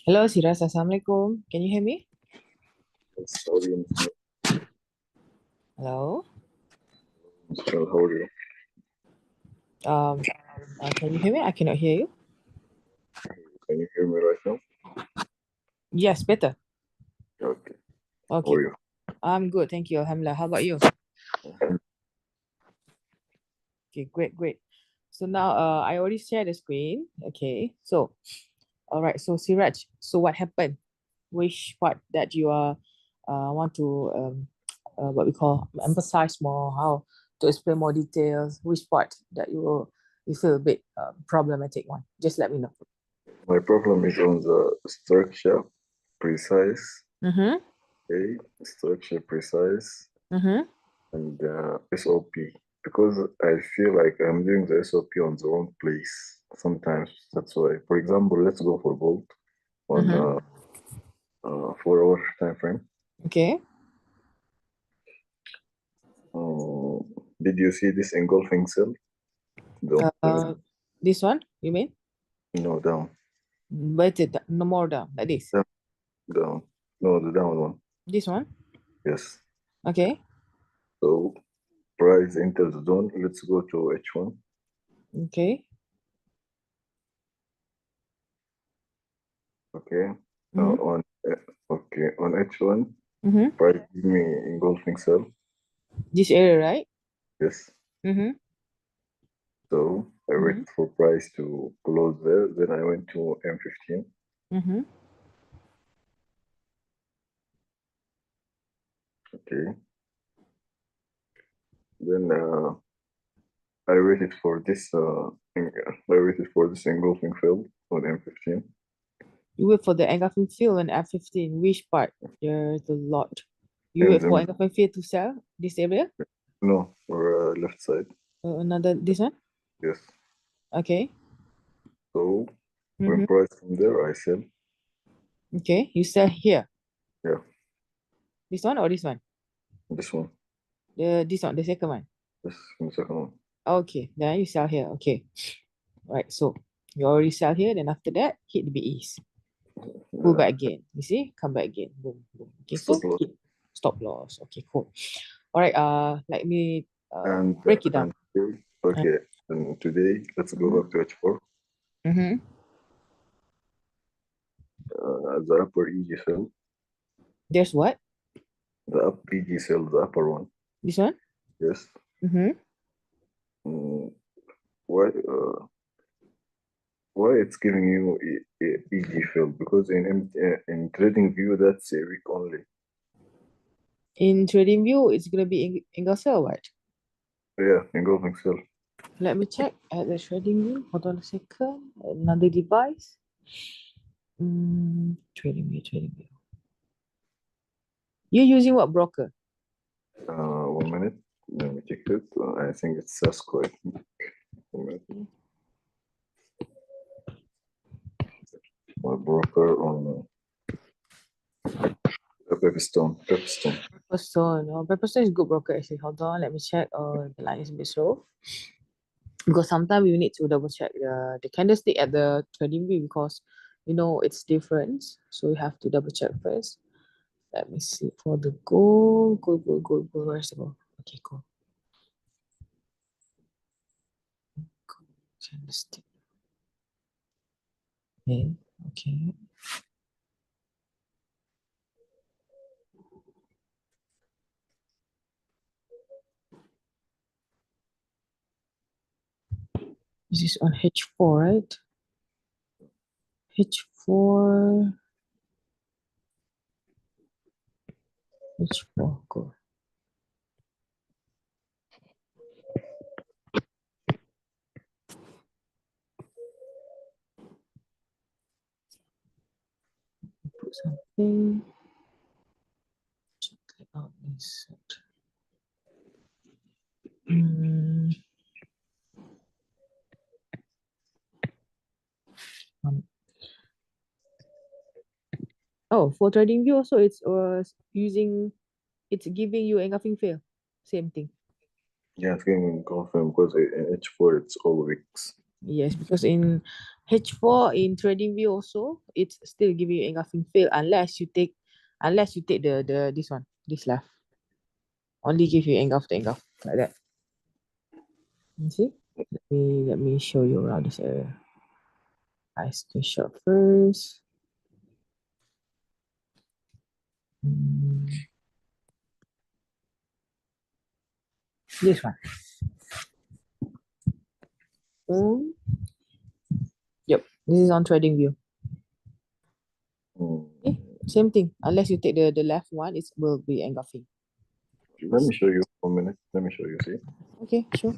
Hello, Siras. Assalamualaikum. Can you hear me? Sorry, Hello. Mr. How are you? Um, can you hear me? I cannot hear you. Can you hear me right now? Yes, better. Okay. How Okay, are you? cool. I'm good. Thank you. Alhamdulillah. How about you? Okay, great, great. So now, I already shared the screen. Okay. So, all right. So, Siraj, so what happened? Which part that you want to what we call emphasize more? How to explain more details? Which part that you feel a bit problematic one? Just let me know. My problem is on the structure precise, Mm-hmm. okay, structure precise, Mm-hmm. and SOP. Because I feel like I'm doing the SOP on the wrong place sometimes. That's why. For example, let's go for Bolt on Mm-hmm. 4 hour time frame. Okay. Uh, did you see this engulfing cell? Down. Uh, this one, you mean? No, down. No more down, like this. Down. Down. No, the down one. This one. Yes. Okay. So price enters the zone. Let's go to H1. Okay. Okay. Mm-hmm. On okay on H1, Mm-hmm. price give me engulfing cell. This area, right? Yes. Mm-hmm. So I Mm-hmm. waited for price to close there. Then I went to M15. Mm-hmm. Okay. Then I waited for this. I waited for this engulfing field on M15. You wait for the engulfing field and F15. Which part? There's a lot. You And wait for then engulfing field to sell this area? no, or left side. Another this one? Yes. Okay. So when Mm-hmm. price from there, I sell. Okay. You sell here. Yeah, This one or this one? this one. This one, the second one. This the second one. Okay. Then you sell here. Okay. Right. So you already sell here. Then after that, hit the BEs. Pull Yeah, back again. You see? Come back again. Boom, boom. Okay, stop so loss. stop loss. Okay, cool. All right. Let me And break it down. and today, okay, and today let's go Mm-hmm. back to H4. Mm-hmm. The upper EG cell, There's what? the up EG cell, the upper one. This one? Yes. Mm-hmm. Mm, why why it's giving you EG field? Because in trading view that's a week only. In trading view, it's gonna be in or what? Yeah, engulfing cell. Let me check at the trading view. Hold on a second. Another device. Trading view, trading view. You're using what broker? 1 minute. Let me check it. I think it's Sasquatch. 1 minute. My broker on Pepperstone. Pepperstone. Pepperstone. Oh, Pepperstone is good broker actually. Hold on, let me check. Oh, the line is a bit slow. Because sometimes we need to double check the candlestick at the trading view because it's different. So we have to double check first. Let me see for the gold. Where's the gold? Okay, cool. Gold candlestick. Okay, okay. This is on H4, right? H4, H4, go. Put something. Check it out this. Mm, um, oh, for trading view also it's giving you engulfing fail. Same thing. Yeah, I think confirm because in H4 it's all weeks. Yes, because in H4 in TradingView also, it's still giving you engulfing fail unless you take the this one, this left. Only give you engulf to engulf like that. You see? Let me show you around this area. I screenshot first. This one. Yep, this is on TradingView. Okay, same thing. Unless you take the left one, it will be engulfing. Let me show you for a minute. Let me show you, see? Okay, sure.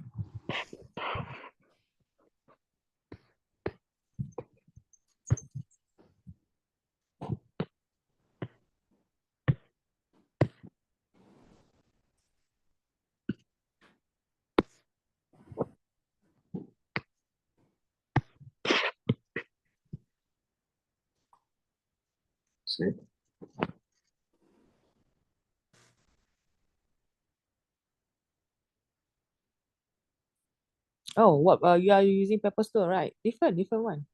See? Oh, what you are using Pepperstone, right? Different one.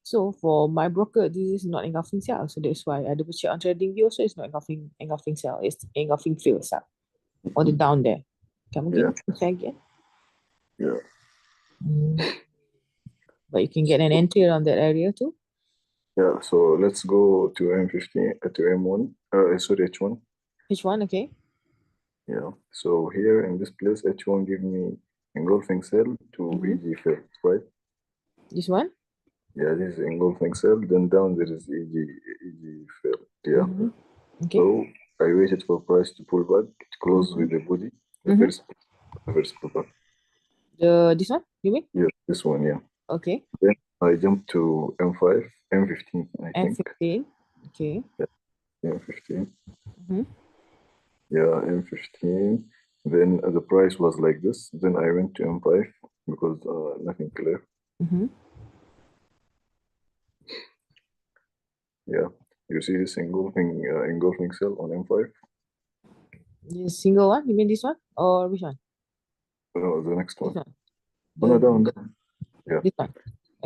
So for my broker, this is not engulfing sell. So that's why I double check on TradingView. Also, it's not engulfing sell. It's engulfing fill sell. On the down there. Come again? Check again. Yeah. But you can get an entry around that area too. Yeah, so let's go to M15, to M1, sorry, H1. H1, okay. Yeah, so here in this place, H1 give me engulfing cell to EG fill, right? This one? Yeah, this is engulfing cell, then down there is EG fill, yeah. Okay. So I waited for price to pull back, to close with the body, the first pullback. This one, you mean? Yeah, this one, yeah. Okay. Then I jumped to M5, M15, I think. M15, okay. Yeah, M15. Mm-hmm. Yeah, M15. Then the price was like this. Then I went to M5 because nothing clear. Mm-hmm. Yeah, you see this engulfing cell on M5? The single one? You mean this one? Or which one? No, the next This one. one. Oh, no, The, down. Yeah, this one.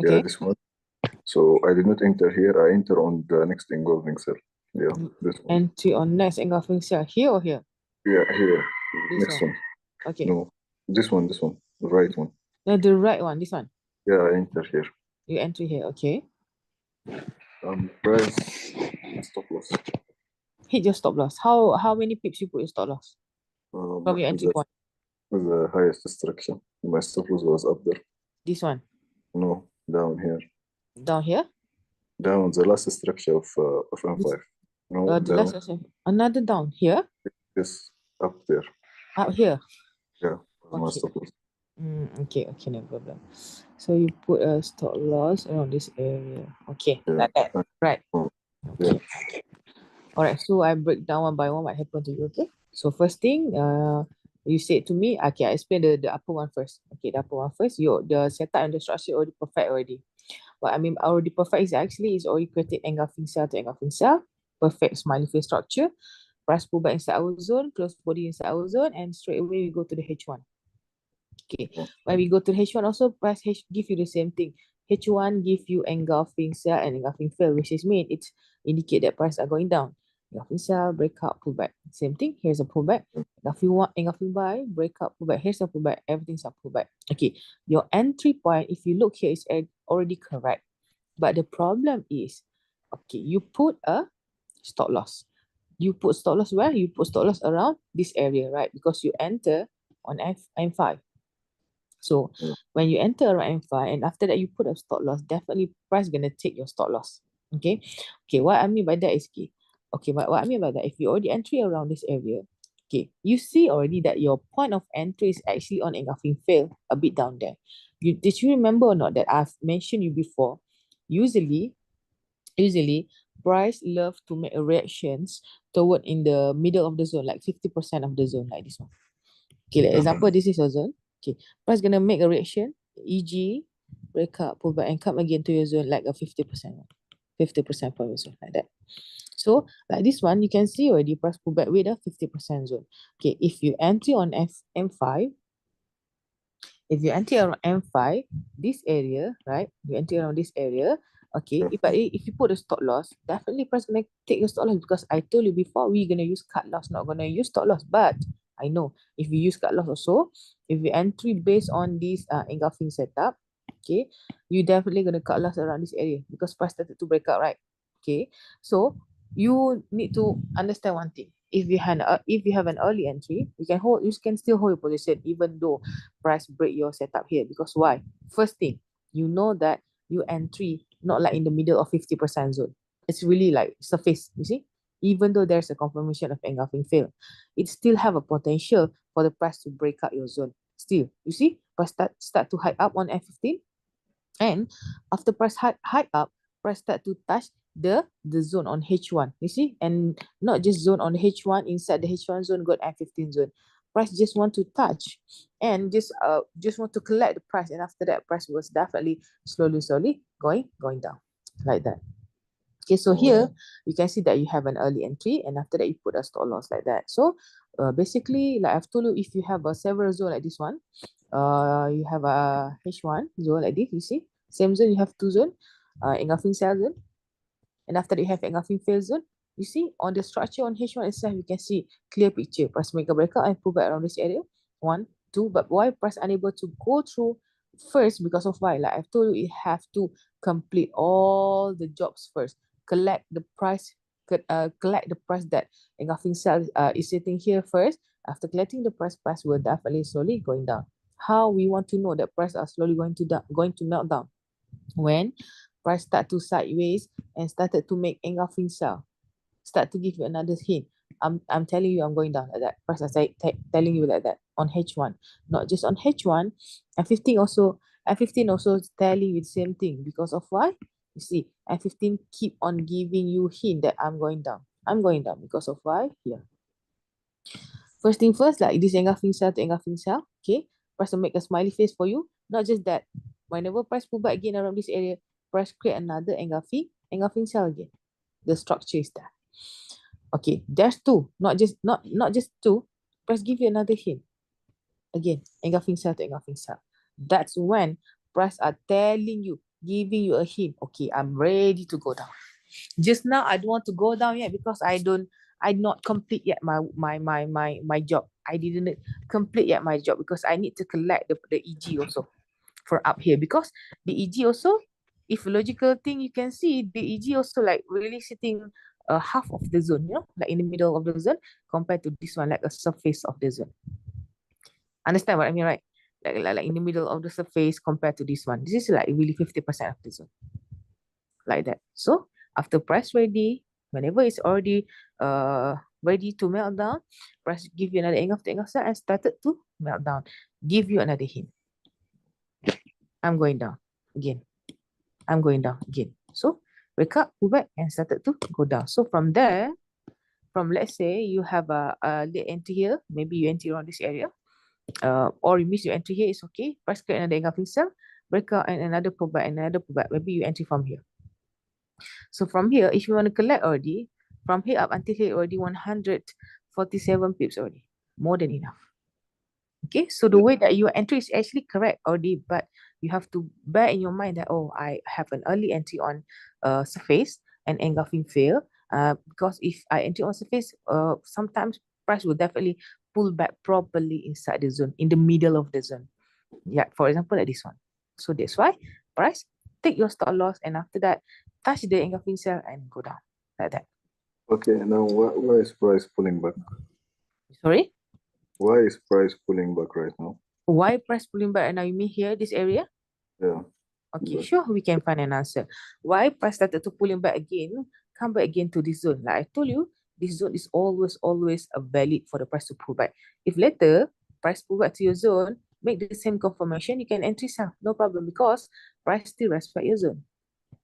yeah, Okay. this one. So I did not enter here. I enter on the next engulfing cell. Yeah, this one. Entry on next engulfing cell. Here or here? Yeah, here. This Next one. one. Okay. No, this one, the right one. No, the right one, this one. Yeah, I enter here. You enter here, okay. Price stop loss. Hit your stop loss. How many pips you put your stop loss? From your entry point. The highest structure. My stop loss was up there. This one. No, down here. Down here? Down the last structure of M5. No, The down. last structure. Another down here? Yes, up there. Up here. Yeah, my Okay. stop loss. Okay, no problem. So you put a stop loss around this area. Okay, Yeah. like that. Right. Yeah. Okay. All right, so I break down one by one what happened to you, okay? So first thing, you said to me, okay, I explain the upper one first. Okay, the upper one first. The setup and the structure already perfect already. What I mean already perfect is actually is already created engulfing cell to engulfing cell, perfect smiley face structure, price pullback inside our zone, close body inside our zone, and straight away we go to the H1. Okay, when we go to the H1 also, price H give you the same thing. H1 give you engulfing sell and engulfing fail, which is mean it's indicate that price are going down. Engulfing sell, breakout, pullback. Same thing, here's a pullback. Engulfing buy, breakout, pullback. Here's a pullback, everything's a pullback. Okay, your entry point, if you look here, is already correct. But the problem is, okay, you put a stop loss. You put stop loss where? You put stop loss around this area, right? Because you enter on M5. So when you enter around M5 and after that you put a stop loss, definitely price gonna take your stop loss. Okay. Okay, what I mean by that is key. Okay, what I mean by that, if you already entry around this area, okay, you see already that your point of entry is actually on engulfing fail a bit down there. Did you remember or not that I've mentioned you before? Usually price love to make reactions toward in the middle of the zone, like 50% of the zone, like this one. Okay, like example, this is your zone. Okay, price gonna make a reaction, e.g., break up, pull back, and come again to your zone like a 50%, 50% from your zone, like that. So, like this one, you can see already price pull back with a 50% zone. Okay, if you enter on M5, If you enter around M5, this area, right? You enter around this area. Okay, if you put a stop loss, definitely price gonna take your stop loss because I told you before we're gonna use cut loss, not gonna use stop loss. But I know if we use cut loss also, if we entry based on this engulfing setup, okay, you definitely gonna cut loss around this area because price started to break out, right? Okay, so you need to understand one thing. If you have an early entry, you can still hold your position even though price break your setup here. Because why? First thing, you know that you entry not like in the middle of 50% zone. It's really like surface, you see? Even though there's a confirmation of engulfing fail, it still have a potential for the price to break out your zone. Still, you see, price start to hike up on F15, and after price hike up, price start to touch the zone on H1. You see, and not just zone on H1, inside the H1 zone got F15 zone. Price just want to touch and just want to collect the price, and after that price was definitely slowly going down like that. Okay, so here you can see that you have an early entry, and after that you put a stop loss like that. So basically, like I've told you, if you have a several zone like this one, you have a H1 zone like this, you see, same zone, you have two zone, engulfing cell zone, and after that you have engulfing fail zone. You see on the structure on H1 itself, you can see clear picture. Price make a breakout and pull back around this area, 1, 2. But why price unable to go through first? Because of why? Like I've told you, it have to complete all the jobs first. Collect the price that engulfing cell is sitting here first. After collecting the price will definitely slowly going down. How we want to know that price are slowly going to melt down? When price start to sideways and started to make engulfing cell, start to give you another hint. I'm telling you I'm going down like that. Price I telling you like that on H1, not just on H1. F15 also telling you the same thing. Because of why? You see, F15 keep on giving you hint that I'm going down. I'm going down because of why? Here. First thing first, like this engulfing cell to engulfing cell, okay? Price will make a smiley face for you. Not just that, whenever price pull back again around this area, price create another engulfing cell again. The structure is there. Okay, there's two, not just two. Price give you another hint. Again, engulfing cell to engulfing cell. That's when price are telling you, giving you a hint. Okay, I'm ready to go down. Just now I don't want to go down yet because I not complete yet my job. I didn't complete yet my job because I need to collect the EG also for up here, because the EG also, if logical thing you can see, the EG also like really sitting half of the zone, like in the middle of the zone, compared to this one, like a surface of the zone. Understand what I mean, right? Like in the middle of the surface compared to this one. This is like really 50% of the zone. Like that. So after price ready, whenever it's already ready to melt down, price give you another engulfing cell and started to melt down. Give you another hint. I'm going down again. I'm going down again. So wake up, pull back, and started to go down. So from there, let's say you have a late entry here, maybe you enter around this area, or you miss your entry here, it's okay. Price create another engulfing cell, break out, and another pullback, and another pullback. Maybe you enter from here. So from here, if you want to collect already, from here up until here already 147 pips already, more than enough. Okay, so the way that you entry is actually correct already, but you have to bear in your mind that, oh, I have an early entry on surface and engulfing fail. Because if I enter on surface, sometimes price will definitely pull back properly inside the zone, in the middle of the zone. Yeah, for example, like this one. So that's why price take your stop loss, and after that, touch the engulfing cell and go down like that. Okay, now why is price pulling back? Sorry? Why is price pulling back right now? Why price pulling back? And now you mean here, this area? Yeah. Okay, But sure, we can find an answer. Why price started to pulling back again, come back again to this zone? Like I told you, this zone is always a valid for the price to pull back. If later price pull back to your zone, make the same confirmation, you can entry sell, no problem, because price still respect your zone.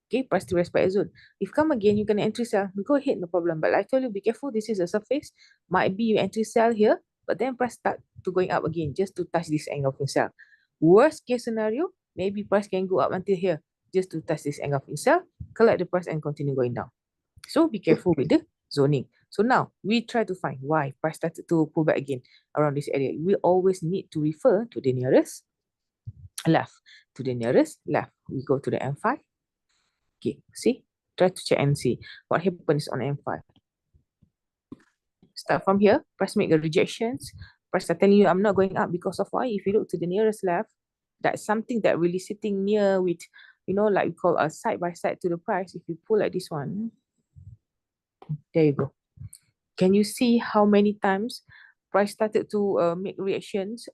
Okay, price still respect your zone. If come again, you can entry sell, go ahead, no problem. But like I told you, be careful, this is a surface. Might be you entry sell here, but then price start to going up again just to touch this engulfing cell. Worst case scenario, maybe price can go up until here just to touch this engulfing cell, collect the price and continue going down. So be careful with the zoning. So now we try to find why price started to pull back again around this area. We always need to refer to the nearest left to the nearest left. We go to the M5. Okay, see, try to check and see what happens on M5. Start from here, press make the rejections. Press start telling you I'm not going up because of why. If you look to the nearest left, that's something that really sitting near with, you know, like we call a side by side to the price. If you pull like this one, there you go. Can you see how many times price started to make reactions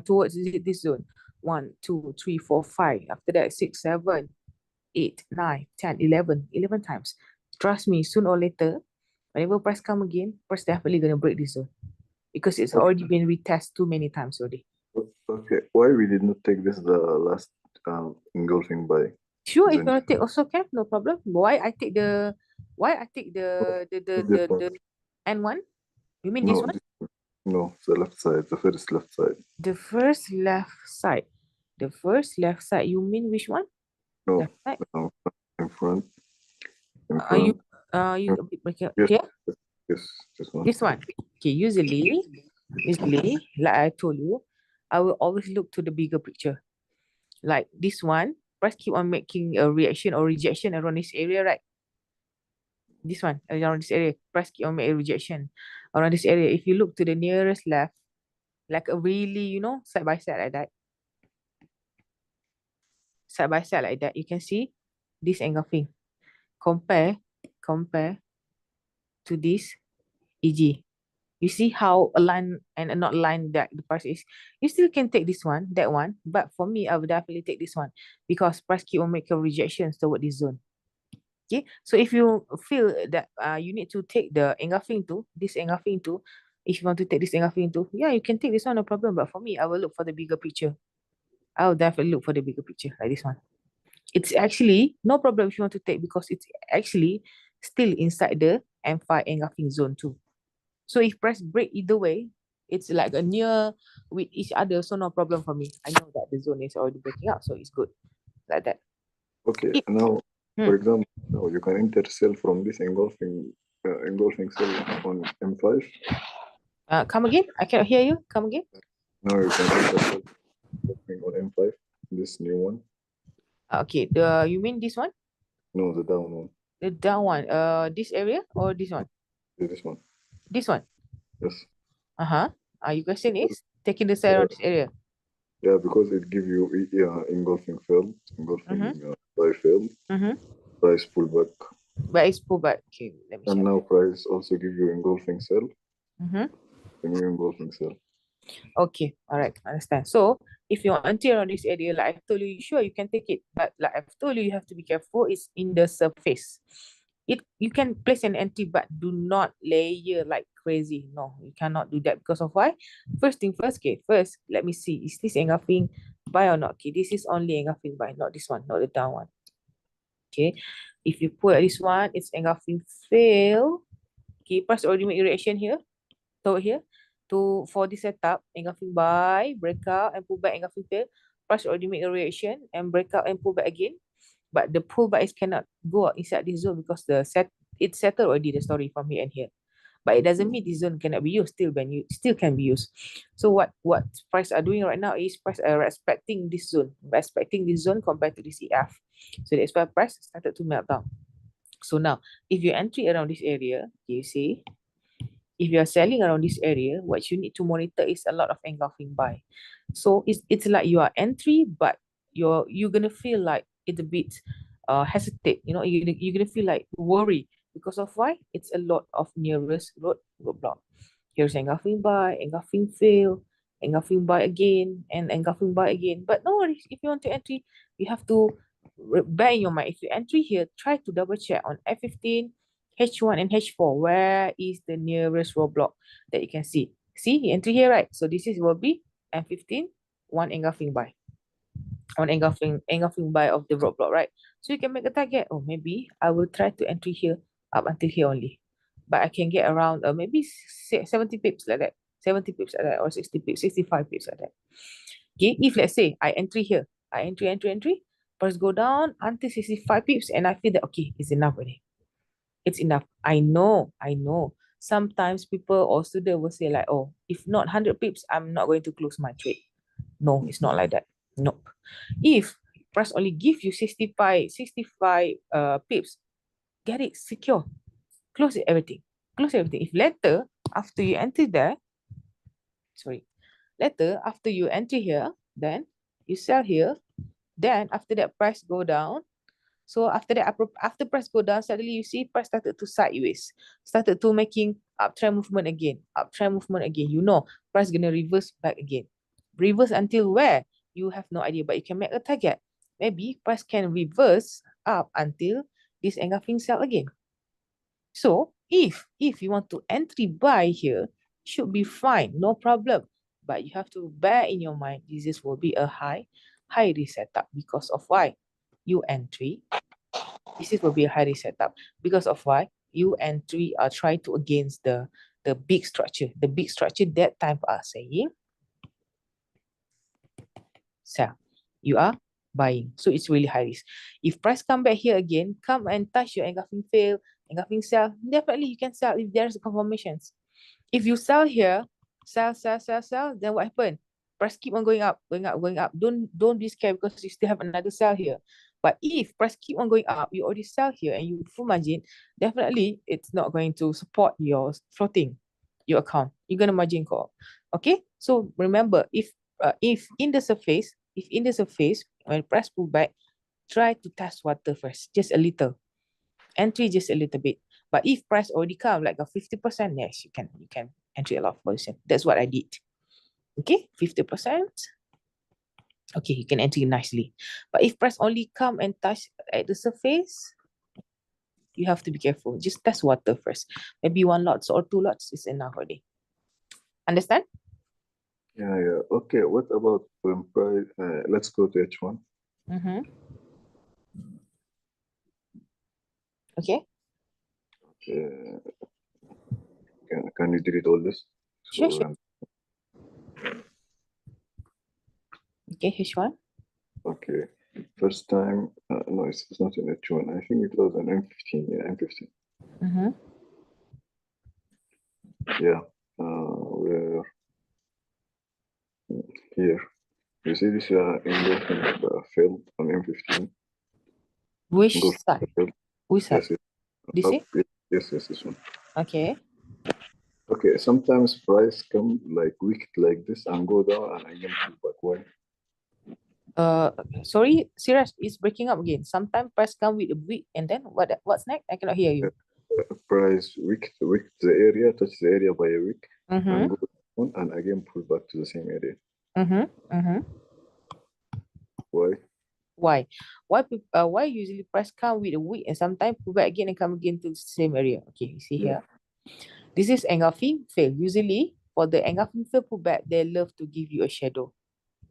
towards this zone? 1, 2, 3, 4, 5. After that, 6, 7, 8, 9, 10, 11. 11 times. Trust me, sooner or later, whenever price come again, price definitely going to break this zone. Because it's already been retested too many times already. Okay, why we did not take this the last engulfing buy? Sure, if you Then want to take also can, no problem. Why I take the this one. the N1? You mean No, this one? no, the left side, the first left side. The first left side. The first left side, you mean which one? No, Left side? no, in front. In Are you front. you a bit Yes, here? yes, this one. This one. Okay, usually, like I told you, I will always look to the bigger picture. Like this one, price keep on making a reaction or rejection around this area, right? This one, around this area, price keep on making a rejection around this area. If you look to the nearest left, like a really, you know, side by side like that, side by side like that, you can see this engulfing. Compare to this EG. You see how aligned and not aligned that the price is. You still can take this one, that one, but for me, I would definitely take this one because price keep on making rejections toward this zone. Okay, so if you feel that you need to take the engulfing too, this engulfing too, if you want to take this engulfing too, yeah, you can take this one, no problem. But for me, I will look for the bigger picture. I will definitely look for the bigger picture like this one. It's actually no problem if you want to take because it's actually still inside the M5 engulfing zone too. So if price break either way, it's like a near with each other, so no problem for me. I know that the zone is already breaking up, so it's good like that. Okay, If, now, hmm, for example, now you can enter sell from this engulfing cell on M5. come again? I cannot hear you. Come again. Now you can enter sell engulfing on M5, this new one. Okay, you mean this one? No, the down one. The down one. This area or this one? This one. This one. Yes. Uh-huh. Your question is taking the side around this area. Yeah, because it give you engulfing failed, engulfing buy failed, price pullback, But it's pullback. Okay, let me and check. now price also give you engulfing sell, Mm-hmm. the new engulfing sell. Okay, all right, understand. So if you're anti around this area, like I've told you, sure you can take it, but like I've told you, you have to be careful. It's in the surface. You can place an anti, but do not layer like crazy. No, you cannot do that because of why? First thing first, okay. First, let me see. Is this engulfing buy or not? Okay, this is only engulfing buy, not this one, not the down one. Okay, if you put this one, it's engulfing fail. Okay, price already make a reaction here. So here, for this setup, engulfing buy, breakout, and pull back, engulfing fail. Price already make a reaction and breakout and pull back again. But the pullback is cannot go inside this zone because it's settled already the story from here and here. But it doesn't mean this zone cannot be used. Still can be used. So what price are doing right now is price are respecting this zone compared to this EF. So that's why price started to melt down. So now, if you entry around this area, you see, if you are selling around this area, what you need to monitor is a lot of engulfing buy. So it's like you are entry, but you're gonna feel like it's a bit hesitate. You know, you're gonna feel like worry because of why? It's a lot of nearest roadblock. Here's engulfing buy, engulfing fail, engulfing buy again, and engulfing buy again. But no worries, if you want to entry, you have to bear in your mind. If you entry here, try to double check on F15, H1 and H4, where is the nearest roadblock that you can see? See, you enter here, right? So this will be M15, one engulfing buy. One engulfing buy of the roadblock, right? So you can make a target. Oh, maybe I will try to enter here up until here only. But I can get around maybe 70 pips like that. 70 pips like that, or 60 pips, 65 pips like that. Okay, if let's say I enter here, I entry, first go down until 65 pips, and I feel that okay, it's enough already. It's enough. I know. Sometimes people or students will say like, oh, if not 100 pips, I'm not going to close my trade. No, it's not like that. Nope. If price only give you 65 pips, get it secure. Close it, everything. Close everything. If later, after you enter there, later after you enter here, then you sell here, then after that price go down. So after that, after price go down, suddenly you see price started to sideways, started to making uptrend movement again, You know, price gonna reverse back again. Reverse until where? You have no idea, but you can make a target. Maybe price can reverse up until this engulfing sell again. So if you want to entry buy here, should be fine, no problem. But you have to bear in your mind, this will be a high risk setup because of why? You entry. This will be a high risk setup because of why? You entry are trying to against the big structure. The big structure that time are saying sell. You are buying. So it's really high risk. If price come back here again, come and touch your engulfing fail, engulfing sell, definitely you can sell if there's confirmations. If you sell here, sell, then what happened? Price keep on going up. Don't be scared because you still have another sell here. But if price keep on going up, you already sell here and you full margin, definitely it's not going to support your floating, your account. You're gonna margin call. Okay. So remember, if in the surface, when price pull back, try to test water first, just a little. Entry just a little bit. But if price already come like a 50%, yes, you can entry a lot of position. That's what I did. Okay, 50%. Okay, you can enter nicely. But if price only come and touch at the surface, you have to be careful. Just test water first. Maybe 1 lots or 2 lots is enough already. Understand? Yeah. Okay, what about when price? Let's go to H1. Mm-hmm. Okay. Can you delete all this? Sure. Okay, H1. Okay. First time, no, it's not an H1. I think it was an M15. Yeah, M15. Mm-hmm. Yeah. Where here? You see this engulfing failed on M15. Which Engulfing side? failed. Which side? Yes, This up, is? yes, this one. Okay. Okay, sometimes price come like wicked like this and go down and again pull back. Why? Sorry, Siraj is breaking up again. Sometimes price come with a wick and then what's next? I cannot hear you. Price wicked the area, touch the area by a wick Mm-hmm. and go down and again pull back to the same area. Mm-hmm. Mm-hmm. Why? Why usually price come with a wick and sometimes pull back again and come again to the same area? Okay, you see here. This is engulfing fail. Usually for the engulfing fail pullback, they love to give you a shadow.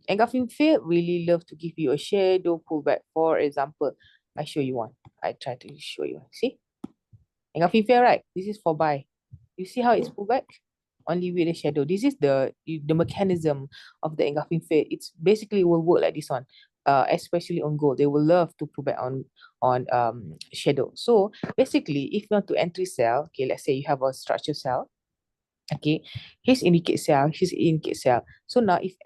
Engulfing fail really love to give you a shadow pullback. For example, I show you one. I try to show you. See? Engulfing fail, right? This is for buy. You see how it's pulled back? Only with a shadow. This is the mechanism of the engulfing fail. It's basically will work like this one. Especially on gold, they will love to pull back on shadow. So basically, if you want to entry sell, okay, let's say you have a structure sell. Okay, here's indicate sell, here's indicate sell. So now if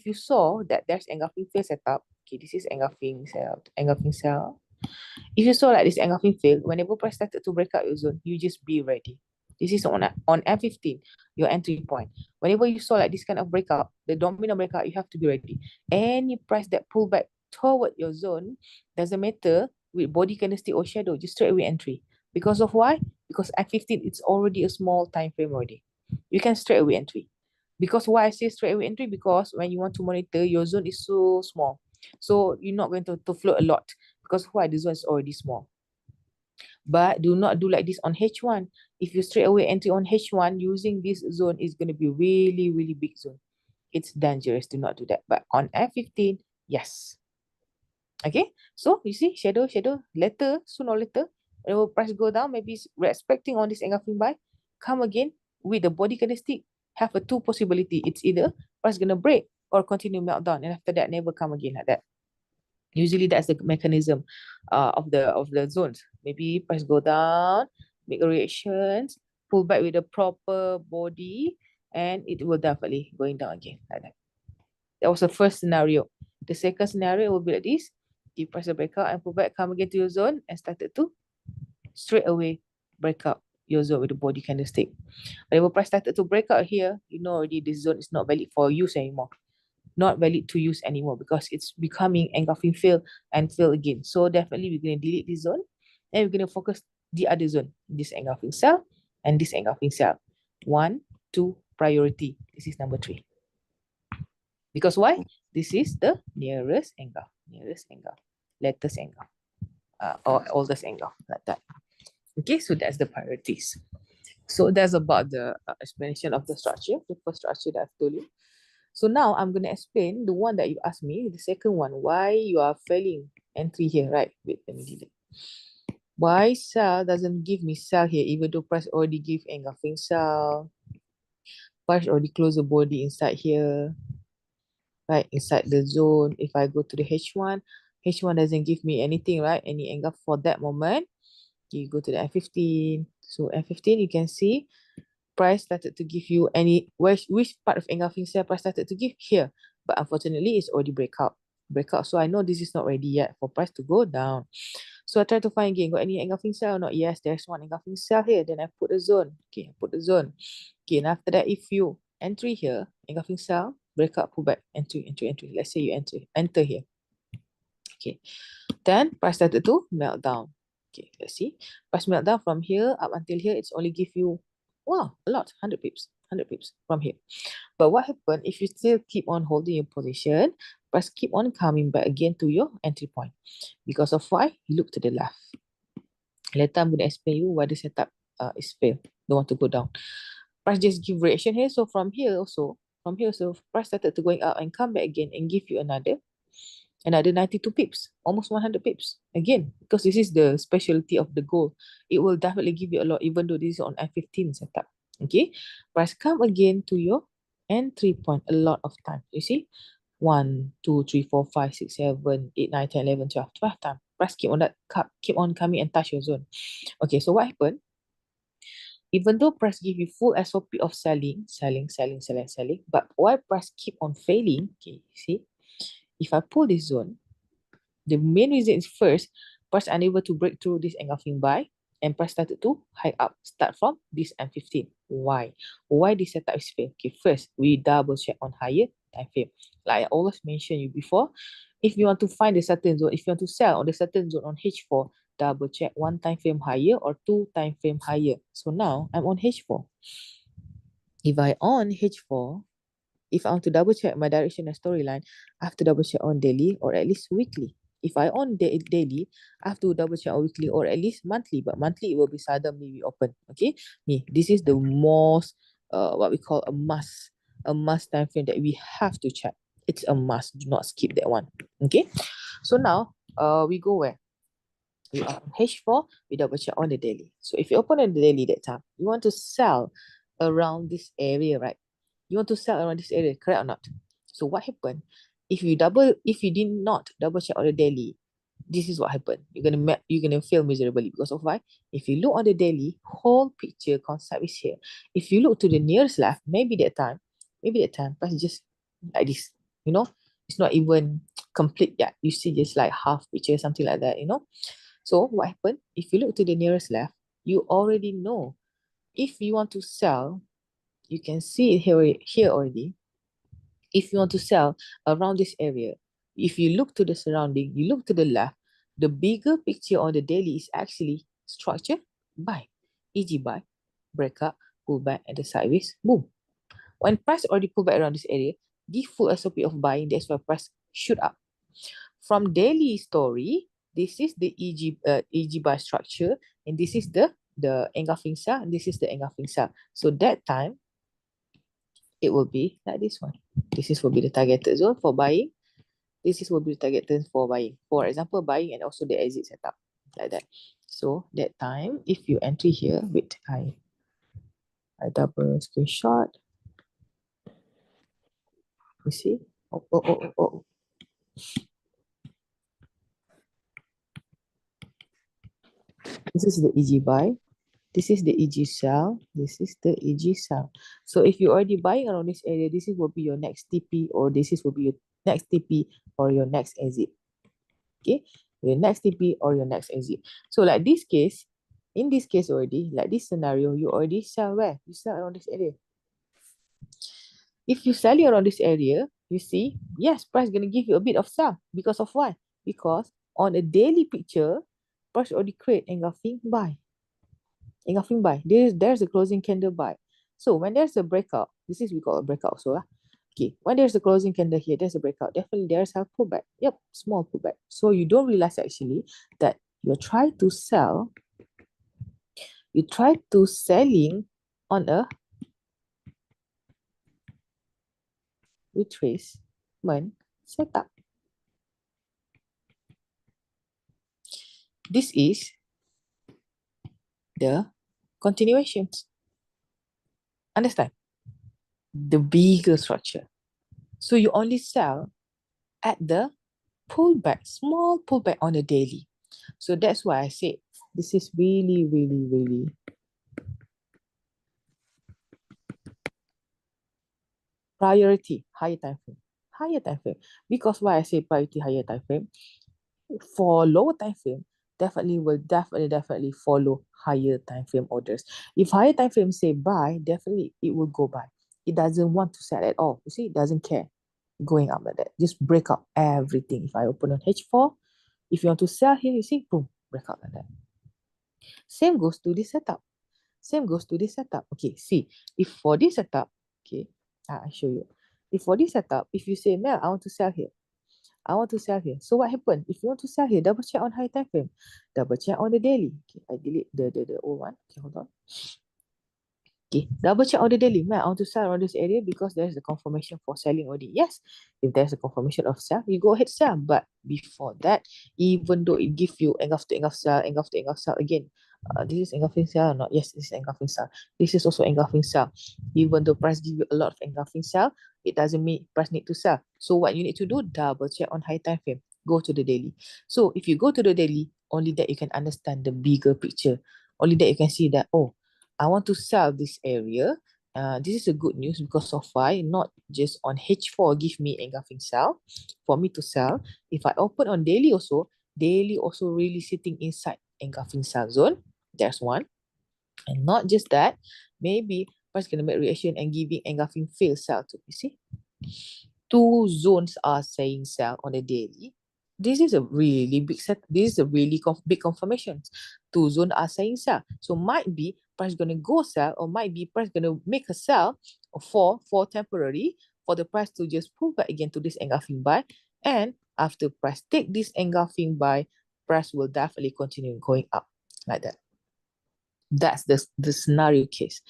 you saw that there's engulfing fail setup, okay, this is engulfing sell. If you saw like this engulfing fail, whenever price started to break out your zone, you just be ready. This is on M15, your entry point. Whenever you saw like this kind of breakout, the dominant breakout, you have to be ready. Any price that pull back toward your zone, doesn't matter with body candlestick or shadow, just straight away entry. Because of why? Because M15, it's already a small time frame already. You can straight away entry. Because why I say straight away entry? Because when you want to monitor, your zone is so small. So you're not going to float a lot because why? The zone is already small. But do not do like this on H1. If you straight away enter on H1 using this zone, is going to be really, really big zone. It's dangerous. Do not do that. But on F15, yes. Okay. So you see, shadow, later, sooner or later, when the price go down, maybe we're expecting on this engulfing buy, come again with the body candlestick, have a two possibility. It's either price gonna break or continue meltdown, and after that, never come again like that. Usually that's the mechanism of the zones. Maybe price go down, make a reaction, pull back with a proper body, and it will definitely going down again like that. That was the first scenario. The second scenario will be like this. You press the breakout and pull back, come again to your zone and started to straight away break up your zone with the body candlestick. Whenever price started to break out here, you know already this zone is not valid for use anymore. Not valid to use anymore because it's becoming engulfing fail and fail again. So definitely we're going to delete this zone and we're going to focus the other zone, this engulfing cell and this engulfing cell. 1, 2, priority. This is number 3. Because why? This is the nearest engulf, latest engulf, or oldest engulf, like that. Okay, so that's the priorities. So that's about the explanation of the structure, the first structure that I've told you. So now I'm going to explain the one that you asked me, the second one, why you are failing entry here, right? Wait, let me delete. Why cell doesn't give me cell here, even though price already give engulfing cell. Price already close the body inside here, right? Inside the zone. If I go to the H1 doesn't give me anything, right? Any engulf for that moment. You go to the F15. So F15, you can see price started to give you which part of engulfing cell price started to give here. But unfortunately, it's already breakout. So I know this is not ready yet for price to go down. So I try to find again, got any engulfing cell or not? Yes, there's one engulfing cell here. Then I put the zone. Okay, I put the zone. Okay, and after that, if you entry here, engulfing cell, breakout, pull back, entry. Let's say you enter here. Okay, then price started to melt down. Okay, let's see. Price melt down from here up until here, it's only give you, wow, a lot, 100 pips from here. But what happened if you still keep on holding your position, price keep on coming back again to your entry point? Because of why? You look to the left. Later I'm going to explain you why the setup is failed. Don't want to go down. Price just give reaction here. So from here also, price started to going up and come back again and give you another 92 pips, almost 100 pips. Again, because this is the specialty of the gold. It will definitely give you a lot, even though this is on F15 setup. Okay, price come again to your entry point a lot of time. You see, 1, 2, 3, 4, 5, 6, 7, 8, 9, 10, 11, 12 times. Price keep on coming and touch your zone. Okay, so what happened? Even though price give you full SOP of selling, but why price keep on failing? Okay, see, if I pull this zone, the main reason is first, price unable to break through this engulfing buy and price started to high up, start from this M15. Why? Why this setup is fail? Okay, first, we double check on higher time frame. Like I always mentioned you before, if you want to find a certain zone, if you want to sell on the certain zone on H4, double check 1 time frame higher or 2 time frame higher. So now I'm on H4. If I on H4, if I want to double check my direction and storyline, I have to double check on daily or at least weekly. If I on daily, I have to double check on weekly or at least monthly. But monthly it will be seldomly reopen. Okay, this is the most what we call a must time frame that we have to check. It's a must. Do not skip that one. Okay, so now we go where? We are on H4, we double check on the daily. So if you open on the daily that time, you want to sell around this area, right? You want to sell around this area, correct or not? So what happened? If you did not double check on the daily, this is what happened. You're gonna fail miserably because of why? If you look on the daily, whole picture concept is here. If you look to the nearest left, maybe that time, price just like this, you know, it's not even complete yet. You see just like half picture, something like that, you know. So what happened? If you look to the nearest left, you already know. If you want to sell, you can see it here already. If you want to sell around this area, if you look to the surrounding, you look to the left, the bigger picture on the daily is actually structure buy, e.g. buy, break up, pull back, and the sideways, boom. When price already pull back around this area, give full SOP of buying, that's why price shoot up. From daily story, this is the EG bar structure, and this is the engulfing cell, and this is the engulfing cell. So that time, it will be like this one. This will be the targeted zone for buying. This will be the targeted for buying. For example, buying and also the exit setup, like that. So that time, if you enter here, wait, I double screenshot. You see? Oh. This is the EG buy. This is the EG cell. This is the EG cell. So if you're already buying around this area, this will be your next TP, or will be your next TP or your next exit. Okay, your next TP or your next exit. So like this case, in this case already, like this scenario, you already sell where? You sell around this area. If you sell it around this area, you see, yes, price gonna give you a bit of sell. Because of what? Because on a daily picture, price already create engulfing buy. Engulfing buy. There's a closing candle buy. So when there's a breakout, this is we call a breakout. So okay, when there's a closing candle here, there's a breakout. Definitely there's a pullback. Yep, small pullback. So you don't realize actually that you're trying to sell. You try to selling on a retracement setup. This is the continuations. Understand? The bigger structure. So you only sell at the pullback, small pullback on the daily. So that's why I said this is really, really, really priority, higher time frame. Higher time frame. Because why I say priority higher time frame? For lower time frame, definitely follow higher time frame orders. If higher time frame say buy, definitely it will go buy. It doesn't want to sell at all. You see, it doesn't care going up like that. Just break up everything. If I open on H4, if you want to sell here, you see, boom, break up like that. Same goes to this setup. Same goes to this setup. Okay, see, if for this setup, okay, I show you. If for this setup, if you say, Mel, I want to sell here. I want to sell here. So what happened? If you want to sell here, double check on high time frame. Double check on the daily. Okay, I delete the old one. Okay, hold on. Okay, double check on the daily. Man, I want to sell around this area because there's a confirmation for selling already. Yes, if there's a confirmation of sell, you go ahead sell. But before that, even though it gives you engulf to engulf sell, engulf to engulf sell again, this is engulfing sell or not? Yes, this is engulfing sell. This is also engulfing sell. Even though price give you a lot of engulfing sell, it doesn't mean price need to sell. So what you need to do, double check on high time frame. Go to the daily. So if you go to the daily, only that you can understand the bigger picture. Only that you can see that, oh, I want to sell this area. This is a good news because of why not just on H4 give me engulfing sell for me to sell. If I open on daily also really sitting inside engulfing sell zone. There's one. And not just that, maybe price gonna make reaction and giving engulfing fail sell too. You see? Two zones are saying sell on the daily. This is a really big set. This is a really big confirmation. Two zones are saying sell. So might be price gonna go sell or might be price gonna make a sell for temporary for the price to just pull back again to this engulfing buy. And after price take this engulfing buy, price will definitely continue going up like that. That's the scenario case.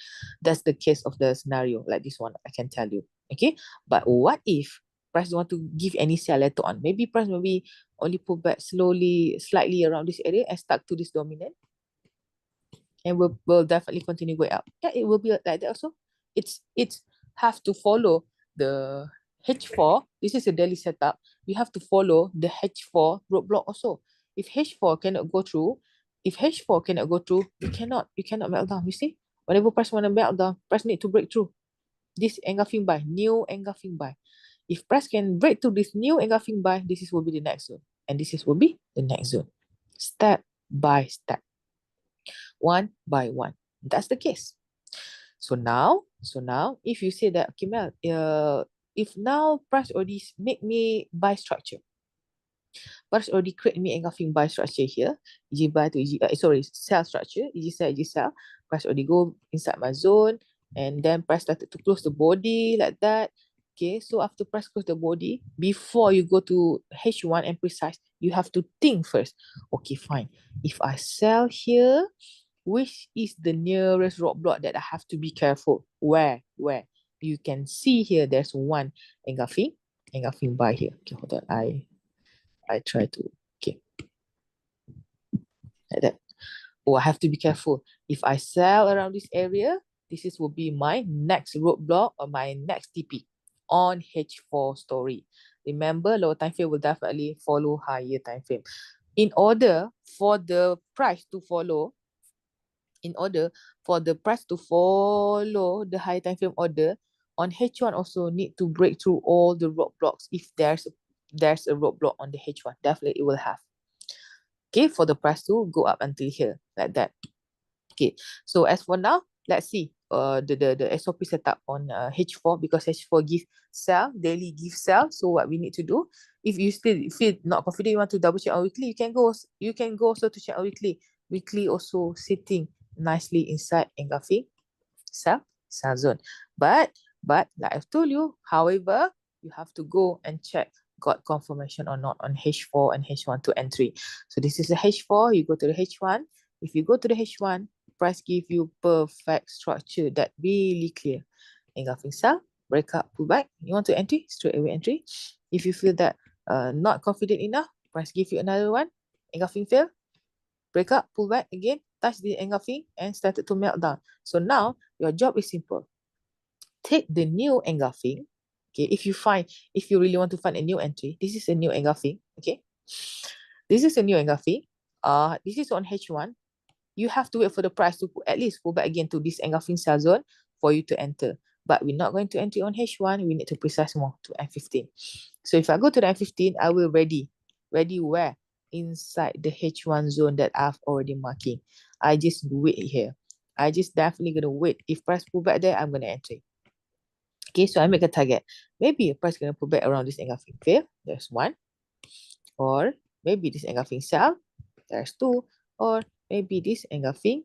That's the case of the scenario like this one, I can tell you. Okay, but what if price don't want to give any sell later on? Maybe price maybe only pull back slowly, slightly around this area and stuck to this dominant and will definitely continue going up. Yeah, it will be like that also. It's have to follow the H4. This is a daily setup. You have to follow the H4 roadblock also. If H4 cannot go through, you cannot melt down. You see, whenever price want to melt down, price need to break through this engulfing buy, new engulfing buy. If price can break through this new engulfing buy, will be the next zone, and will be the next zone, step by step, one by one. That's the case. So now, if you say that, okay, Mel, if now price already make me buy structure, price already create me engulfing buy structure here, EG buy to EG, sell structure, EG sell, price already go inside my zone, and then price started to close the body like that. Okay, so after price close the body, before you go to H1 and precise, you have to think first. Okay, fine. If I sell here, which is the nearest roadblock that I have to be careful? Where? You can see here, there's one engulfing buy here. Okay, hold on. I try to, okay, like that. Oh, I have to be careful. If I sell around this area, will be my next roadblock or my next TP on H4 story. Remember, lower time frame will definitely follow higher time frame. In order for the price to follow the high time frame order, On H1 also need to break through all the roadblocks. If there's a roadblock on the H1, definitely it will have. Okay, for the price to go up until here, like that. Okay, so as for now, let's see the SOP setup on H4, because H4 give sell, daily give sell. So what we need to do, if you still feel not confident, you want to double check on weekly, you can go also to check on weekly. Weekly also sitting nicely inside engulfing sell zone. But like I've told you, however, you have to go and check got confirmation or not on H4 and H1 to entry. So this is a H4, you go to the H1. If you go to the H1, price give you perfect structure that really clear. Engulfing sell, break up, pull back. You want to entry, straight away entry. If you feel that not confident enough, price give you another one. Engulfing fail, break up, pull back again, touch the engulfing and started to melt down. So now your job is simple. Take the new engulfing. Okay, if you really want to find a new entry, this is a new engulfing. Okay, this is a new engulfing. This is on H1. You have to wait for the price to at least pull back again to this engulfing sell zone for you to enter. But we're not going to enter on H1. We need to precise more to M15. So if I go to the M15, I will ready where? Inside the H1 zone that I've already marking. I just wait here. I just definitely gonna wait. If price pull back there, I'm gonna enter. Okay, so I make a target. Maybe a price gonna pull back around this engulfing fail. There's one. Or maybe this engulfing sell. There's two. Or maybe this engulfing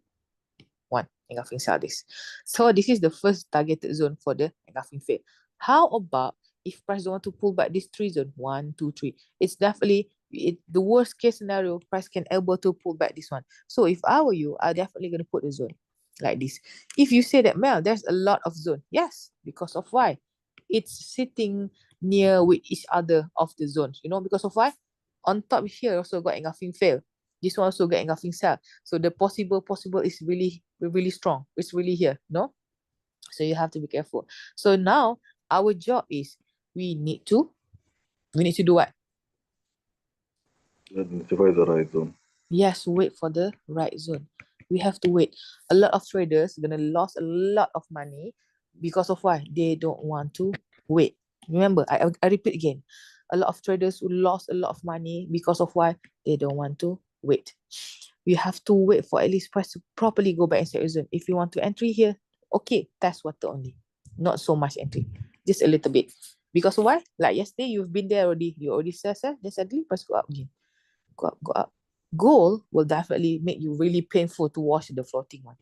one. Engulfing sell this. So this is the first targeted zone for the engulfing fail. How about if price don't want to pull back this three zone? 1, 2, 3. It's definitely the worst case scenario, price can able to pull back this one. So if I were you, I'm definitely going to put the zone like this. If you say that, Mel, there's a lot of zone. Yes, because of why? It's sitting near with each other of the zones. You know, because of why? On top here also got engulfing fail. This one also got engulfing sell. So the possible is really strong. It's really here, no? So you have to be careful. So now our job is we need to do what? Identify the right zone. Yes, wait for the right zone. We have to wait. A lot of traders are gonna lose a lot of money because of why? They don't want to wait. Remember, I repeat again. A lot of traders will lost a lot of money because of why? They don't want to wait. You have to wait for at least price to properly go back inside your zone. If you want to entry here, okay, test water only. Not so much entry. Just a little bit. Because why? Like yesterday, you've been there already. You already sell, then suddenly price go up again. Go up. Gold will definitely make you really painful to wash the floating one.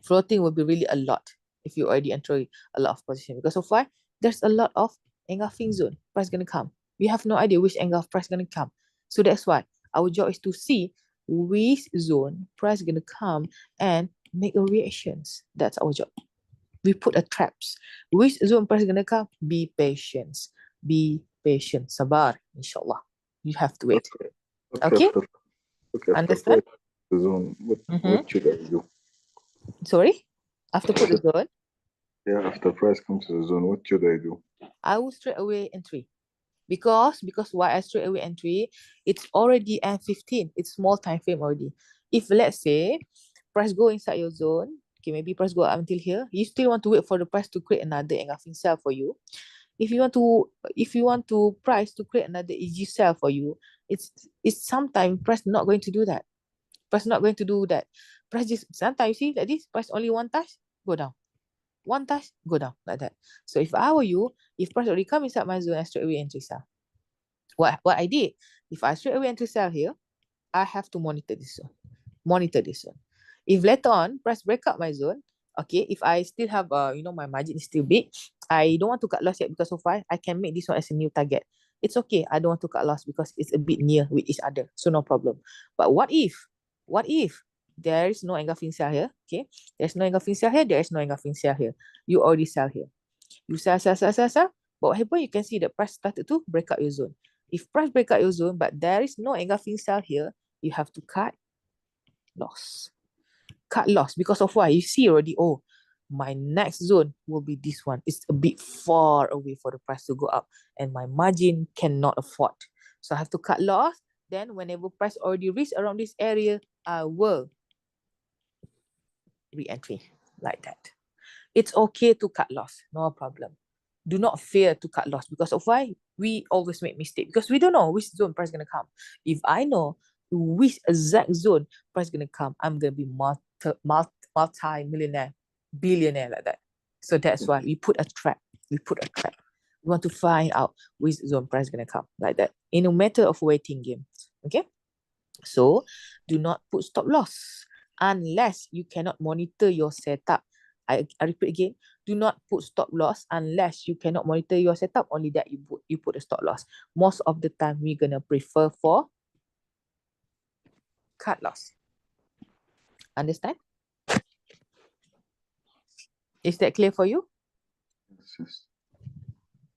Floating will be really a lot if you already enter a lot of position. Because of why? There's a lot of engulfing zone. Price gonna come. We have no idea which engulf price gonna come. So that's why our job is to see which zone price gonna come and make a reactions. That's our job. We put a traps. Which zone price gonna come? Be patient. Be patient. Sabar, inshallah. You have to wait. Okay? After Understand? the zone, what should I do? Sorry? After put the zone, Yeah, after price comes to the zone, what should I do? I will straight away entry. Because why I straight away entry? It's already M15. It's small time frame already. If let's say price go inside your zone, okay, maybe price go up until here, you still want to wait for the price to create another engulfing sell for you. If you want to price to create another EG sell for you, it's sometimes price not going to do that. Price not going to do that. Price just sometimes you see like this, price only one touch, go down. One touch, go down like that. So if I were you, if price already come inside my zone, I straight away entry sell. What I did, if I straight away entry sell here, I have to monitor this one. Monitor this one. If later on price break up my zone, okay, if I still have my margin is still big, I don't want to cut loss yet because of why? I can make this one as a new target. It's okay. I don't want to cut loss because it's a bit near with each other. So no problem. But what if there is no engulfing sell here? Okay. There's no engulfing sell here. There is no engulfing sell here. You already sell here. You sell. But what happened? You can see the price started to break up your zone. If price break up your zone, but there is no engulfing sell here, you have to cut loss. Cut loss because of why? You see already, oh, my next zone will be this one. It's a bit far away for the price to go up and my margin cannot afford. So I have to cut loss. Then whenever price already reach around this area, I will re-entry like that. It's okay to cut loss, no problem. Do not fear to cut loss because of why? We always make mistake because we don't know which zone price gonna come. If I know which exact zone price gonna come, I'm gonna be multi-millionaire, billionaire like that. So that's why we put a trap. We put a trap. We want to find out which zone price gonna come like that in a matter of waiting game. Okay. So do not put stop loss unless you cannot monitor your setup. I repeat again, do not put stop loss unless you cannot monitor your setup. Only that you put a stop loss. Most of the time, we're gonna prefer for cut loss. Understand? Is that clear for you? Yes.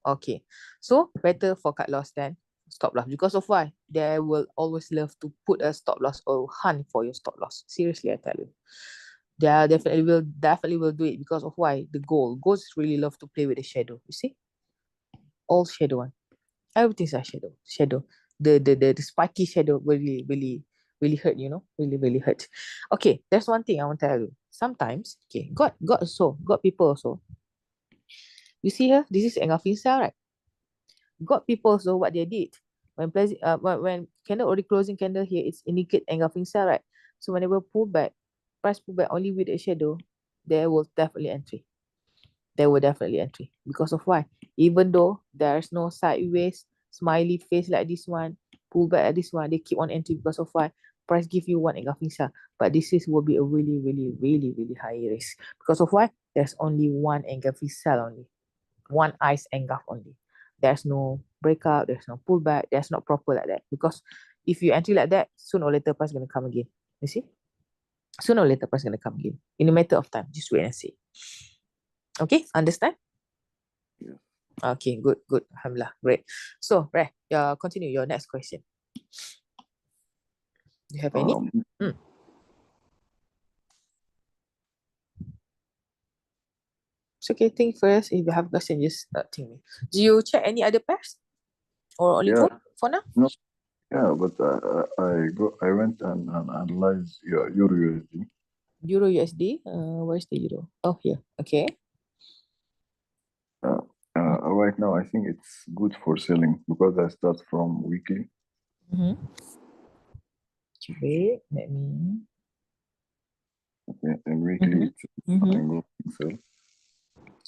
Okay. So better for cut loss than stop loss. Because of why? They will always love to put a stop loss or hunt for your stop loss. Seriously, I tell you. They definitely will do it because of why? The goal. Goals really love to play with the shadow. You see? All shadow one. Everything's a shadow. Shadow. The spiky shadow really hurt, you know? Really hurt. Okay, there's one thing I want to tell you. Sometimes, okay, got people also. You see here, this is engulfing cell, right? Got people also what they did. When candle already closing candle here, it's indicate engulfing cell, right? So whenever price pull back only with a shadow, there will definitely entry. There will definitely entry. Because of why? Even though there's no sideways, smiley face like this one, pull back like this one, they keep on entry because of why? Price give you one engulfing cell. But this will be a really high risk. Because of why? There's only one engulfing cell only. One ice engulf only. There's no breakout, there's no pullback, there's not proper like that. Because if you entry like that, sooner or later price gonna come again. You see? Sooner or later price gonna come again. In a matter of time. Just wait and see. Okay, understand? Yeah. Okay, good. Alhamdulillah, great. So, continue your next question. Do you have any? It's okay, think first. If you have a question, just think me. Do you check any other pairs? Or only Yeah. for now? No. Yeah, but I went and analyzed your Euro USD. Euro USD. Where's the euro? Oh, here. Okay. Right now, I think it's good for selling because I start from weekly. Wait, let me. Okay, and weekly it's engulfing cell.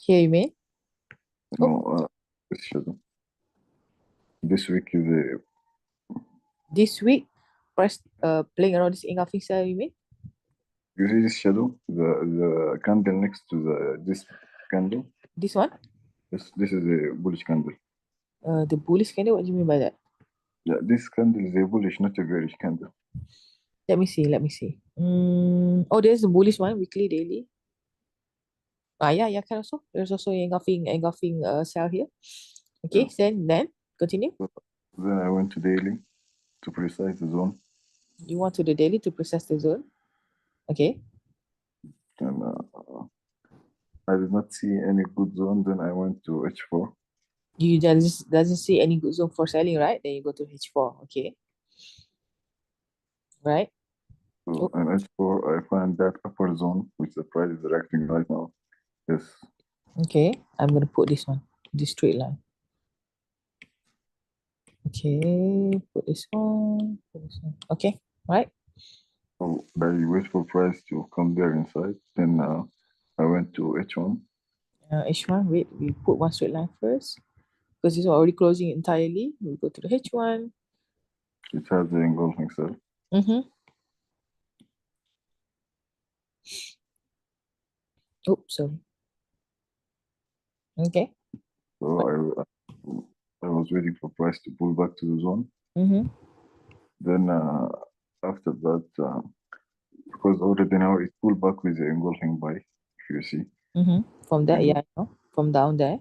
Here you mean? No, this shadow. This week is This week, price playing around this engulfing cell, you mean? you see this shadow, the candle next to this candle. This one? This is a bullish candle. The bullish candle, what do you mean by that? Yeah, this candle is a bullish, not a bearish candle. Let me see. Oh, there's the bullish one, weekly, daily. Yeah, can also. There's also engulfing cell here. Okay, Yeah. then continue. Then I went to daily to precise the zone. You want to the daily to precise the zone? Okay. And I did not see any good zone. Then I went to H4. You doesn't see any good zone for selling, right? Then you go to H4. Okay. Right. So in H4, I find that upper zone, which the price is reacting right now. Yes. Okay. I'm gonna put this one, this straight line. Okay, put this one. Okay, right. So I wait for price to come there inside. Then I went to H1. H1, wait, we put one straight line first because it's already closing entirely. We go to the H1. It has the engulfing cell. Oh, sorry. Okay. So I was waiting for price to pull back to the zone. Then after that, because already now it pulled back with the engulfing buy, if you see. From there, yeah, from down there.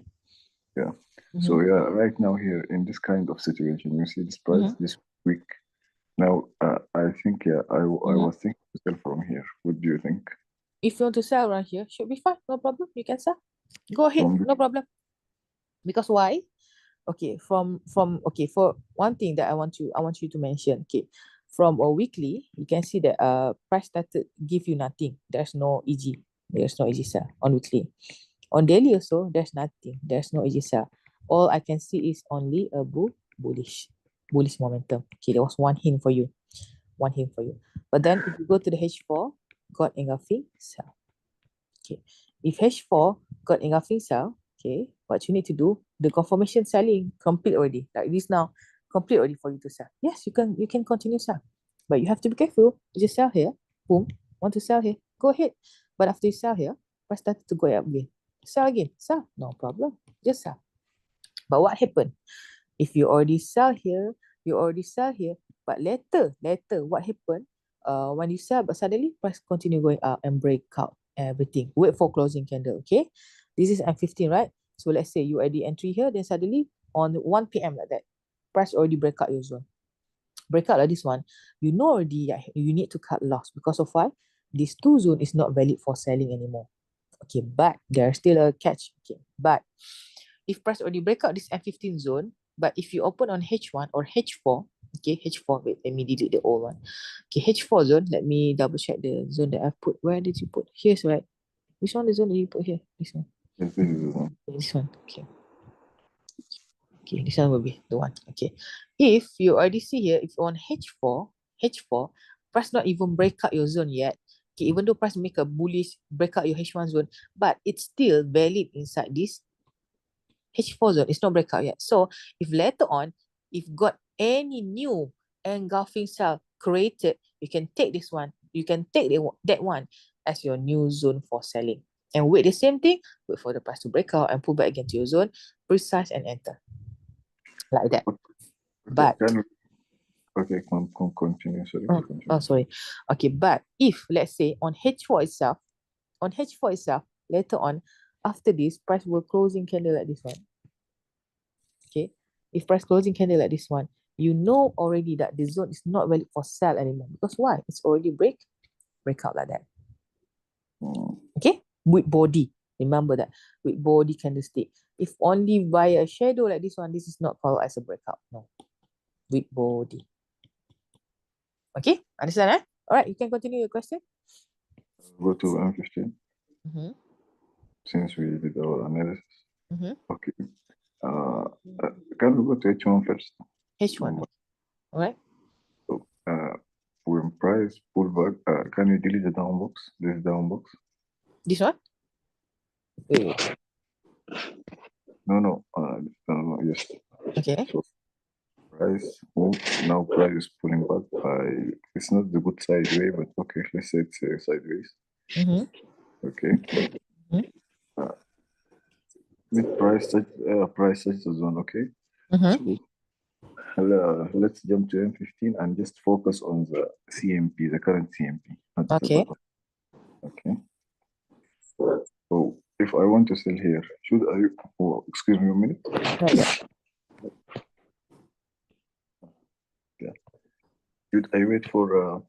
Yeah. So yeah, right now here in this kind of situation, you see this price this week. Now I think I was thinking to sell from here. What do you think? If you want to sell right here, should be fine, no problem. You can sell. Go ahead, no problem. Because why? Okay, for one thing that I want you to mention. Okay, from a weekly, you can see that price started give you nothing. There's no EG. There's no EG sell on weekly. On daily also, there's nothing. There's no EG sell. All I can see is only a bullish momentum. Okay, there was one hint for you. But then if you go to the H4, got engulfing sell. Okay, if H4 got engulfing sell, okay, what you need to do, the confirmation selling complete already. Like this now, complete already for you to sell. Yes, you can continue sell. But you have to be careful. You just sell here, boom, want to sell here, go ahead. But after you sell here, price started to go up again. Sell again, sell, no problem, just sell. But what happened? If you already sell here, but later, what happened? When you sell, but suddenly price continue going up and break out everything. Wait for closing candle, okay? This is M15, right? So let's say you already entry here, then suddenly on 1 p.m. like that, price already break out your zone. Break out like this one, you know already you need to cut loss because of why? This 2 zone is not valid for selling anymore. Okay, but there's still a catch. Okay, but if price already break out this M15 zone, but if you open on H1 or H4, okay, H4, wait, let me delete the old one. Okay, H4 zone, let me double check the zone that I've put. Where did you put? Here's right. Which one the zone that you put here? This one. Yes, this is the one. This one, okay. Okay, this one will be the one. Okay. If you already see here, if on H4, price not even break out your zone yet. Okay, even though price make a bullish break out your H1 zone, but it's still valid inside this H4 zone. It's not breakout yet. So if later on, if got any new engulfing cell created, you can take this one. You can take that one as your new zone for selling. And wait the same thing, wait for the price to break out and pull back again to your zone, precise and enter. Like that. Okay, But okay, continue. Sorry. oh, sorry. Okay, but if let's say on H4 itself, later on, after this, price will closing candle like this one. Okay, if price closing candle like this one, you know already that the zone is not valid for sell anymore. Because why? It's already breakout like that. Okay, with body. Remember that with body candlestick. If only via a shadow like this one, this is not called as a breakout. No, with body. Okay, understand? All right, you can continue your question. Go to M15. Mm-hmm. Since we did our analysis. Mm-hmm. Okay. Can we go to H1 first? H1. All right. So, when price pull back, can you delete the down box? This down box? This one? Wait. No. Yes. Okay. So price move. Now price is pulling back by. It's not the good sideway, but okay. Let's say it's sideways. Mm-hmm. Okay. Mm-hmm. Mid price touch the zone. Okay. Mm-hmm. So, let's jump to M15 and just focus on the CMP, the current CMP. Okay. Okay. So if I want to sell here, should I? Oh, excuse me a minute. Yeah. Should I wait for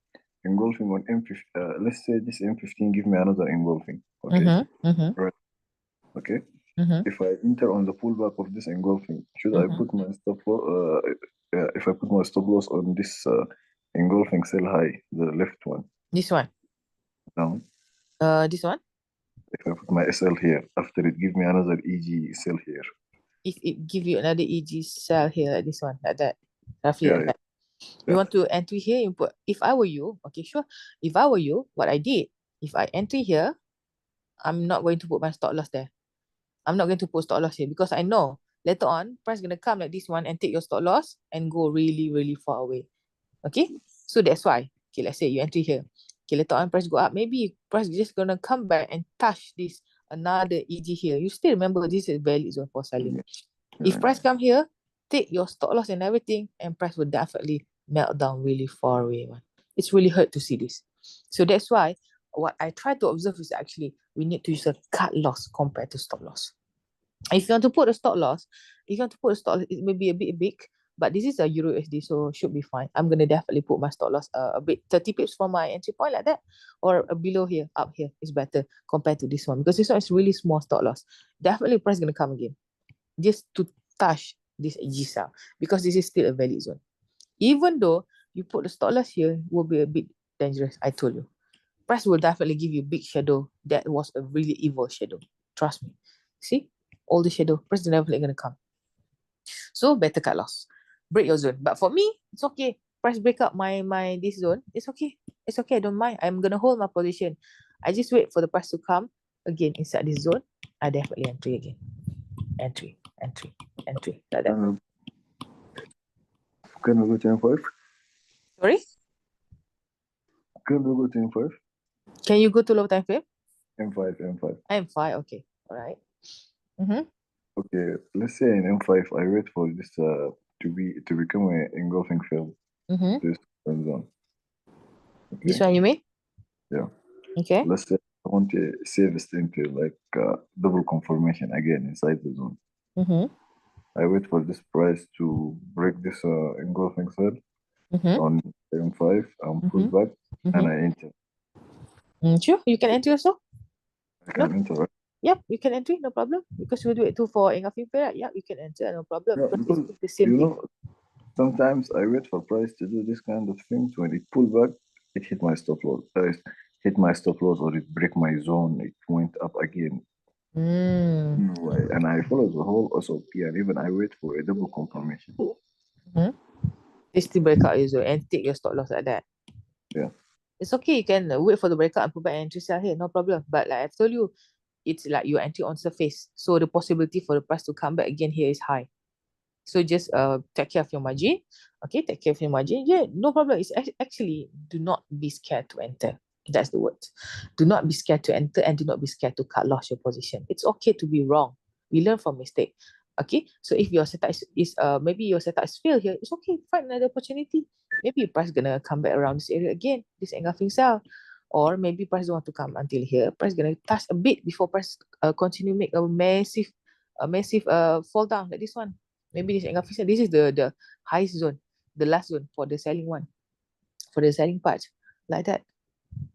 engulfing on M15? Let's say this M15 give me another engulfing. Okay. Mm-hmm. Mm-hmm. Right. Okay. Mm-hmm. If I enter on the pullback of this engulfing, should I put my stop loss? If I put my stop loss on this engulfing sell high, the left one. This one. Down. This one. If I put my SL here, after it give me another EG sell here. If it give you another EG sell here, like this one, like that, roughly Yeah, like that. You want to enter here, you put, if I were you, okay, sure. If I were you, what I did, if I enter here, I'm not going to put my stop loss there. I'm not going to put stop loss here because I know later on, price going to come like this one and take your stop loss and go really, really far away. Okay, so that's why. Okay, let's say you enter here. Okay, later on price go up. Maybe price just going to come back and touch this another EG here. You still remember this is valid zone for selling. If price come here, take your stop loss and everything, and price will definitely melt down really far away. It's really hard to see this. So that's why what I try to observe is actually we need to use a cut loss compared to stop loss. If you want to put a stop loss, it may be a bit big, but this is a Euro USD, so should be fine. I'm going to definitely put my stop loss a bit 30 pips for my entry point like that, or below here, up here is better compared to this one because this one is really small stop loss. Definitely price going to come again just to touch this EG cell because this is still a valid zone. Even though you put the stop loss here, will be a bit dangerous, I told you. price will definitely give you big shadow. That was a really evil shadow. Trust me. See, all the shadow, price is definitely gonna come. So better cut loss, break your zone. But for me, it's okay. Price break up my this zone. It's okay. It's okay. I don't mind. I'm gonna hold my position. I just wait for the price to come again inside this zone. I definitely entry again. Entry, like that. Can we go to M5? Sorry? Can we go to M5? Can you go to low time frame? M5. M5, okay. All right. Okay, let's say in M5, I wait for this to become an engulfing field. This zone. Okay. This one you mean? Yeah. Okay. Let's say I want to save this into like double confirmation again inside the zone. I wait for this price to break this engulfing cell on M5 and pull back, and I enter. Sure, you can enter also. I can enter, right? Yep, you can enter, no problem. Because we'll do it too for engulfing period. Yeah, you can enter, no problem. Yeah, because it's the same thing. Sometimes I wait for price to do this kind of things. When it pull back, it hit my stop loss. Hit my stop loss, or it break my zone. It went up again. And I follow the whole SOP, and even I wait for a double confirmation. They still break out your zone and take your stop loss like that. Yeah. It's okay. You can wait for the breakout and put back entry sell here, no problem. But like I've told you, it's like you entry on surface. So the possibility for the price to come back again here is high. So just take care of your margin. Okay, take care of your margin. Yeah, no problem. It's actually, do not be scared to enter. That's the word. Do not be scared to enter, and do not be scared to cut loss your position. It's okay to be wrong. We learn from mistake. Okay, so if your setup is maybe your setup is failed here, it's okay. Find another opportunity. Maybe price gonna come back around this area again, this engulfing cell, or maybe price don't want to come until here. Price gonna touch a bit before price continue make a massive fall down like this one. Maybe this engulfing cell, this is the highest zone, the last zone for the selling one, for the selling part, like that.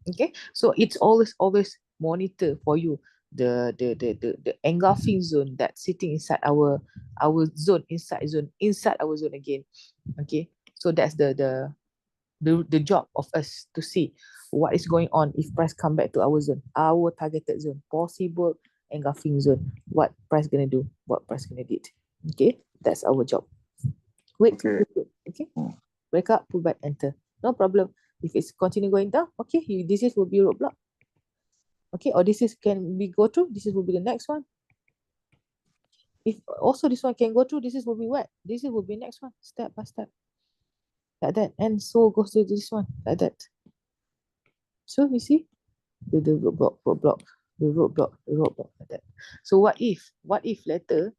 Okay, so it's always monitor for you the engulfing zone that's sitting inside our zone, inside our zone again. Okay, so that's the job of us to see what is going on if price come back to our zone, our targeted zone, possible engulfing zone. What price gonna do? What price gonna did? Okay, that's our job. Wait. Okay. Break up, pull back, enter. No problem. If it's continue going down, okay, this will be roadblock. Okay, or this can be go through. This will be the next one. If also this one can go through, this will be what? This will be next one, step by step, like that. And so goes to this one, like that. So you see the roadblock, the roadblock, like that. So what if later,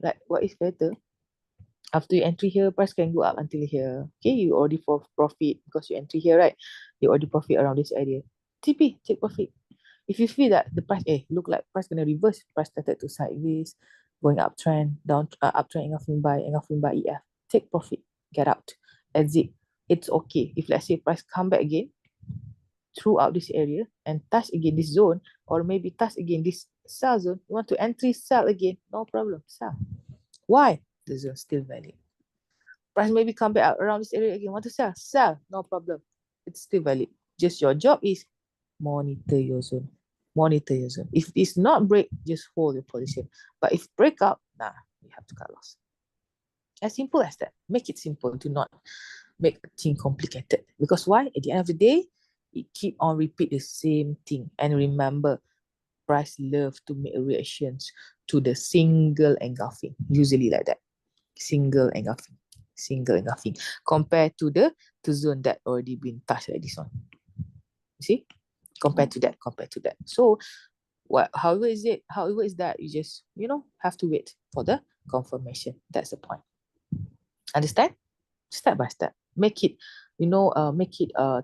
like what if later, after you entry here, price can go up until here. Okay, you already for profit because you entry here, right? You already profit around this area. TP, take profit. If you feel that the price, look like price gonna reverse, price started to sideways, going uptrend, down uptrend, engulfing buy EF, take profit, get out, exit. It's okay. If let's say price come back again throughout this area and touch again this zone, or maybe touch again this sell zone, you want to entry, sell again, no problem, sell. Why? The zone still valid. Price maybe come back around this area again, want to sell, no problem. It's still valid. Just your job is monitor your zone. If it's not break, just hold your position. But if break up, you have to cut loss. As simple as that. Make it simple. Do not make things complicated. Because why? At the end of the day, it keep on repeat the same thing. And remember, price love to make reactions to the single engulfing. Usually like that. Single engulfing. Compared to the zone that already been touched like this one. You see? Compared to that. So however is that, you just have to wait for the confirmation. That's the point. Understand? Step by step. Make it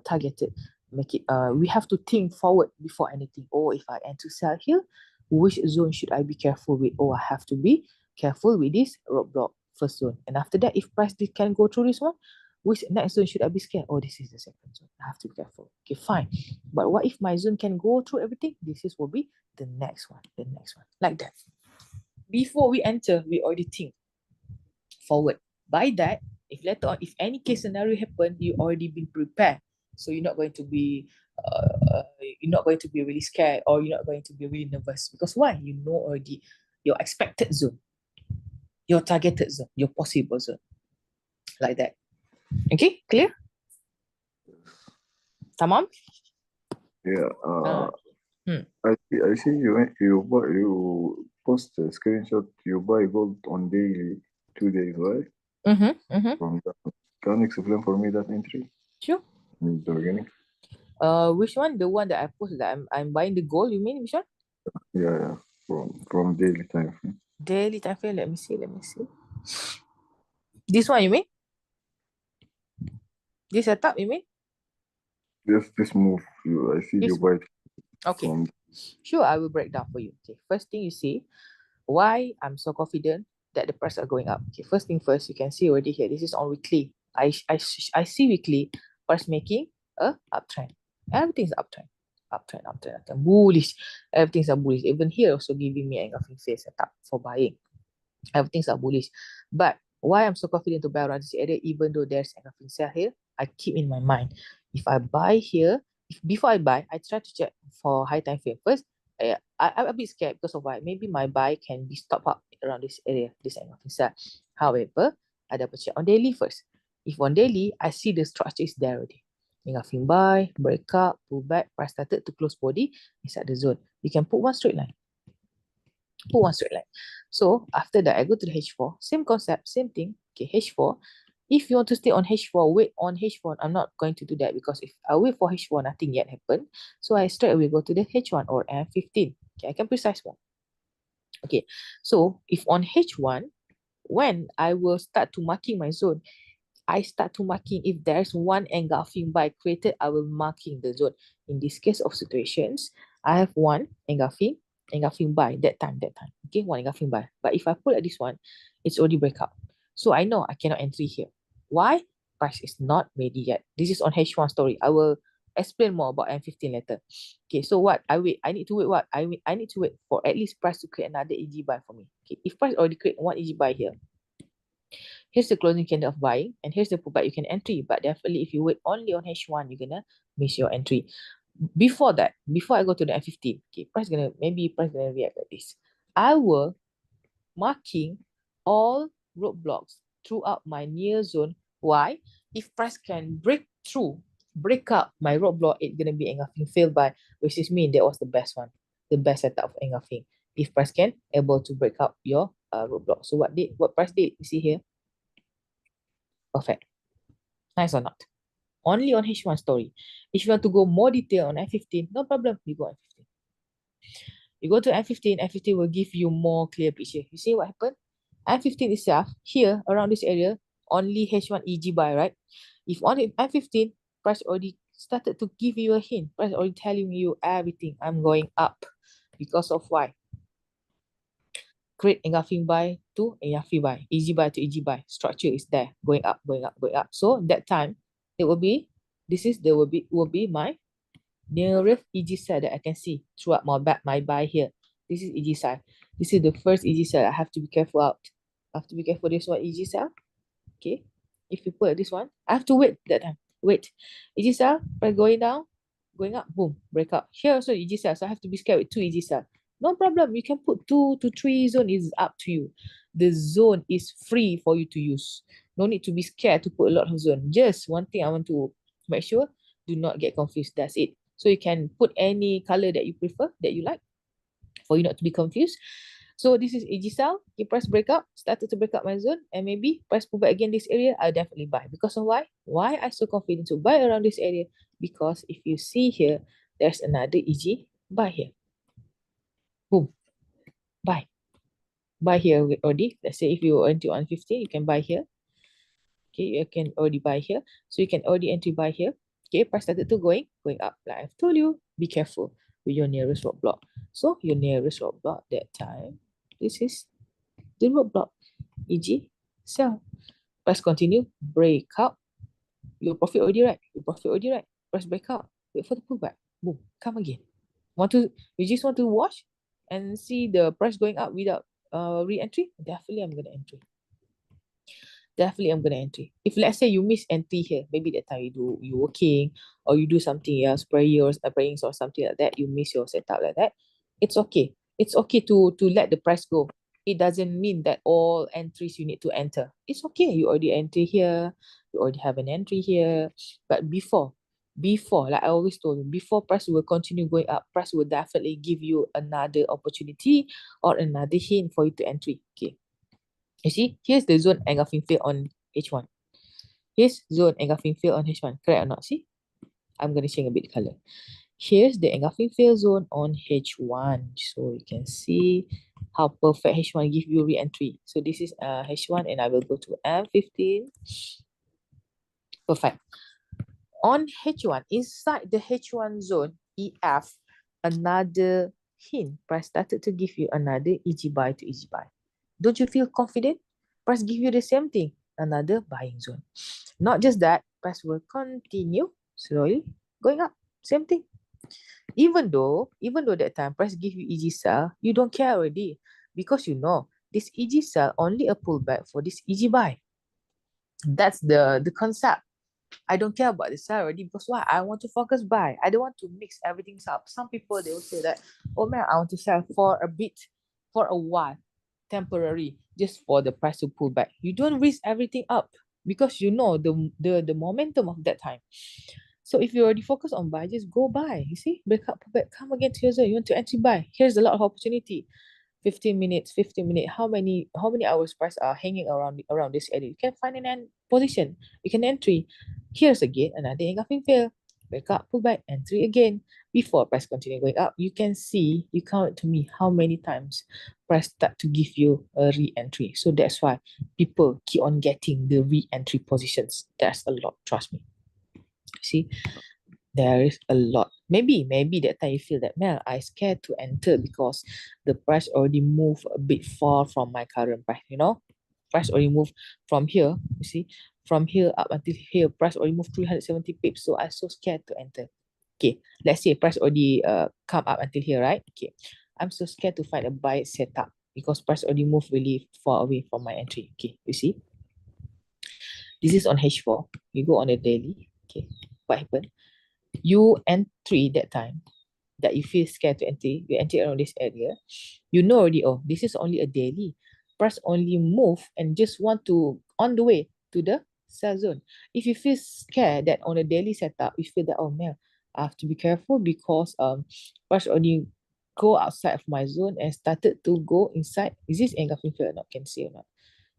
targeted. Make it we have to think forward before anything. If I enter sell here, which zone should I be careful with? I have to be careful with this roadblock first zone. And after that, if price can go through this one, which next zone should I be scared? This is the second zone. I have to be careful. Okay, fine. But what if my zone can go through everything? Will be the next one. Like that. Before we enter, we already think forward. By that, if later on, if any case scenario happen, you already been prepared So you're not going to be really scared, or you're not going to be really nervous. Because why? You know already your expected zone, your targeted zone, your possible zone. Like that. Okay, clear? Tamam? Yeah. Hmm. I see you post a screenshot. You buy gold on daily 2 days, right? From that. Can you explain for me that entry Sure. in the beginning? Which one? The one that I posted that I'm buying the gold, you mean? Which one? Yeah. From daily time frame. Daily time frame. Let me see. This one, you mean? This setup, you mean? This move, I see This you buy it Okay. from. Sure, I will break down for you. Okay. First thing you see, why I'm so confident that the price are going up. Okay. First thing first, you can see already here. This is on weekly. I see weekly price making a uptrend. Everything's uptrend. Bullish. Everything's bullish. Even here also giving me engulfing phase setup for buying. Everything's bullish. But why I'm so confident to buy around this area, even though there's engulfing sell here, I keep in my mind. If I buy here, before I buy, I try to check for high time frame first. I'm a bit scared because of why. Maybe my buy can be stopped up around this area, this engulfing sell. However, I double check on daily first. If on daily, I see the structure is there already. Engulfing buy, break up, pull back, price started to close body inside the zone. You can put one straight line. So after that, I go to the H4. Same concept, same thing. Okay, H4. If you want to stay on H4, wait on H4. I'm not going to do that because if I wait for H4, nothing yet happened. So I straight away go to the H1 or M15. Okay, I can precise more. Okay, so if on H1, when I will start to marking my zone, I start to marking if there's one engulfing buy created, I will marking the zone. In this case of situations, I have one engulfing buy that time. Okay, one engulfing buy. But if I pull at this one, it's already breakout. So I know I cannot enter here. Why? Price is not ready yet. This is on H1 story. I will explain more about M15 later. Okay, so what? I need to wait what? I need to wait for at least price to create another EG buy for me. Okay, if price already create one EG buy here, here's the closing candle of buying, and here's the pullback you can entry. But definitely, if you wait only on H1, you're gonna miss your entry. Before that, before I go to the F15, okay, price gonna react like this. I will marking all roadblocks throughout my near zone. Why? If price can break up my roadblock, it's gonna be engulfing failed by, which is mean that was the best one, the best setup of engulfing. If price can able to break up your roadblock. So what price did? You see here. Perfect. Nice or not? Only on H1 story. If you want to go more detail on F15, no problem. You go F15. You go to F15, F15 will give you more clear picture. You see what happened? F15 itself, here, around this area, only H1 EG buy, right? If on F15, price already started to give you a hint. Price already telling you everything. I'm going up. Because of why? Create engulfing buy to engulfing buy, EG buy to EG buy. Structure is there, going up. So that time, it will be, will be my nearest EG cell that I can see throughout my buy here. This is EG cell. This is the first EG cell. I have to be careful out. I have to be careful this one EG cell. Okay. If you put this one, I have to wait that time. Wait. EG cell, by going down, going up, boom, break up. Here also EG cell, so I have to be scared with two EG cell. No problem. You can put 2 to 3 zone. Is up to you. The zone is free for you to use. No need to be scared to put a lot of zone. Just one thing I want to make sure, do not get confused. That's it. So you can put any color that you prefer, that you like, for you not to be confused. So this is AG cell. Okay, price breakup, started to break up my zone, and maybe price pull back again this area, I'll definitely buy. Because of why? Why I so confident to buy around this area? Because if you see here, there's another EG buy here. Boom. Buy. Buy here already. Let's say if you enter on 15, you can buy here. Okay, you can already buy here. So you can already enter buy here. Okay, price started to going up. Like I've told you, be careful with your nearest roadblock. So your nearest roadblock that time, this is the roadblock, e.g. sell. Price continue, break out. Your profit already right. Price break out. Wait for the pullback. Boom, come again. You just want to watch and see the price going up without re-entry? Definitely I'm gonna enter. definitely I'm gonna entry. If let's say you miss entry here, maybe that time you working or you do something else, prayers or something like that, you miss your setup like that, it's okay. It's okay to let the price go. It doesn't mean that all entries you need to enter. It's okay. You already enter here, you already have an entry here. But before, like I always told you, before price will continue going up, price will definitely give you another opportunity or another hint for you to entry. Okay. You see, here's the zone engulfing field on H1. Here's zone engulfing field on H1. Correct or not? See? I'm going to change a bit color. Here's the engulfing field zone on H1. So you can see how perfect H1 give you re-entry. So this is H1 and I will go to M15. Perfect. On H1, inside the H1 zone, EF, another hint. Price started to give you another EG buy to EG buy. Don't you feel confident? Price give you the same thing, another buying zone. Not just that, price will continue slowly going up. Same thing. Even though that time price give you EG sell, you don't care already because you know this EG sell only a pullback for this EG buy. That's the concept. I don't care about the sell already because why? I want to focus buy. I don't want to mix everything up. Some people, they will say that, oh man, I want to sell for a bit, for a while, temporary, just for the price to pull back. You don't risk everything up because you know the momentum of that time. So if you already focus on buy, just go buy. You see, break up, pull back, come again to your zone. You want to entry buy. Here's a lot of opportunity. 15 minutes, how many hours price are hanging around this area? You can find an end position. You can entry. Here's again another engulfing fail. Break up, pull back, entry again. Before price continue going up, you can see, you count to me how many times price start to give you a re-entry. So that's why people keep on getting the re-entry positions. That's a lot, trust me. See, there is a lot. Maybe that time you feel that, Mel, I scared to enter because the price already moved a bit far from my current price, you know? Price already moved from here, you see? From here up until here, price already moved 370 pips, so I'm so scared to enter. Okay, let's say price already come up until here, right? Okay, I'm so scared to find a buy setup because price already moved really far away from my entry. Okay, you see? This is on H4. You go on a daily. Okay, what happened? You entry that time that you feel scared to enter, you enter around this area, you know already, oh, this is only a daily. Price only move and just want to on the way to the sell zone. If you feel scared that on a daily setup, you feel that, oh man, I have to be careful because price only go outside of my zone and started to go inside. Is this engulfing field or not? Can see or not?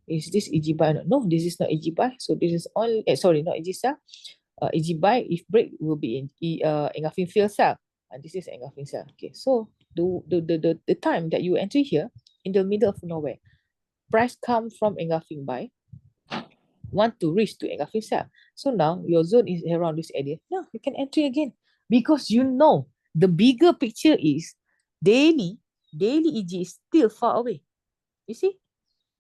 Is this EG buy or not? No, this is not EG buy. So this is only, sorry, not EG sell. EG buy, if break, will be in engulfing field sell. And this is engulfing cell. Okay, so the time that you enter here in the middle of nowhere, price come from engulfing buy, want to reach to engulfing cell. So now your zone is around this area. Now you can enter again because you know the bigger picture is daily EG is still far away. You see?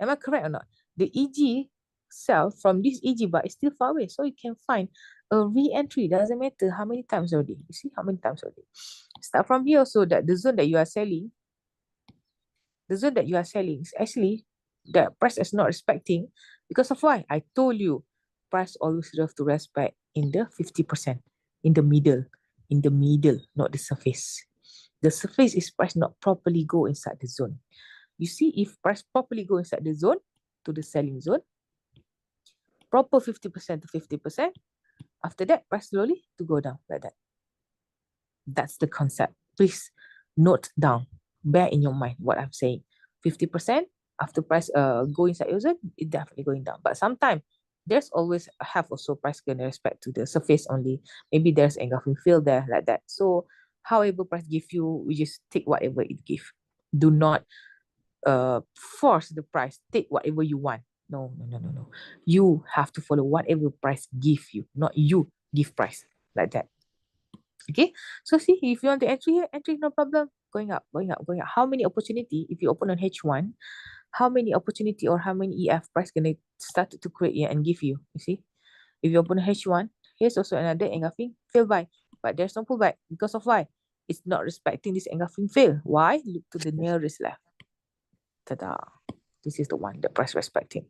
Am I correct or not? The EG cell from this EG bar is still far away. So you can find a re-entry. Doesn't matter how many times already. You see how many times already. Start from here so that the zone that you are selling, is actually the price is not respecting because of why? I told you, price always have to respect in the 50%, in the middle, not the surface. The surface is price not properly go inside the zone. You see, if price properly go inside the zone, to the selling zone, proper 50% to 50%, after that, price slowly to go down like that. That's the concept. Please note down, bear in your mind what I'm saying. 50% after price go inside your zone, it definitely going down. But sometimes there's always have also price gonna respect to the surface only. Maybe there's engulfing field there like that. So however price give you, we just take whatever it give. Do not force the price. Take whatever you want. No. You have to follow whatever price give you, not you give price like that. Okay, so see, if you want to entry here, entry, no problem. Going up. How many opportunity, if you open on H1, how many opportunity or how many EF price can they start to create here and give you? You see, if you open H1, here's also another engulfing fail buy, but there's no pullback because of why? It's not respecting this engulfing fail. Why? Look to the nearest left. Ta-da! This is the one, the price respecting.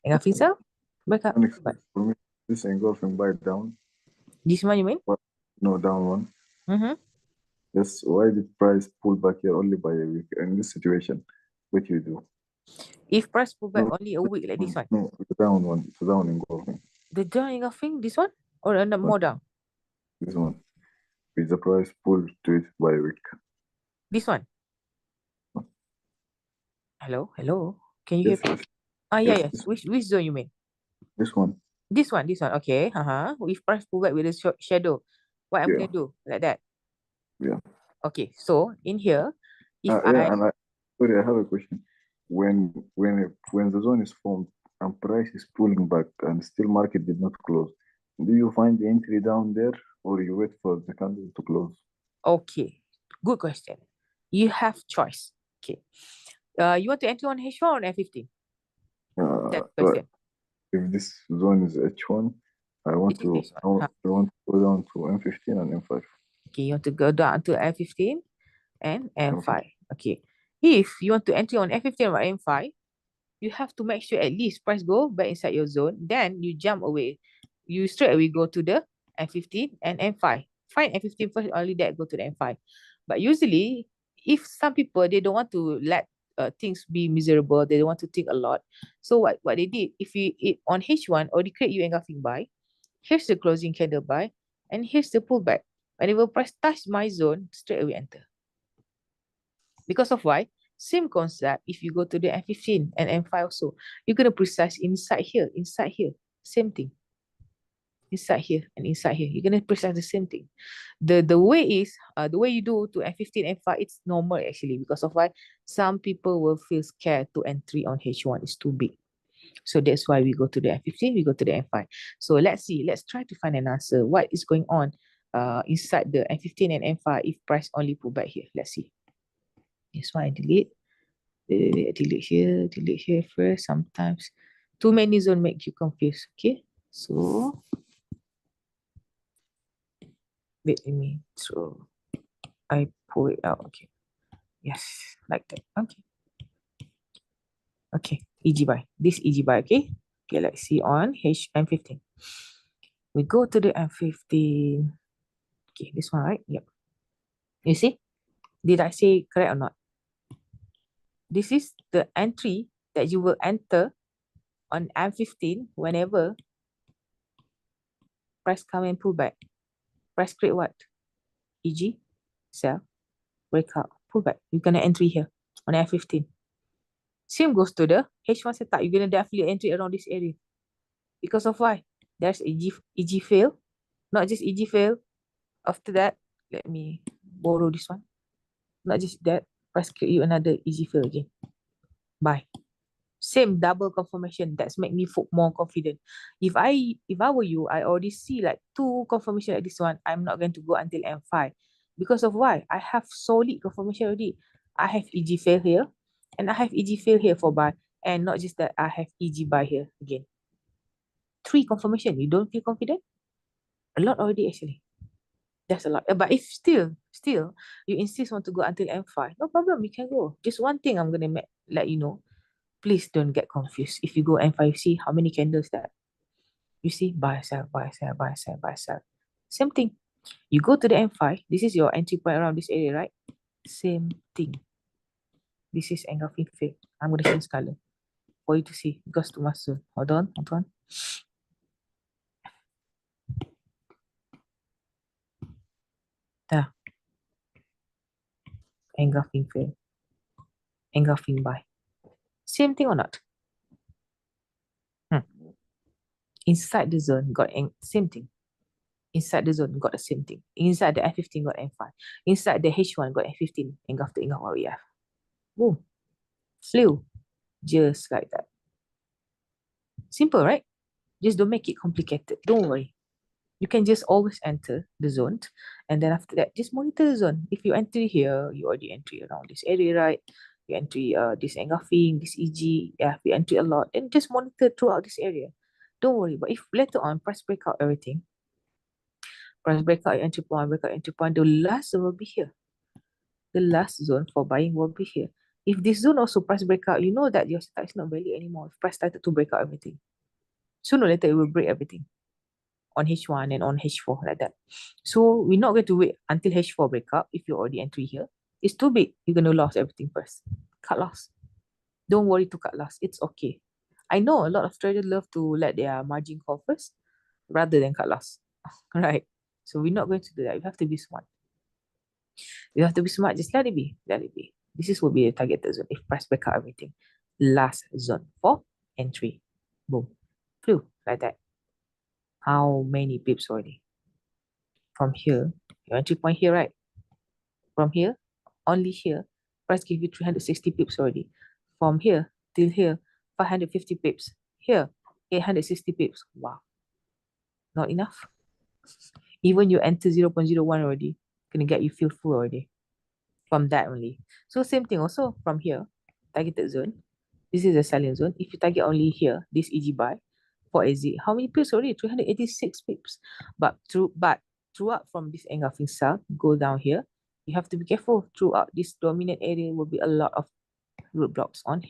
Engulfing sell, Breakout, Unexpected pullback. for me. This engulfing buy down. This one you mean? But no, down one. Mm-hmm. Yes. Why did price pull back here only by a week? In this situation, what you do? If price pull back No, only a week like this one, no, it's a down one. It's a down engulfing. the down engulfing, this one? Or more down? This one. With the price pull to it by a week. This one? Hello? Can you Yes, hear me? yes, Yeah, yes. yes. Which zone you mean? This one. This one. Okay. If price pull back with a shadow, what I'm Yeah, gonna do? Like that. yeah. Okay. So in here, if Yeah, and sorry, I have a question. When the zone is formed and price is pulling back and still market did not close, do you find the entry down there or you wait for the candle to close? Okay, good question. You have choice. Okay. You want to enter on H1 or F15? That But question. if this zone is H1, I want It is to H1. I want, I want to go down to M15 and M5. Okay, you want to go down to F15 and M5. M5. Okay. If you want to enter on F15 or M5, you have to make sure at least price go back inside your zone. Then you jump away. You straight away go to the M15 and M5. Find M15 first, only that go to the M5. But usually, if some people, they don't want to let things be miserable, they don't want to think a lot. So what they did, if you on H1 already create you engulfing buy, here's the closing candle buy, and here's the pullback. Whenever price touch my zone, straight away enter. Because of why? Same concept. If you go to the M15 and M5 also, you're going to precise inside here, same thing. Inside here and inside here, you're going to precise the same thing. The way is, the way you do to M15, M5, it's normal actually. Because of why? Some people will feel scared to entry on H1. It's too big. So that's why we go to the M15, we go to the M5. So let's see, let's try to find an answer. What is going on inside the M15 and M5 if price only pull back here? Let's see. This one I delete. Delete here first. Sometimes too many zone make you confused. Okay, so wait, let me so I pull it out. Okay, yes, like that. Okay, EG buy. This EG buy. Okay, let's see on M15. We go to the M15. Okay, this one, right? Yep. You see? Did I say correct or not? This is the entry that you will enter on M15 whenever price come and pull back. Price create what? EG, sell, breakout, pullback. You're gonna entry here on F15. Same goes to the H1 setup. You're gonna definitely entry around this area. Because of why? There's EG fail. Not just EG fail. After that, let me borrow this one. Not just that, price create you another EG fail again. Buy. Same double confirmation. That's make me more confident. If I were you, I already see like 2 confirmation like this one. I'm not going to go until M5. Because of why? I have solid confirmation already. I have EG fail here, and I have EG fail here for buy, and not just that, I have EG buy here again. 3 confirmation. You don't feel confident? A lot already actually. That's a lot. But if still you insist want to go until M5, no problem. You can go. Just one thing I'm gonna let you know. Please don't get confused. If you go M5, see how many candles that you see, buy, sell, buy, sell, buy, sell, buy, sell. Same thing. You go to the M5. This is your entry point around this area, right? Same thing. This is engulfing fail. I'm going to change color for you to see because too much soon. Hold on. Dah. Engulfing fail. Engulfing buy. Same thing or not? Inside the zone, got same thing. Inside the zone, got the same thing. Inside the F15, got M5. Inside the H1, got F15. Engulf to engulf what we have. Boom. Flew. Just like that. Simple, right? Just don't make it complicated. Don't worry. You can just always enter the zone. And then after that, just monitor the zone. If you enter here, you already entry around this area, right? You entry this engulfing, this EG. Yeah, you entry a lot. And just monitor throughout this area. Don't worry. But if later on, price breakout everything, price breakout, entry point, the last zone will be here. The last zone for buying will be here. If this zone also price breakout, you know that your setup is not valid anymore. If price started to break out everything. Sooner or later, it will break everything on H1 and on H4 like that. So we're not going to wait until H4 break up if you already entry here. It's too big. You're going to lose everything first. Cut loss. Don't worry to cut loss. It's okay. I know a lot of traders love to let their margin call first rather than cut loss. Right? So we're not going to do that. You have to be smart. You have to be smart. Just let it be. Let it be. This will be a targeted zone. If price break out everything. Last zone for entry. Boom. Flew like that. How many pips already? From here, your entry point here, right? From here, only here, price give you 360 pips already. From here till here, 550 pips. Here, 860 pips. Wow. Not enough. Even you enter 0.01 already, gonna get you feel full already. From that only. So same thing also from here, targeted zone. This is the selling zone. If you target only here, this EG buy for exit, how many pips already? 386 pips. But throughout from this engulfing sell, go down here. You have to be careful. Throughout this dominant area will be a lot of roadblocks on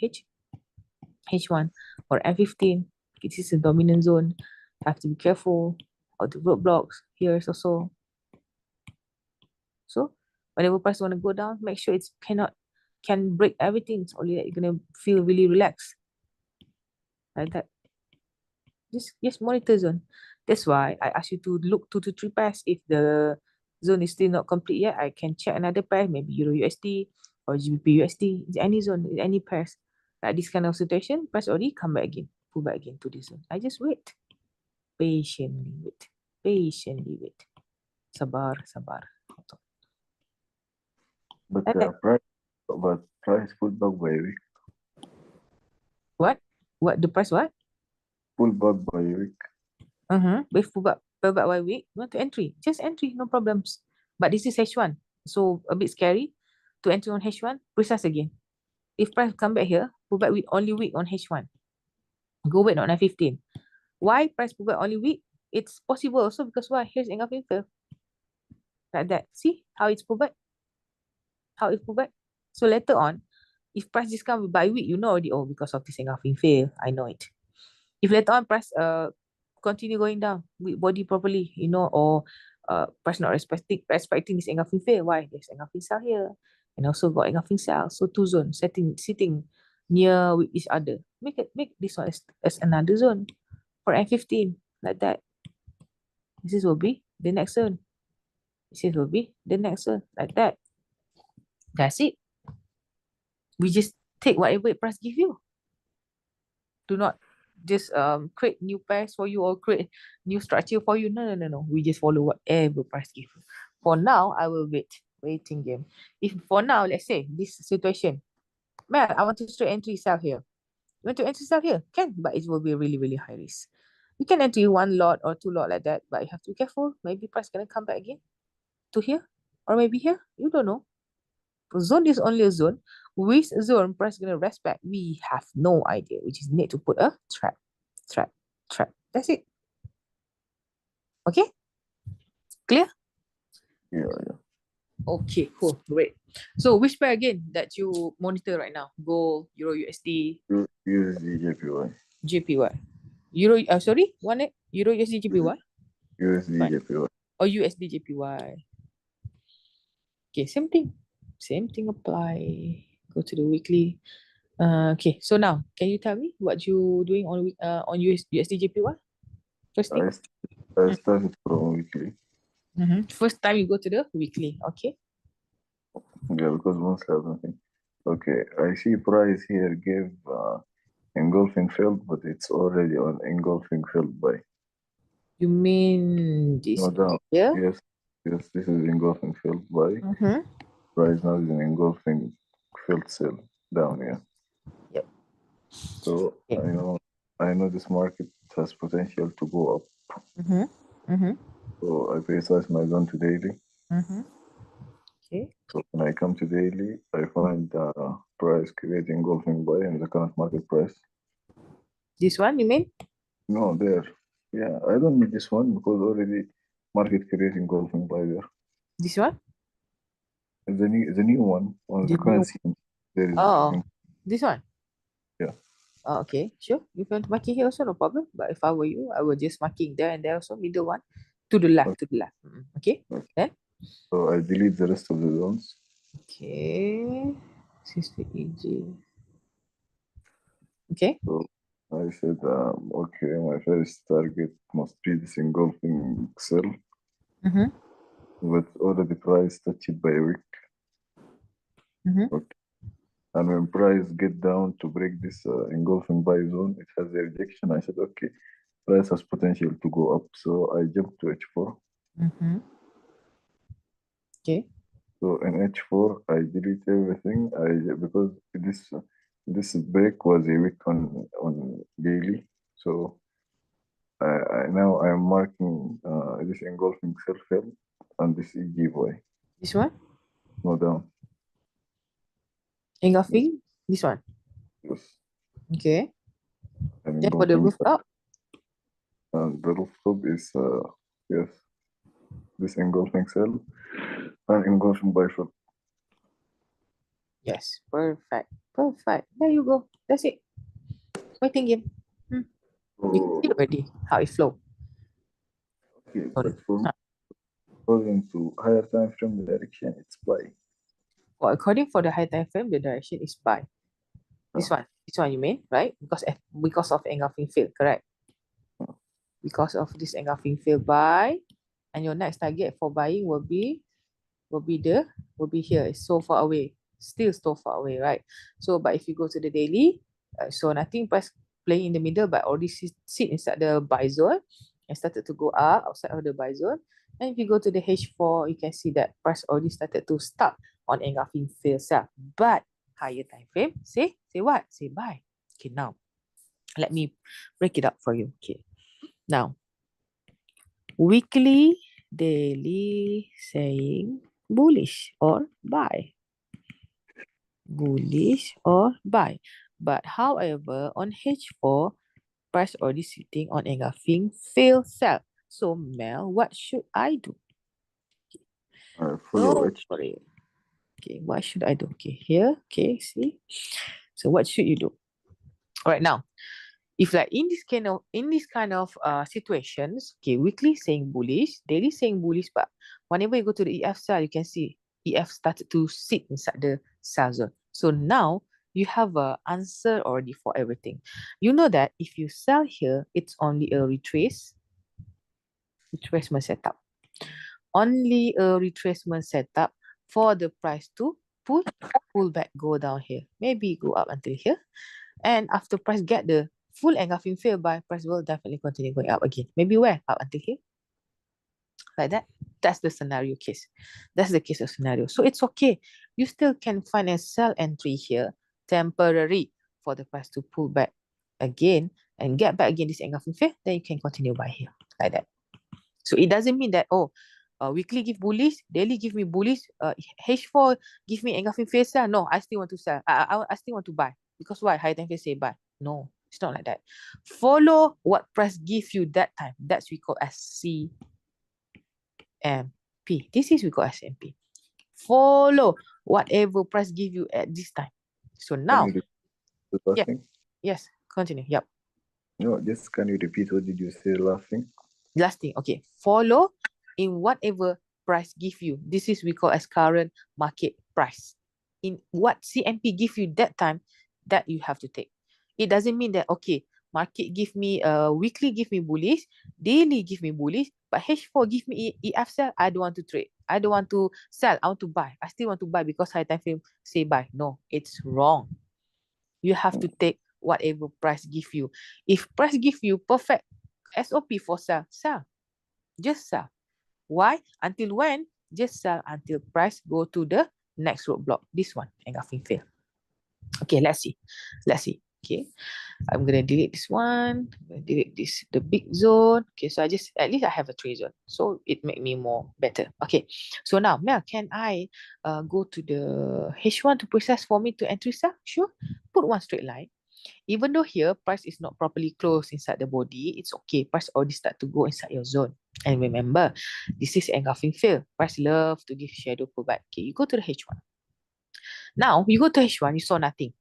H1 or M15. This is a dominant zone. Have to be careful of the roadblocks. Here is also. So whenever price want to go down, make sure it's can break everything. It's only that you're gonna feel really relaxed. Like that. Just monitor zone. That's why I ask you to look 2 to 3 pairs. If the zone is still not complete yet, I can check another pair, maybe Euro USD or GBP USD. Any zone, any pairs. Like this kind of situation, price already come back again, pull back again to this zone. I just wait. Patiently wait. Patiently wait. Sabar, sabar. But Like that. price pull back by a week. What? What the price what? Pull back by a week. With pull back by week, you want to entry. Just entry, no problems. But this is H1. So a bit scary to enter on H1, precise again. If price come back here, pull back with only week on H1. Go wait on F15. Why price pull back only week? It's possible also because why? Here's engulfing fail. Like that. See how it's pull back? How it's pull back? So later on, if price discount by week, you know already, oh, because of this engulfing fail, I know it. If later on price continue going down with body properly, you know, or price not respecting this engulfing fail, why? There's engulfing cell here and also got engulfing cell. So 2 zones sitting near with each other. Make this one as another zone for M15 like that. This will be the next zone. This will be the next zone like that. That's it. We just take whatever price give you. Do not just create new pairs for you or create new structure for you. No. We just follow whatever price give you. For now, I will waiting game. If for now, let's say this situation, Mel, I want to straight entry sell here. You want to enter sell here? Can, but it will be really, really high risk. You can enter 1 lot or 2 lot like that, but you have to be careful. Maybe price gonna come back again to here or maybe here. You don't know. Zone is only a zone. Which zone price gonna respect? We have no idea. We just need to put a trap. That's it. Okay? Clear? Yeah. Okay, cool. Great. So which pair again that you monitor right now? Gold, Euro USD, USD JPY. JPY. Sorry, Euro USD JPY? USD JPY. Or USD JPY. Okay, same thing. Same thing apply. Go to the weekly. Okay, so now can you tell me what you doing on USD JPY? First thing. I started from weekly. First time you go to the weekly, okay? Yeah, because mostly I don't think. Okay, I see price here gave engulfing field, but it's already on engulfing field buy. You mean this? No doubt. Yeah. Yes, this is engulfing field buy. Price now is an engulfing field sell down here. Yep. So I know this market has potential to go up. So I precise my zone to daily. Okay. So when I come to daily, I find the price creating engulfing buy in the current market price. This one you mean? No, there. Yeah, I don't need this one because already market creating engulfing buy there. This one? The new one on the currency. This one? Yeah. Okay, sure. You can marking here also, no problem. But if I were you, I would just marking there and there also, middle one, to the left, to the left. Okay. Okay. Then, So I delete the rest of the zones. okay. Sister EG. Okay. So I said, okay, my first target must be this engulfing cell, but already price touched by a wick. Okay. And when price get down to break this engulfing buy zone, it has a rejection. I said, okay, price has potential to go up. So I jumped to H4. Okay. So in H4, I delete everything. Because this break was a week on daily. So now I'm marking this engulfing cell fill and this giveaway. This one? No, down. Engulfing? This one? Yes. Okay. And Then for the engulfing rooftop? and the rooftop is yes, this engulfing cell and engulfing bifurc. Yes. Perfect. Perfect. There you go. That's it. Waiting game. You So, see already how it flow. okay, Sorry. but for according to higher time frame direction, it's buy. Well, according for the high time frame, the direction is buy. This one you mean, right? Because of engulfing field, correct? Because of this engulfing field buy, and your next target for buying will be here. It's so far away, still so far away, right? So, but if you go to the daily, so nothing price playing in the middle, but already sit inside the buy zone and started to go up outside of the buy zone. And if you go to the H4, you can see that price already started to start on engulfing field sell. But higher time frame, say what? Say buy. Okay, now let me break it up for you. Okay, now weekly, daily saying bullish or buy. Bullish or buy. But however, on H4, price already sitting on engulfing fail sell. So Mel, what should I do? Follow H. Sorry. Okay, what should I do? Okay, here. Okay, see. So what should you do? All right, now, if like in this kind of situations, okay, weekly saying bullish, daily saying bullish, but whenever you go to the EF sell, you can see EF started to sit inside the sell zone. So now you have a answer already for everything. You know that if you sell here, it's only a retracement setup. Only a retracement setup for the price to pull back, go down here. Maybe go up until here. And after price get the full engulfing fail by, price will definitely continue going up again. Maybe where? Up until here. Like that. That's the scenario case. That's the case of scenario. So it's okay. You still can find a sell entry here, temporary, for the price to pull back again and get back again this engulfing fail. Then you can continue by here. Like that. So it doesn't mean that, weekly give bullish, daily give me bullish, H4 give me engulfing fail sell. No, I still want to sell. I still want to buy. Because why? High time fail say buy. No, it's not like that. Follow what price give you that time. That's we call as CMP. This is we call as CMP. Follow whatever price give you at this time. So now, yes, continue. Yep. No, just can you repeat what did you say laughing? Last thing, okay. Follow in whatever price give you. This is we call as current market price. In what CMP give you that time, that you have to take. It doesn't mean that, okay, market give me weekly give me bullish, daily give me bullish, but H4 give me EF sell. I don't want to trade. I don't want to sell. I want to buy. I still want to buy because high time frame say buy. No, it's wrong. You have to take whatever price give you. If price give you perfect SOP for sell, sell. Just sell. Why? Until when? Just sell until price go to the next roadblock. This one, engulfing fail. Okay, let's see. Okay, I'm gonna delete this one. I'm gonna delete this, the big zone. Okay, so at least I have a trade zone, so it make me more better. Okay, so now Mel, can I go to the H1 to process for me to entry sell? Sure. Put one straight line. Even though here price is not properly closed inside the body, it's okay. Price already start to go inside your zone. And remember, this is engulfing fill. Price love to give shadow pullback. Okay, you go to the H1. Now, you go to H1, you saw nothing.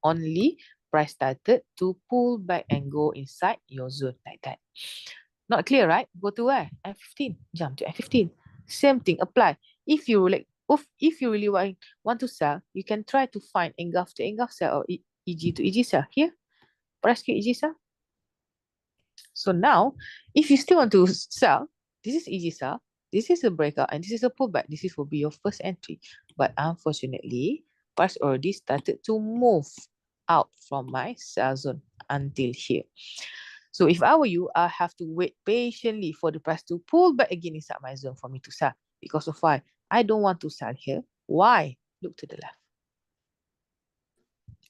Only price started to pull back and go inside your zone like that. Not clear, right? Go to where? F15. Jump to F15. Same thing apply. If you really want to sell, you can try to find engulf to engulf sell or EG to EG sell. Here, price to EG sell. So now, if you still want to sell, this is EG sell, this is a breakout, and this is a pullback. This will be your first entry. But unfortunately, price already started to move out from my sell zone until here. So if I were you, I have to wait patiently for the price to pull back again inside my zone for me to sell. Because of why? I don't want to sell here. Why? Look to the left.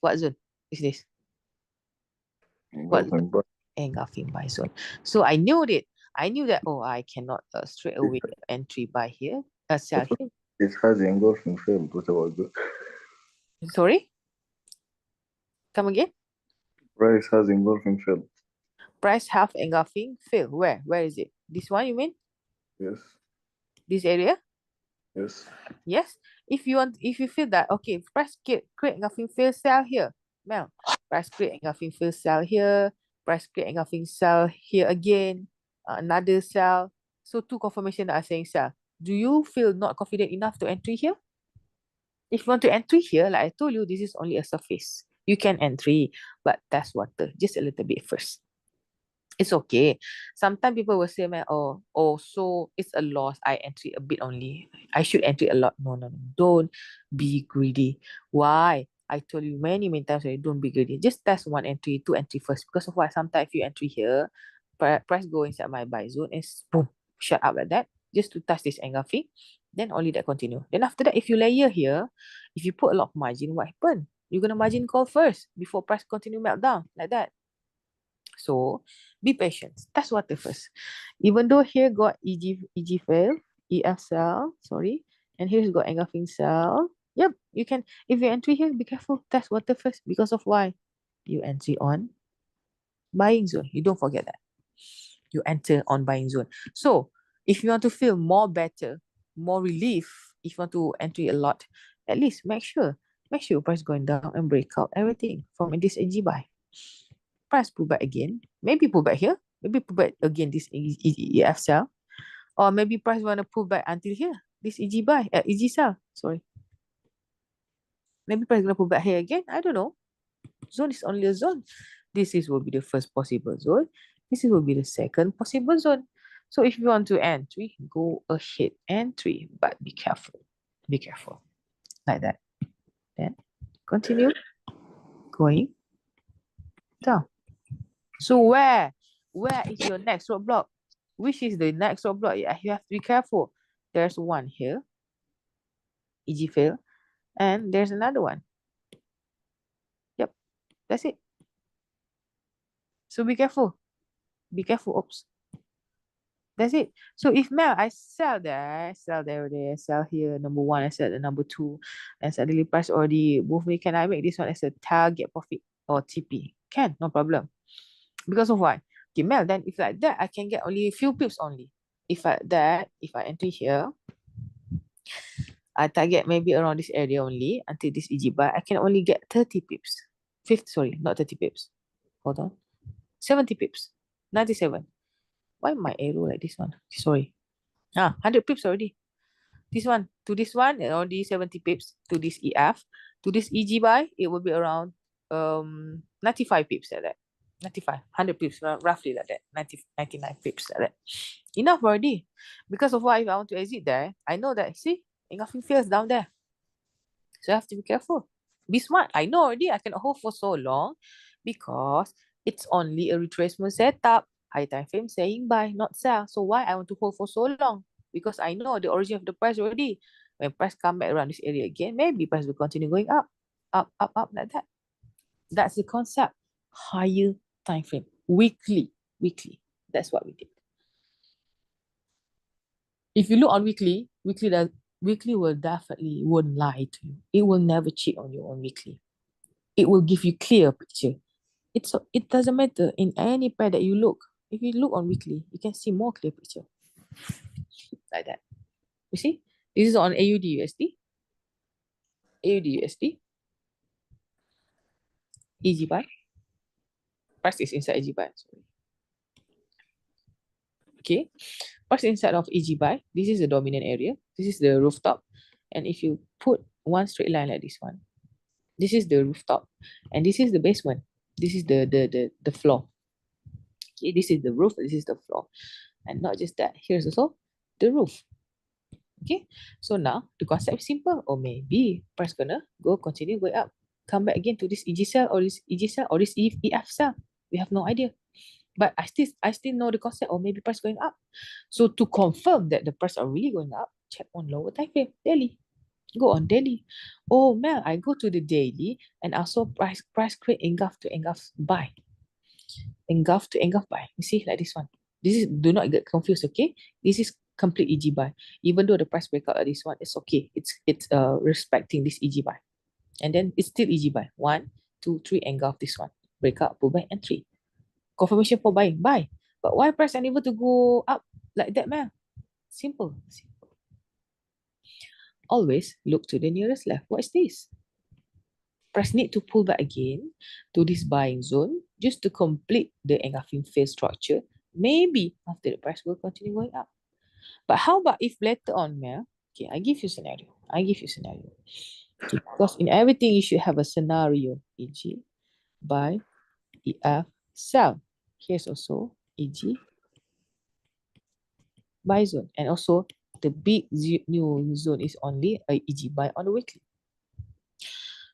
What zone is this? Engulfing buy zone. So I knew it. I knew that, oh, I cannot straight away entry buy here. Sell here. It has engulfing failed. What about that? Sorry? Come again? Price has engulfing failed. Price have engulfing fail. Where? Where is it? This one you mean? Yes. This area? Yes. Yes. If you feel that, okay, price create engulfing fail, sell here. Mel, price create engulfing fail, sell here. Price create engulfing sell here again. Another sell. So two confirmation that are saying sell. Do you feel not confident enough to entry here? If you want to entry here, like I told you, this is only a surface. You can entry, but test water just a little bit first. It's okay. Sometimes people will say, man, oh, so it's a loss. I entry a bit only. I should entry a lot. No. Don't be greedy. Why? I told you many times already, don't be greedy. Just test one entry, two entry first. Because of why? Sometimes if you entry here, price go inside my buy zone and boom, shut up like that. Just to touch this engulfing. Then only that continue. Then after that, if you layer here, if you put a lot of margin, what happen? You're going to margin call first before price continue meltdown like that. So be patient. Test water first. Even though here got EG fail, EF cell, sorry, and here's got engulfing cell. Yep, you can, if you entry here, be careful. Test water first because of why? You entry on buying zone. You don't forget that. You enter on buying zone. So if you want to feel more better, more relief, if you want to entry a lot, at least make sure price going down and break out everything from this EG buy. Price pull back again, maybe pull back here, maybe pull back again this EF sell, or maybe price want to pull back until here, this EG buy, EG sell, sorry. Maybe price going to pull back here again, I don't know. Zone is only a zone. This will be the first possible zone. This will be the second possible zone. So if you want to entry, go ahead, entry, but be careful. Be careful. Like that. Then continue going down. So where is your next roadblock? Which is the next roadblock? You have to be careful. There's one here, EG fail, and there's another one. Yep, that's it. So be careful. Be careful. Oops. That's it. So if Mel, I sell there, sell here, number one, I sell the number two, and suddenly price already move me, can I make this one as a target profit or TP? Can, no problem. Because of what? Okay, Mel, then if like that, I can get only a few pips only. If I enter here, I target maybe around this area only until this EG buy, I can only get 30 pips. 50, sorry, not 30 pips. Hold on. 70 pips. 97. Why my arrow like this one? Sorry. 100 pips already. This one, to this one, already 70 pips. To this EF. To this EG buy, it will be around 95 pips like that. 95, 100 pips, roughly like that. 99 pips like that. Enough already. Because of why, if I want to exit there, I know that, see, engulfing fails down there. So I have to be careful. Be smart. I know already I cannot hold for so long because it's only a retracement setup. High time frame saying buy, not sell. So why I want to hold for so long? Because I know the origin of the price already. When price come back around this area again, maybe price will continue going up like that. That's the concept. Higher time frame, weekly. That's what we did. If you look on weekly will definitely won't lie to you. It will never cheat on you on weekly. It will give you clear picture. It doesn't matter in any pair that you look. If you look on weekly, you can see more clear picture. Like that. You see? This is on AUD USD. AUD USD. EG buy. Price is inside EG buy. Sorry. Okay. Price inside of EG buy. This is the dominant area. This is the rooftop. And if you put one straight line like this one, this is the rooftop. And this is the basement. This is the floor. Okay, this is the roof. This is the floor. And not just that, here's also the roof. Okay, so now the concept is simple. Or maybe price gonna continue going up. Come back again to this EG cell or this EG cell or this EF cell. We have no idea. But I still know the concept, or maybe price going up. So to confirm that the price are really going up, check on lower time frame, daily. Go on daily. Oh Mel, I go to the daily and also price create engulf to engulf buy. Engulf to engulf buy. You see, like this one. This is, do not get confused, okay? This is complete EG buy. Even though the price breakout at this one, it's okay. It's respecting this EG buy. And then it's still EG buy. 1, 2, 3, engulf this one. Breakout, pullback, entry. Confirmation for buying, buy. But why price unable to go up like that, man? Simple. Always look to the nearest left. What is this? Price need to pull back again to this buying zone just to complete the engulfing phase structure. Maybe after the price will continue going up. But how about if later on, Mel? Okay, I give you scenario. Okay, because in everything you should have a scenario. E.g., buy, EF, sell. Here's also EG, buy zone. And also the big new zone is only a EG buy on the weekly.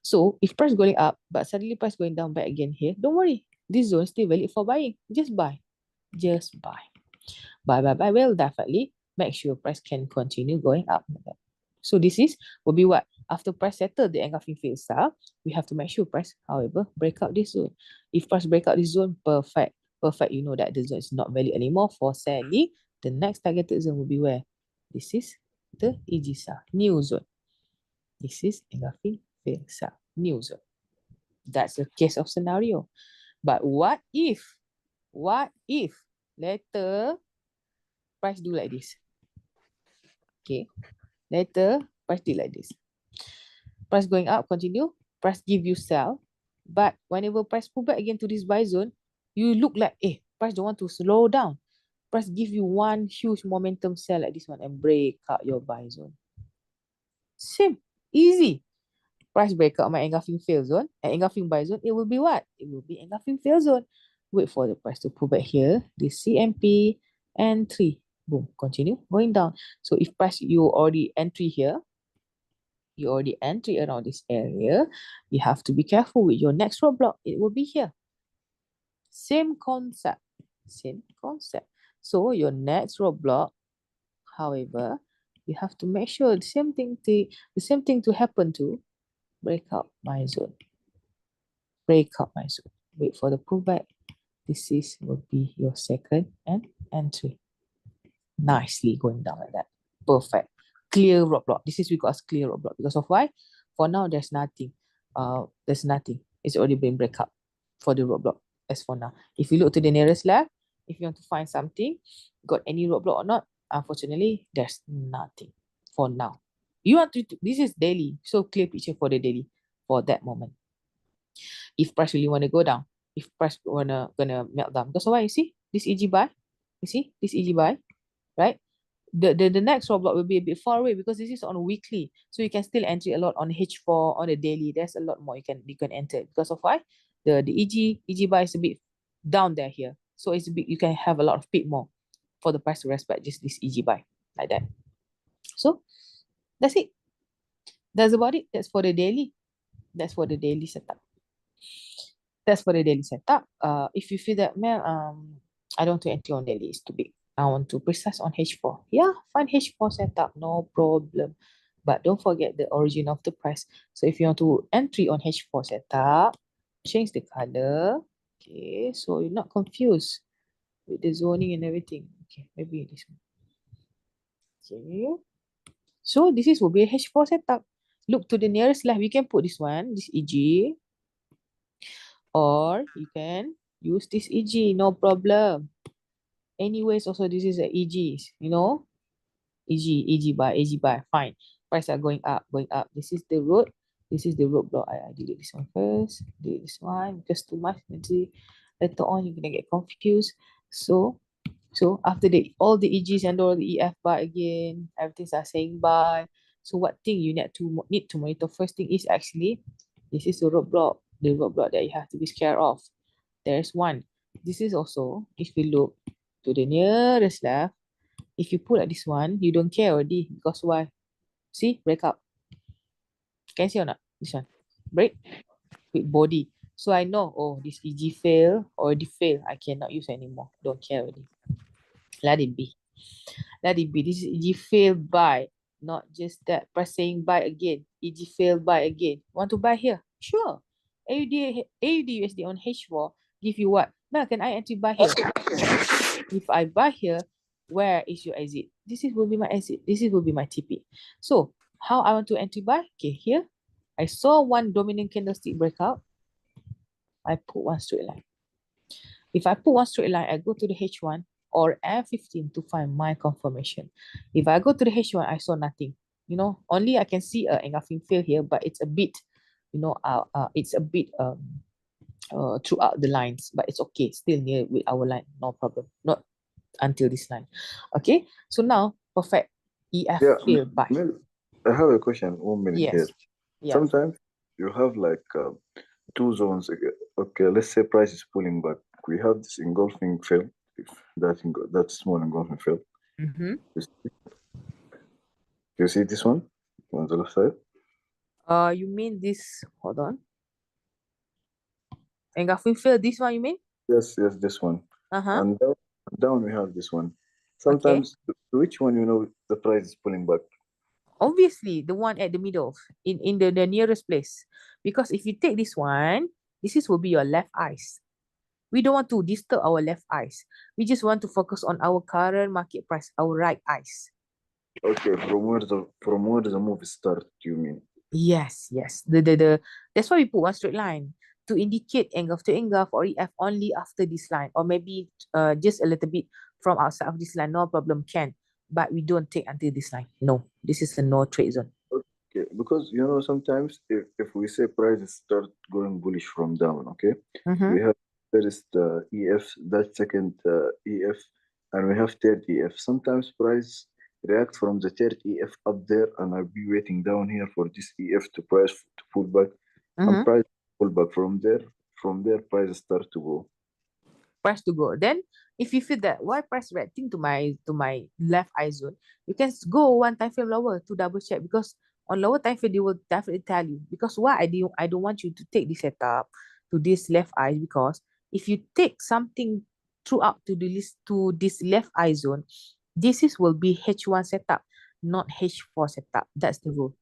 So if price going up, but suddenly price going down back again here, don't worry. This zone is still valid for buying. Just buy. Just buy. Buy. Well, definitely make sure price can continue going up. So this will be what? After price settle the engulfing phase up, we have to make sure price, however, break out this zone. If price break out this zone, perfect. Perfect. You know that the zone is not valid anymore for selling. The next targeted zone will be where? This is the EG cell, new zone. This is engulfing phase up, new zone. That's the case of scenario. But what if later price do like this? Okay. Later, price did like this. Price going up, continue. Price give you sell. But whenever price pull back again to this buy zone, you look like, price don't want to slow down. Price give you one huge momentum sell like this one and break out your buy zone. Same, easy. Price break out my engulfing fail zone and engulfing buy zone, it will be what? It will be engulfing fail zone. Wait for the price to pull back here. This CMP and 3. Boom, continue going down. So if price you already entry here, you already entry around this area, you have to be careful with your next roadblock. It will be here. Same concept. So your next roadblock, however, you have to make sure the same thing to happen to breakout my zone. Wait for the pullback. This will be your second and entry. Nicely going down like that. Perfect. Clear roadblock. This is because clear roadblock. Because of why? For now, there's nothing. It's already been break up for the roadblock. As for now, if you look to the nearest left, if you want to find something, got any roadblock or not, unfortunately, there's nothing for now. This is daily, so clear picture for the daily for that moment. If price really want to go down, if price gonna melt down, because why? You see this EG buy, right? The next roadblock will be a bit far away because this is on a weekly, so you can still enter a lot on H4 on the daily. There's a lot more you can enter because of why the EG buy is a bit down there here, so it's a bit, you can have a lot of pip more for the price to respect just this EG buy like that. So that's it. That's about it. That's for the daily. That's for the daily setup. If you feel that, man, I don't want to enter on daily, it's too big. I want to precise on H4. Yeah, find H4 setup, no problem. But don't forget the origin of the price. So if you want to entry on H4 setup, change the color. Okay, so you're not confused with the zoning and everything. Okay, maybe this one. Okay. So this will be a H4 setup. Look to the nearest left. We can put this one, this EG. Or you can use this EG, no problem. Anyways, also this is a EGs, you know. EG buy, fine. Price are going up. This is the road. This is the roadblock. I delete this one first. Delete this one because too much. Nanti later on you're gonna get confused. So after all the EGs and all the EF bar again, everything's are saying bye. So what thing you need to monitor first thing is actually this is the roadblock that you have to be scared of. There's one. This is also, if you look to the nearest left, if you put at this one, you don't care already because why? See, break up. Can you see or not? This one, break with body. So I know, oh, this EG fail, already fail. I cannot use anymore. Don't care already. Let it be. Let it be. This is EG fail by, not just that. Press saying buy again. EG fail buy again. Want to buy here? Sure. AUD USD on H4 give you what? Now can I enter buy here? If I buy here, where is your exit? This will be my exit. This will be my TP. So how I want to enter buy? Okay, here. I saw one dominant candlestick breakout. I put one straight line. If I put one straight line, I go to the H1 or F15 to find my confirmation. If I go to the H1, I saw nothing. You know, only I can see an engulfing fill here, but it's a bit, you know, it's a bit throughout the lines, but it's okay. Still near with our line, no problem. Not until this line. Okay, so now perfect. EF fill buy. I have a question. 1 minute Yes. here. Yeah. Sometimes you have like two zones. Okay, let's say price is pulling back. We have this engulfing fill. If that small engulfing fill. Mm-hmm. You see this one on the left side? You mean this? Hold on. Engulfing fill. This one you mean? Yes, this one. Uh-huh. And down we have this one. Sometimes which one the price is pulling back? Obviously, the one at the middle, in the nearest place. Because if you take this one, will be your left eyes. We don't want to disturb our left eyes. We just want to focus on our current market price, our right eyes. Okay, from where the move start, you mean? Yes. That's why we put one straight line to indicate engulf to engulf or EF only after this line, or maybe just a little bit from outside of this line. No problem, can. But we don't take until this line. No, this is a no trade zone. Okay, because sometimes if we say prices start going bullish from down, okay, we have first EF, that second EF, and we have third EF. Sometimes price react from the third EF up there, and I'll be waiting down here for this EF to pull back, and price pull back from there. From there, price start to go. Price to go. Then, if you feel that why price reacting to my left eye zone, you can go one time frame lower to double check, because on lower time frame they will definitely tell you. Because why I don't want you to take this setup to this left eye, because if you take something throughout to this left eye zone, this will be H1 setup, not H4 setup. That's the rule.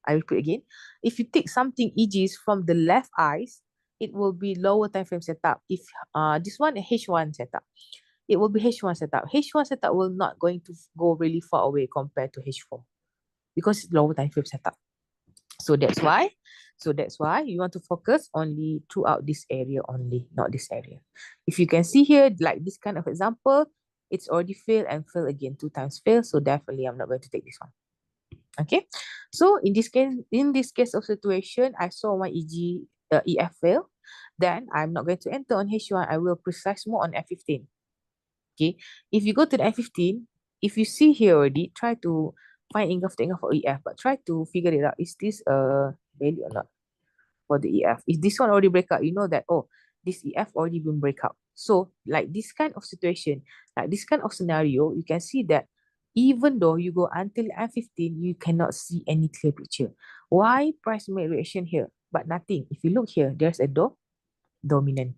I repeat again. If you take something EGs from the left eyes, it will be lower time frame setup. If this one H1 setup, it will be H1 setup. H1 setup will not going to go really far away compared to H4 because it's lower time frame setup. So that's why you want to focus only throughout this area only, not this area. If you can see here, like this kind of example, it's already failed and failed again, 2 times failed. So definitely I'm not going to take this one. Okay, so in this case of situation, I saw one EF fail, then I'm not going to enter on H1. I will precise more on F15. Okay, if you go to the F15, if you see here already, try to find engulf for EF, but try to figure it out. Is this a value or not for the EF? If this one already break out, you know that, oh, this EF already been break out. So like this kind of situation, like this kind of scenario, you can see that even though you go until F15, you cannot see any clear picture. Why price make reaction here, but nothing? If you look here, there's a dominant.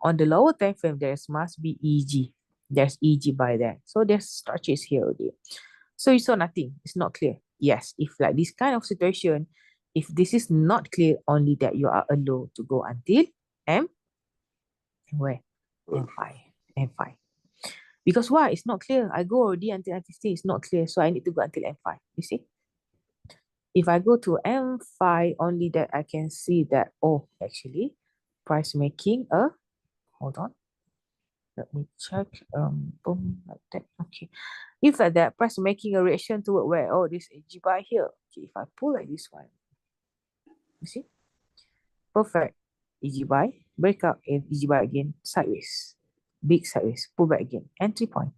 On the lower time frame, there must be EG. There's EG by there. So there's structures here already. So you saw nothing. It's not clear. Yes, if like this kind of situation, if this is not clear, only that you are allowed to go until M5. Because why? It's not clear. I go already until M15. It's not clear. So I need to go until M5. You see? If I go to M5, only that I can see that, oh, actually, price making hold on. Let me check. Boom, like that. Okay. If like that, price making a reaction toward where, oh, this AG buy here. Okay, if I pull like this one, You see? Perfect. EG buy, breakout, and EG buy again, sideways. Big sideways, pull back again, entry point.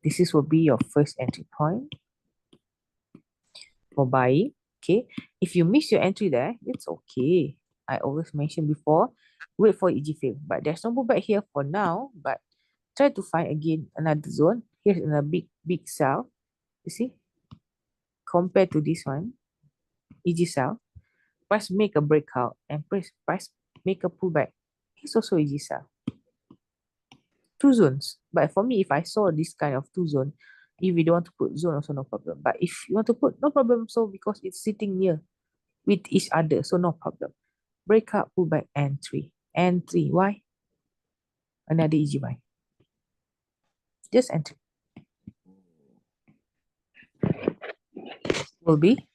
This will be your first entry point for buying. Okay. If you miss your entry there, it's okay. I always mentioned before, wait for EG fail. But there's no pullback here for now. But try to find again another zone. Here's another big sell. You see? Compared to this one, EG sell. Price make a breakout and price make a pullback. It's also EG sell. Two zones. But for me, if I saw this kind of two zone, if you don't want to put zone, also no problem. But if you want to put, no problem. So because it's sitting near with each other, so no problem. Breakout, pullback, entry. Entry. Why? Another EG buy. Just entry. Will be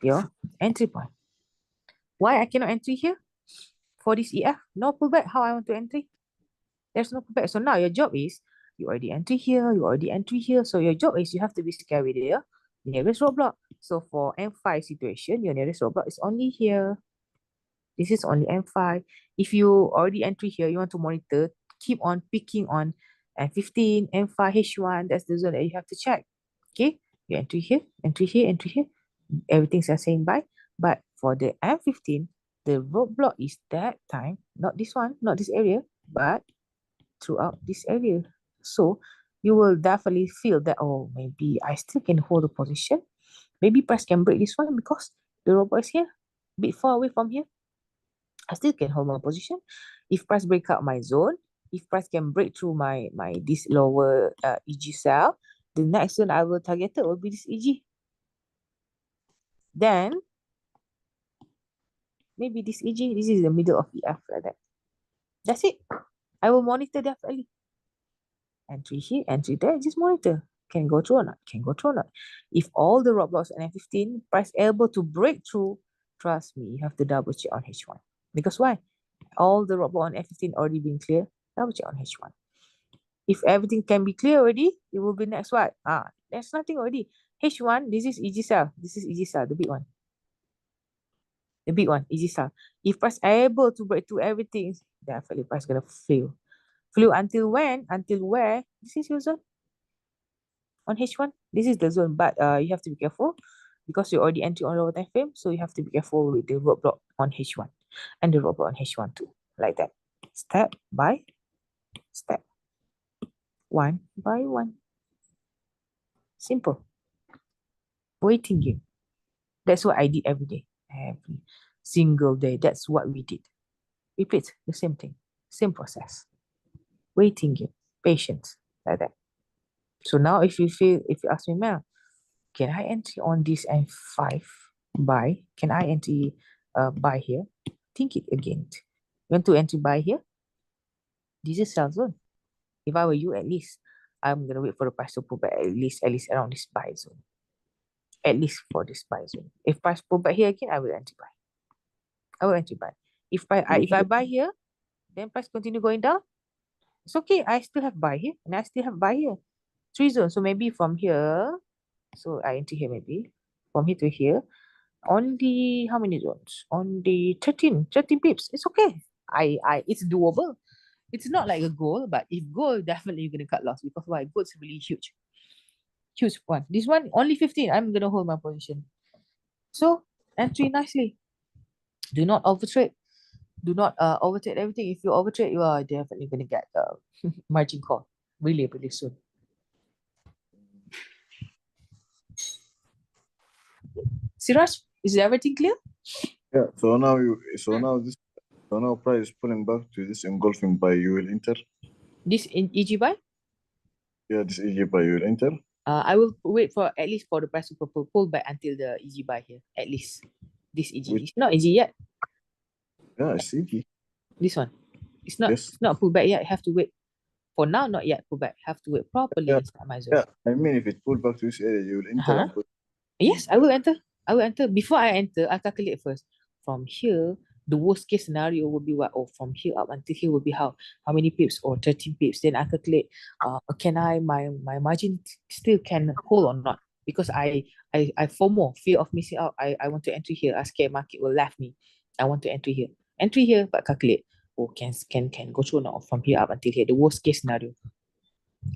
your entry point. Why I cannot entry here? For this EF, no pullback. How I want to entry? There's no pullback. So now your job is, you already entry here, you already entry here. So your job is you have to be scary there. Nearest roadblock. So for M5 situation, your nearest roadblock is only here. This is only M5. If you already entry here, you want to monitor, keep on picking on M15, M5, H1. That's the zone that you have to check. Okay, you entry here, entry here, entry here. Everything's the same by. But for the M15, the roadblock is that time, not this one, not this area, but throughout this area. So you will definitely feel that, oh, maybe I still can hold a position. Maybe price can break this one because the roadblock is here, a bit far away from here. I still can hold my position. If price break out my zone, if price can break through my this lower EG cell, the next zone I will target it will be this EG. Then maybe this EG, this is the middle of EF like that. That's it. I will monitor definitely. Entry here, entry there, just monitor. Can go through or not? Can go through or not? If all the roadblocks on F15 price able to break through, trust me, you have to double check on H1. Because why? All the roadblock on F15 already been clear. Double check on H1. If everything can be clear already, it will be next what? There's nothing already. H1, this is EG cell. This is EG cell, the big one. The big one, EG cell. If price able to break through everything, definitely price gonna fail. Flew until when? Until where? This is your zone. On H1, this is the zone, but you have to be careful because you already entered on lower time frame, so you have to be careful with the roadblock on H1 and the roadblock on H1 too, like that. Step by step. One by one. Simple. Waiting game. That's what I did every day. Every single day. That's what we did. Repeat the same thing. Same process. Waiting game. Patience. Like that. So now if you ask me, Mel, can I enter on this M5 buy? Can I enter buy here? Think it again. You want to enter buy here? This is sell zone. If I were you, at least I'm gonna wait for the price to pull back at least around this buy zone. At least for this buy zone. If price pull back here again, I will enter buy. I will enter buy. If I buy here, then price continue going down. It's okay. I still have buy here and I still have buy here. 3 zones. So maybe from here, so I enter here maybe from here to here. Only how many zones? Only 13 pips. It's okay. It's doable. It's not like a goal, but if goal, definitely you're gonna cut loss because why? Goal's really huge. Huge one. This one only 15. I'm gonna hold my position. So entry nicely. Do not overtrade. Do not overtrade everything. If you overtrade, you are definitely gonna get margin call really, really soon. Siraj, is everything clear? Yeah. So now price is pulling back to this engulfing buy. You will enter. This in EG buy? Yeah, this EG buy you will enter. I will wait for at least for the price to pull back until the EG buy here. At least this EG. It's not EG yet. Yeah, it's EG. This one. It's not. Yes. It's not pull back yet. Have to wait. For now, not yet pull back. Have to wait properly. Yeah. My zone. Yeah. I mean, if it pull back to this area, you will enter. And put... Yes, I will enter. I will enter. Before I enter, I calculate first. From here, the worst case scenario will be what? Oh, from here up until here will be how many pips or 13 pips. Then I calculate, can I my margin still can hold or not? because I FOMO, fear of missing out. I want to enter here. I scared market will laugh me. I want to enter here. Entry here, but calculate. Oh, can go through now from here up until here. The worst case scenario.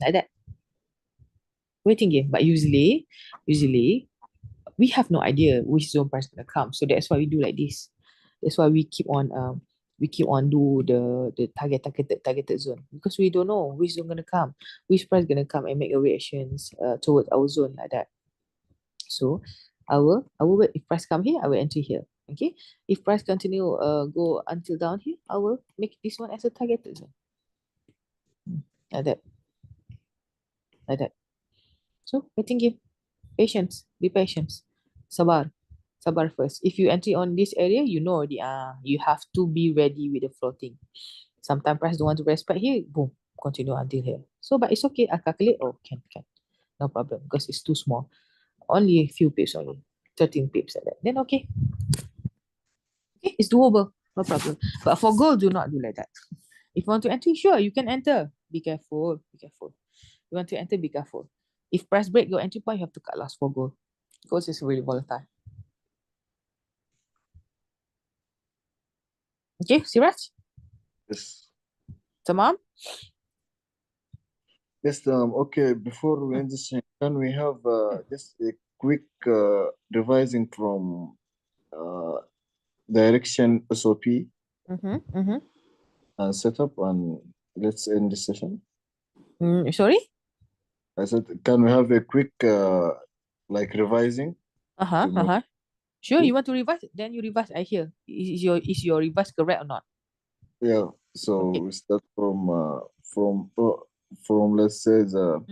Like that. Waiting game. But usually we have no idea which zone price gonna come. So that's why we do like this. That's why we keep on do the targeted zone, because we don't know which zone gonna come, which price gonna come, and make a reactions towards our zone like that. So I will wait. If price come here, I will enter here. Okay. If price continue go until down here, I will make this one as a targeted zone. Like that. Like that. So waiting game. Patience. Be patient. Sabar. Sabar first. If you enter on this area, you know already. You have to be ready with the floating. Sometimes price don't want to respect here. Boom. Continue until here. So, but it's okay. I calculate. Oh, can. No problem, because it's too small. Only a few pips only. 13 pips like that. Then okay. Okay, it's doable. No problem. But for gold, do not do like that. If you want to enter, sure, you can enter. Be careful. Be careful. You want to enter, be careful. If price break your entry point, you have to cut loss for gold. Gold is really volatile. Okay, Siraj? Yes. Tamam? Yes, okay, before we end this, can we have just a quick revising from direction SOP and setup, and let's end the session. Sorry? I said, can we have a quick like revising? Sure, you want to revise? Then you revise. I hear. Is your revise correct or not? Yeah. So Okay. we start from let's say the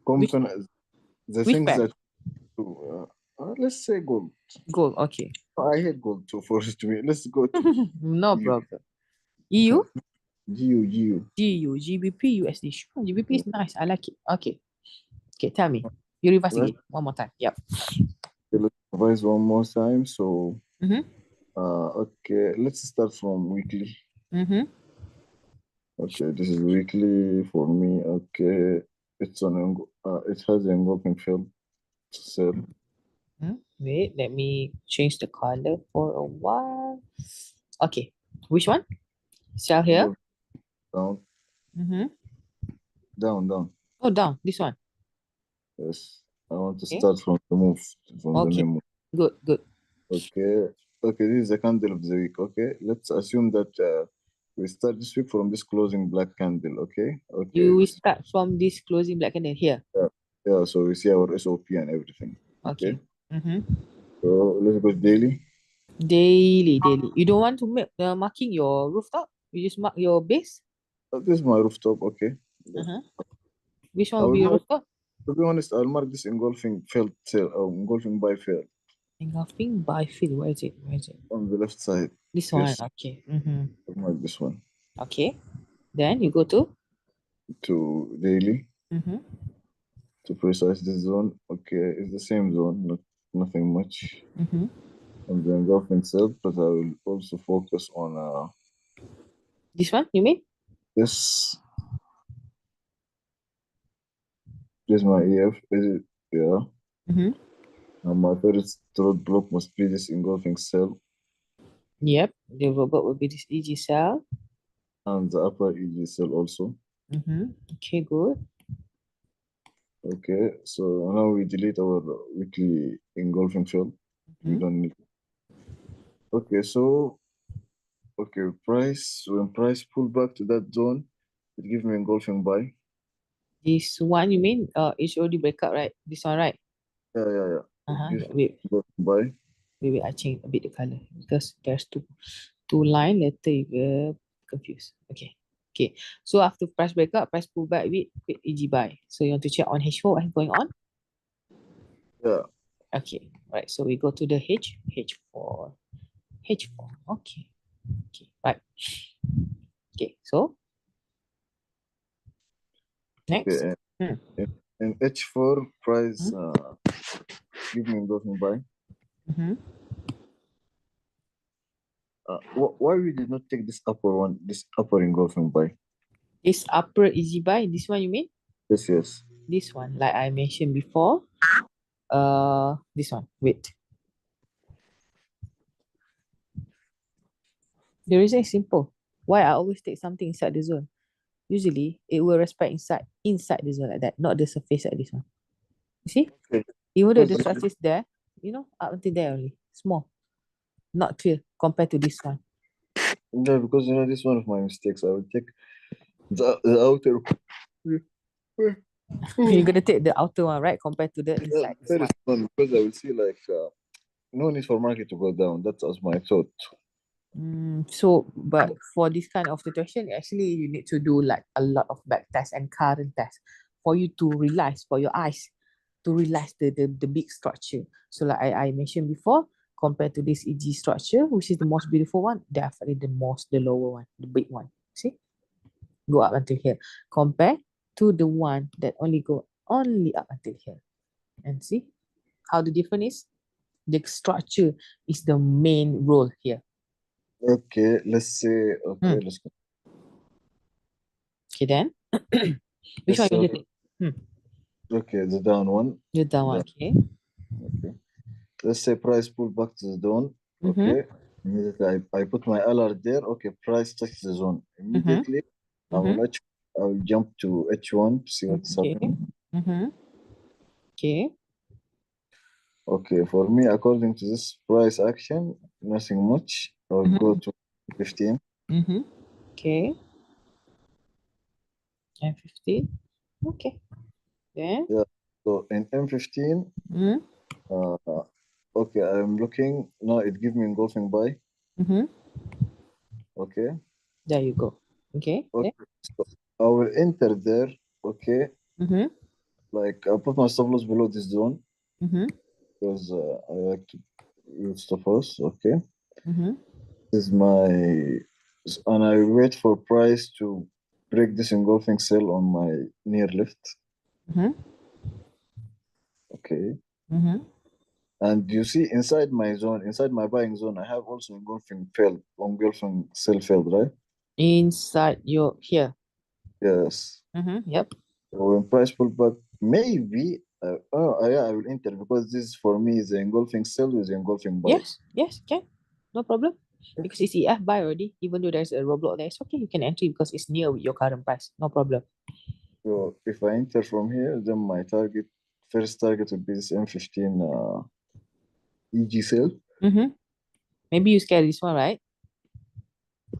component, the which things pack? that let's say gold. Gold. Okay. I hate gold too for it to me. Let's go to No EU. problem. EU? GU. GBP, USD. Sure, GBP is nice. I like it. Okay. Okay, tell me. You revise again. One more time. Yep. Okay, let's revise one more time. So, okay, let's start from weekly. Okay, this is weekly for me. Okay, it's on. It has an engulfing field to sell. Wait, let me change the color for a while. Okay, which one? Sell here. Down. Down. Oh, down. This one. Yes, I want to start from the move. From the main move. Good. Okay. This is the candle of the week. Okay, let's assume that we start this week from this closing black candle. Okay. You start from this closing black candle here. Yeah. So we see our SOP and everything. Okay. So let's go daily. Daily. You don't want to make marking your rooftop? You just mark your base? This is my rooftop. Okay. Which one will be your rooftop? To be honest, I'll mark this engulfing failed sale, engulfing buy failed. Engulfing buy failed. Where is it? On the left side. This one. Okay. I'll mark this one. Okay. Then you go to daily. To precise this zone. Okay, it's the same zone, nothing much. On the engulfing sale, but I will also focus on this one, you mean? Yes. This is my EF. Is it? Yeah. And my first roadblock must be this engulfing cell. Yep. The roadblock will be this EG cell. And the upper EG cell also. Okay, good. Okay, so now we delete our weekly engulfing field. We don't need. Okay, so when price pull back to that zone, it gives me engulfing buy. This one you mean it's already break up, right? This one, right? Yeah. Wait. Buy. Wait, I change a bit the color because there's two line, later you get confused. Okay. So after price break up, price pull back with quick EG buy. So you want to check on H4 what's going on? Yeah. Okay. Right. So we go to the H4. Okay. Right. Okay. So next. Okay. And H4 price give me engulfing buy. Why we did not take this upper one, this upper engulfing buy? This upper EG buy, this one you mean? Yes. This one, like I mentioned before, This one. Wait. The reason is simple. Why I always take something inside the zone? Usually, it will respect inside the zone like that, not the surface like this one. You see? Okay. Even though the Because structure is there, up until there only. Small. Not clear compared to this one. because this is one of my mistakes. I will take the outer. You're gonna take the outer one, right? Compared to the inside. This First one, because I will see no need for market to go down. That's as my thought. But for this kind of situation, actually you need to do like a lot of back test and current test for you to realize, for your eyes to realize the big structure. So like I mentioned before, compared to this EG structure, which is the most beautiful one, definitely the lower one, the big one. See? Go up until here. Compare to the one that only up until here. And see how the difference is? The structure is the main role here. Okay, let's say, let's go. Okay, then. Which one you want to take? Okay, the down one. The down one, okay. Okay. Let's say price pull back to the down. Okay. Immediately I put my alert there. Okay, price touch the zone. Immediately I will jump to H1 to see what's happening. Okay. Okay, for me, according to this price action, nothing much. I will go to 15. Okay. M15. Okay. Then. Yeah. So in M15, okay, I'm looking now. It gives me engulfing buy. Okay. There you go. Okay. Okay. So I will enter there. Okay. Like I'll put my stop loss below this zone because I like to use stop loss. Okay. This is and I wait for price to break this engulfing sell on my near left. Okay. And you see inside my zone, inside my buying zone, I have also engulfing sell failed, right? Inside your here. Yes. Yep. So when price pull back, maybe yeah, I will enter because this for me is the engulfing sell with the engulfing buy. Yes, can. No problem. Because it's EF buy already, even though there's a roadblock there, it's okay. You can enter because it's near with your current price. No problem. So if I enter from here, then my first target would be this M15 EG sell. Maybe you scared this one, right?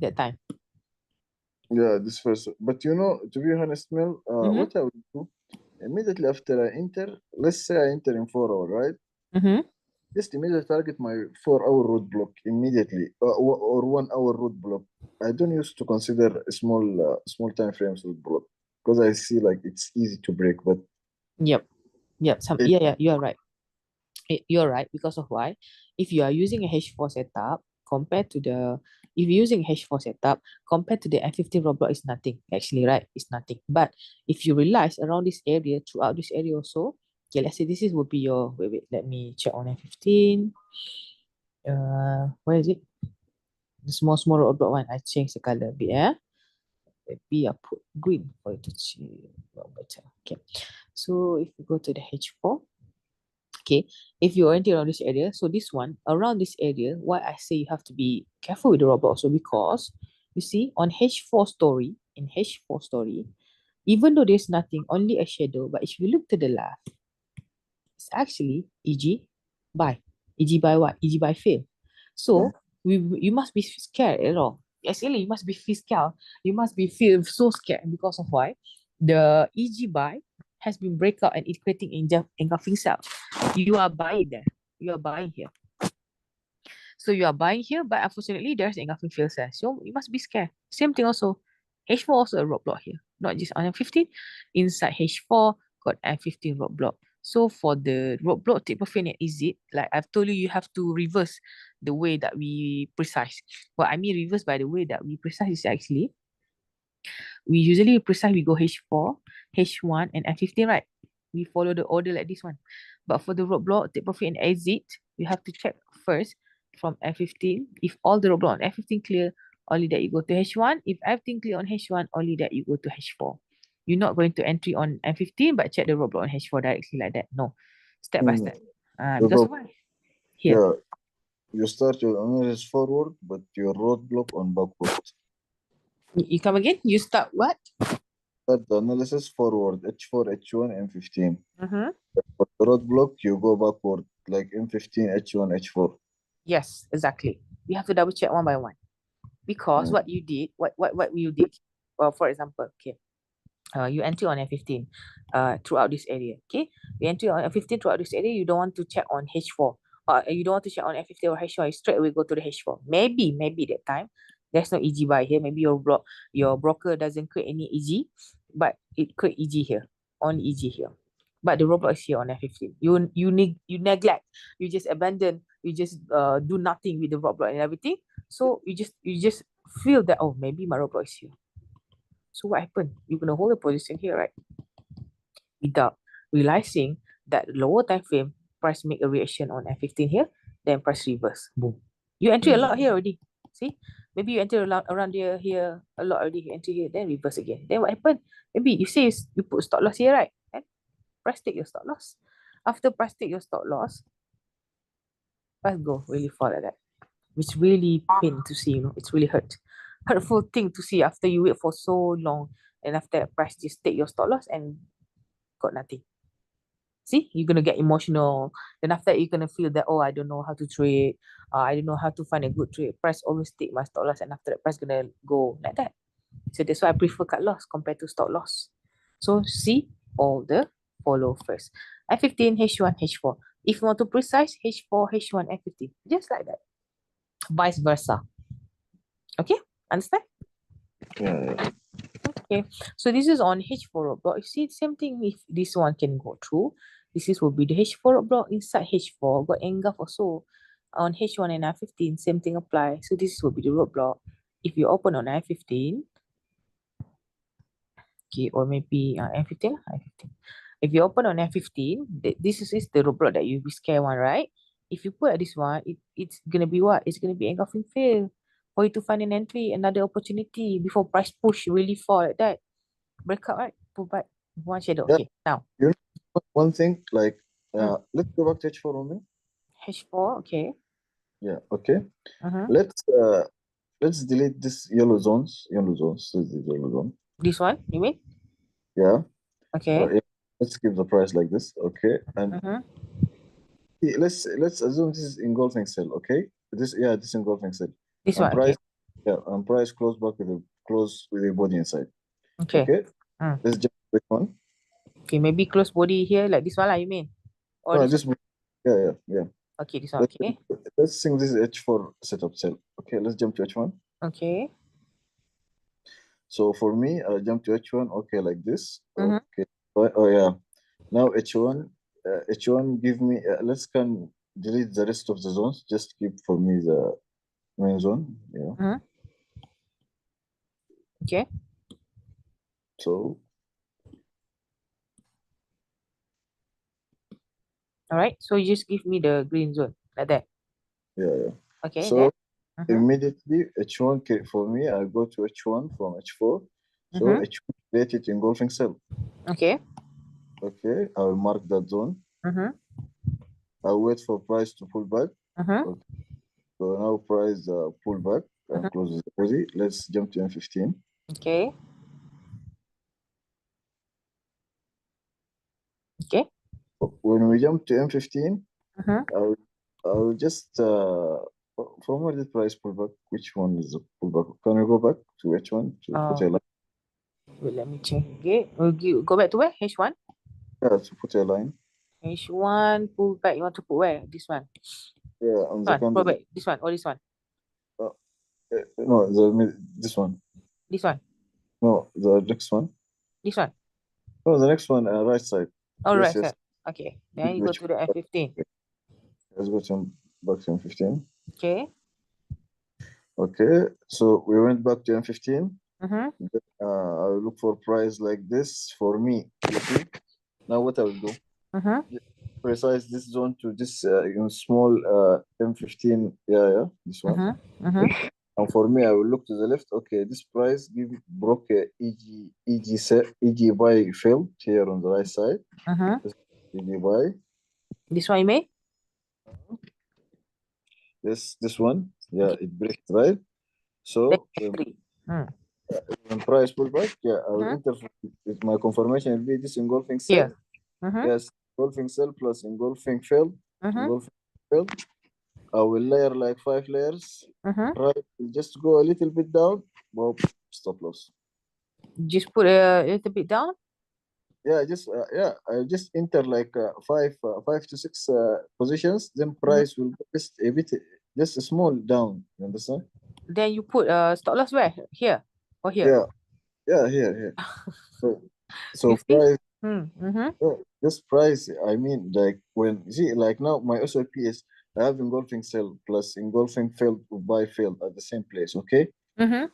That time. Yeah, this first. But to be honest, Mel, what I will do immediately after I enter, let's say I enter in 4 hours, right? Just immediately target my 4-hour roadblock immediately, or 1-hour roadblock. I don't used to consider small time frames roadblock because I see like it's easy to break, but Yep. Yeah, you're right. You're right because of why? If you are using a H4 setup compared to if you're using H4 setup compared to the M15 roadblock is nothing actually, right? It's nothing. But if you realize around this area, throughout this area also, okay, let's say this is would be your wait, let me check on M15. Where is it? The small roadblock one. I change the color a bit, maybe I put green for it to see better. Okay. So if you go to the H4, okay, if you're entering around this area, so this one around this area, why I say you have to be careful with the robot also because you see on H4 story, even though there's nothing, only a shadow, but if you look to the left, it's actually EG buy. EG buy what? EG buy fail. So you must be scared at all. Actually, you must be scared. You must be feel so scared because of why? The EG buy has been breakout and it's creating engulfing cell. You are buying there. You are buying here. So you are buying here, but unfortunately there's engulfing fail cell. So you must be scared. Same thing also. H4 also a roadblock here. Not just on M15. Inside H4 got M15 roadblock. So for the roadblock take profit and exit, like I've told you, you have to reverse the way that we precise. What I mean reverse by the way that we precise is actually, we usually precise, we go H4, H1, and M15, right? We follow the order like this one. But for the roadblock, take profit and exit, you have to check first from M15. If all the roadblock on M15 clear, only that you go to H1. If everything clear on H1, only that you go to H4. You're not going to entry on M15, but check the roadblock on H4 directly like that. No. step by step. You Because go, why? Here. yeah, you start your analysis forward, but your roadblock on backward. You come again? You start what? Start the analysis forward, H4, H1, M15. Mm-hmm. For the roadblock, you go backward, like M15, H1, H4. Yes, exactly. You have to double check one by one. Because what you did, what you did, well, for example, okay, you enter on F15 throughout this area, okay? You enter on F15 throughout this area, you don't want to check on H4, you don't want to check on F15 or H4, you straight away go to the H4. Maybe that time, there's no EG buy here, maybe your broker doesn't create any EG, but it create EG here, only EG here. But the roadblock is here on F15. You neglect, you just abandon, you just do nothing with the roadblock and everything. So you just feel that, oh, maybe my roadblock is here. So what happened? You're gonna hold a position here, right? Without realizing that lower time frame price make a reaction on F15 here, then price reverse. Boom. You enter a lot here already. See? Maybe you enter around here a lot already. You enter here, then reverse again. Then what happened? Maybe you say you put stop loss here, right? And price take your stop loss. After price take your stop loss, price go really fall like that. Which really pain to see, it's really hurtful thing to see after you wait for so long, and after that price just take your stop loss and got nothing. See, you're gonna get emotional. Then after that, you're gonna feel that, oh, I don't know how to trade. I don't know how to find a good trade. Price always take my stop loss, and after that, price gonna go like that. So that's why I prefer cut loss compared to stop loss. So see all the follow first. F15, H1, H4. If you want to precise, H4, H1, F15. Just like that. Vice versa. Okay, understand? Yeah. Okay, so this is on H4 roadblock. You see, same thing if this one can go through. Will be the H4 roadblock. Inside H4, got engulf also. On H1 and I15, same thing apply. So this will be the roadblock. If you open on I15, okay, or maybe I15. If you open on F15, this is the roadblock that you be scared one, right? If you put at this one, it's gonna be what? It's gonna be engulfing fail for you to find an entry, another opportunity before price push really fall like that. Breakout, right? Pull back one shadow. Yeah. Okay, now You know, one thing, like, let's go back to H4 only. H4. Okay. Yeah. Okay. Uh-huh. Let's delete this yellow zones. This is the yellow zone. This one, you mean? Yeah. Okay. Yeah. Let's keep the price like this. Okay. And let's assume this is engulfing sell. Okay. This engulfing sell. This And one. price, Okay. and price close back with a body inside. Okay. Okay. Let's just click one. Okay, maybe close body here, like this one, lah, you mean? Or No, this just yeah. Okay, this one. Okay. Let's think this is H4 setup sell. Okay, let's jump to H1. Okay. So for me, I'll jump to H1. Okay, like this. Mm-hmm. Okay. Oh yeah. Now H1. H1 give me. Let's can delete the rest of the zones. Just keep for me the main zone. Yeah. Mm-hmm. Okay. So. All right. So you just give me the green zone like that. Yeah. Okay. So immediately H1 for me, I go to H1 from H4. So H1 created engulfing cell. Okay. Okay, I will mark that zone. I'll wait for price to pull back. Okay. So now price pull back and closes the body. Let's jump to M15. Okay. Okay. When we jump to M15, I'll just from where did price pull back? Which one is the pullback? Can we go back to H1 to put a line? Wait, let me check. Okay, we'll go back to where? H1? Yeah, to put a line. H1, pull back. You want to put where? This one? Yeah, on the pull back. This one or this one? No, this one. This one? No, the next one. This one? No, the next one, right side. Oh, yes, right side. Okay, then you go to the M15. Let's go to back to M15. Okay. Okay, so we went back to M15. I'll look for price like this for me. You see? Now what I will do? Precise this zone to this small M15. Yeah, this one. And for me, I will look to the left. Okay, this price broke a EG buy failed here on the right side. EG buy. This one you made? Yes, this one. Yeah, Okay. it breaks, right? So Three. when price pullback, yeah, I will Mhm. enter with my confirmation will be this engulfing sell. Here. Mm-hmm. Yes, engulfing sell plus engulfing fail. Mm-hmm. Engulfing fail. I will layer like 5 layers. Mm-hmm. Price will just go a little bit down. Well, stop loss. Just put a little bit down. Yeah, I just enter like 5 to 6 positions. Then Mm-hmm. price will go just a bit, just a small down. You understand? Then you put stop loss where? Here or here? Yeah, yeah, here. So, You so see? price, Mm-hmm. this price. I mean, like when you see, like now my SOP is I have engulfing sell plus engulfing failed to buy failed at the same place. Okay, Mm-hmm.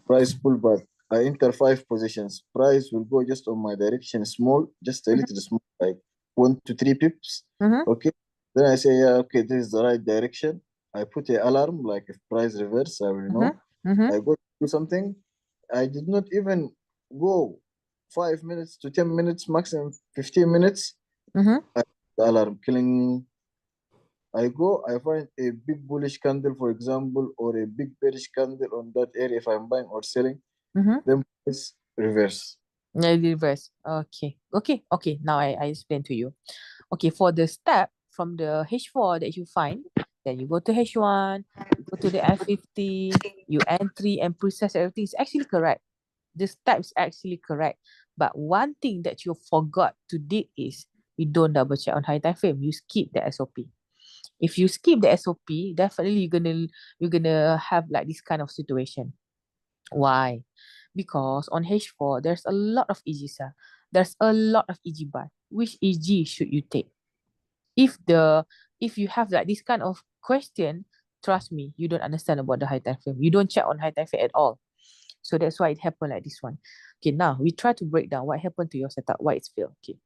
price pullback. I enter 5 positions. Price will go just on my direction, small, just a little small, like 1 to 3 pips. Mm-hmm. Okay. Then I say, yeah, okay, this is the right direction. I put an alarm, like if price reverse, I will know. Mm-hmm. I go to do something. I did not even go 5 minutes to 10 minutes, maximum 15 minutes. Mm-hmm. The alarm killing. I go, I find a big bullish candle, for example, or a big bearish candle on that area if I'm buying or selling. Mm-hmm. Then price reverse. Yeah, reverse. Okay. Now I explain to you. Okay, for the step from the H4 that you find, then you go to H1, you go to the F50, you entry and process everything is actually correct. The step is actually correct. But one thing that you forgot to do is you don't double check on high time frame. You skip the SOP. If you skip the SOP, definitely you're gonna have like this kind of situation. Why? Because on H4, there's a lot of EG sell. There's a lot of EG buy. Which EG should you take? If you have like this kind of question, trust me, you don't understand about the high time frame. You don't check on high time frame at all. So that's why it happened like this one. Okay, now we try to break down what happened to your setup, why it's failed. Okay.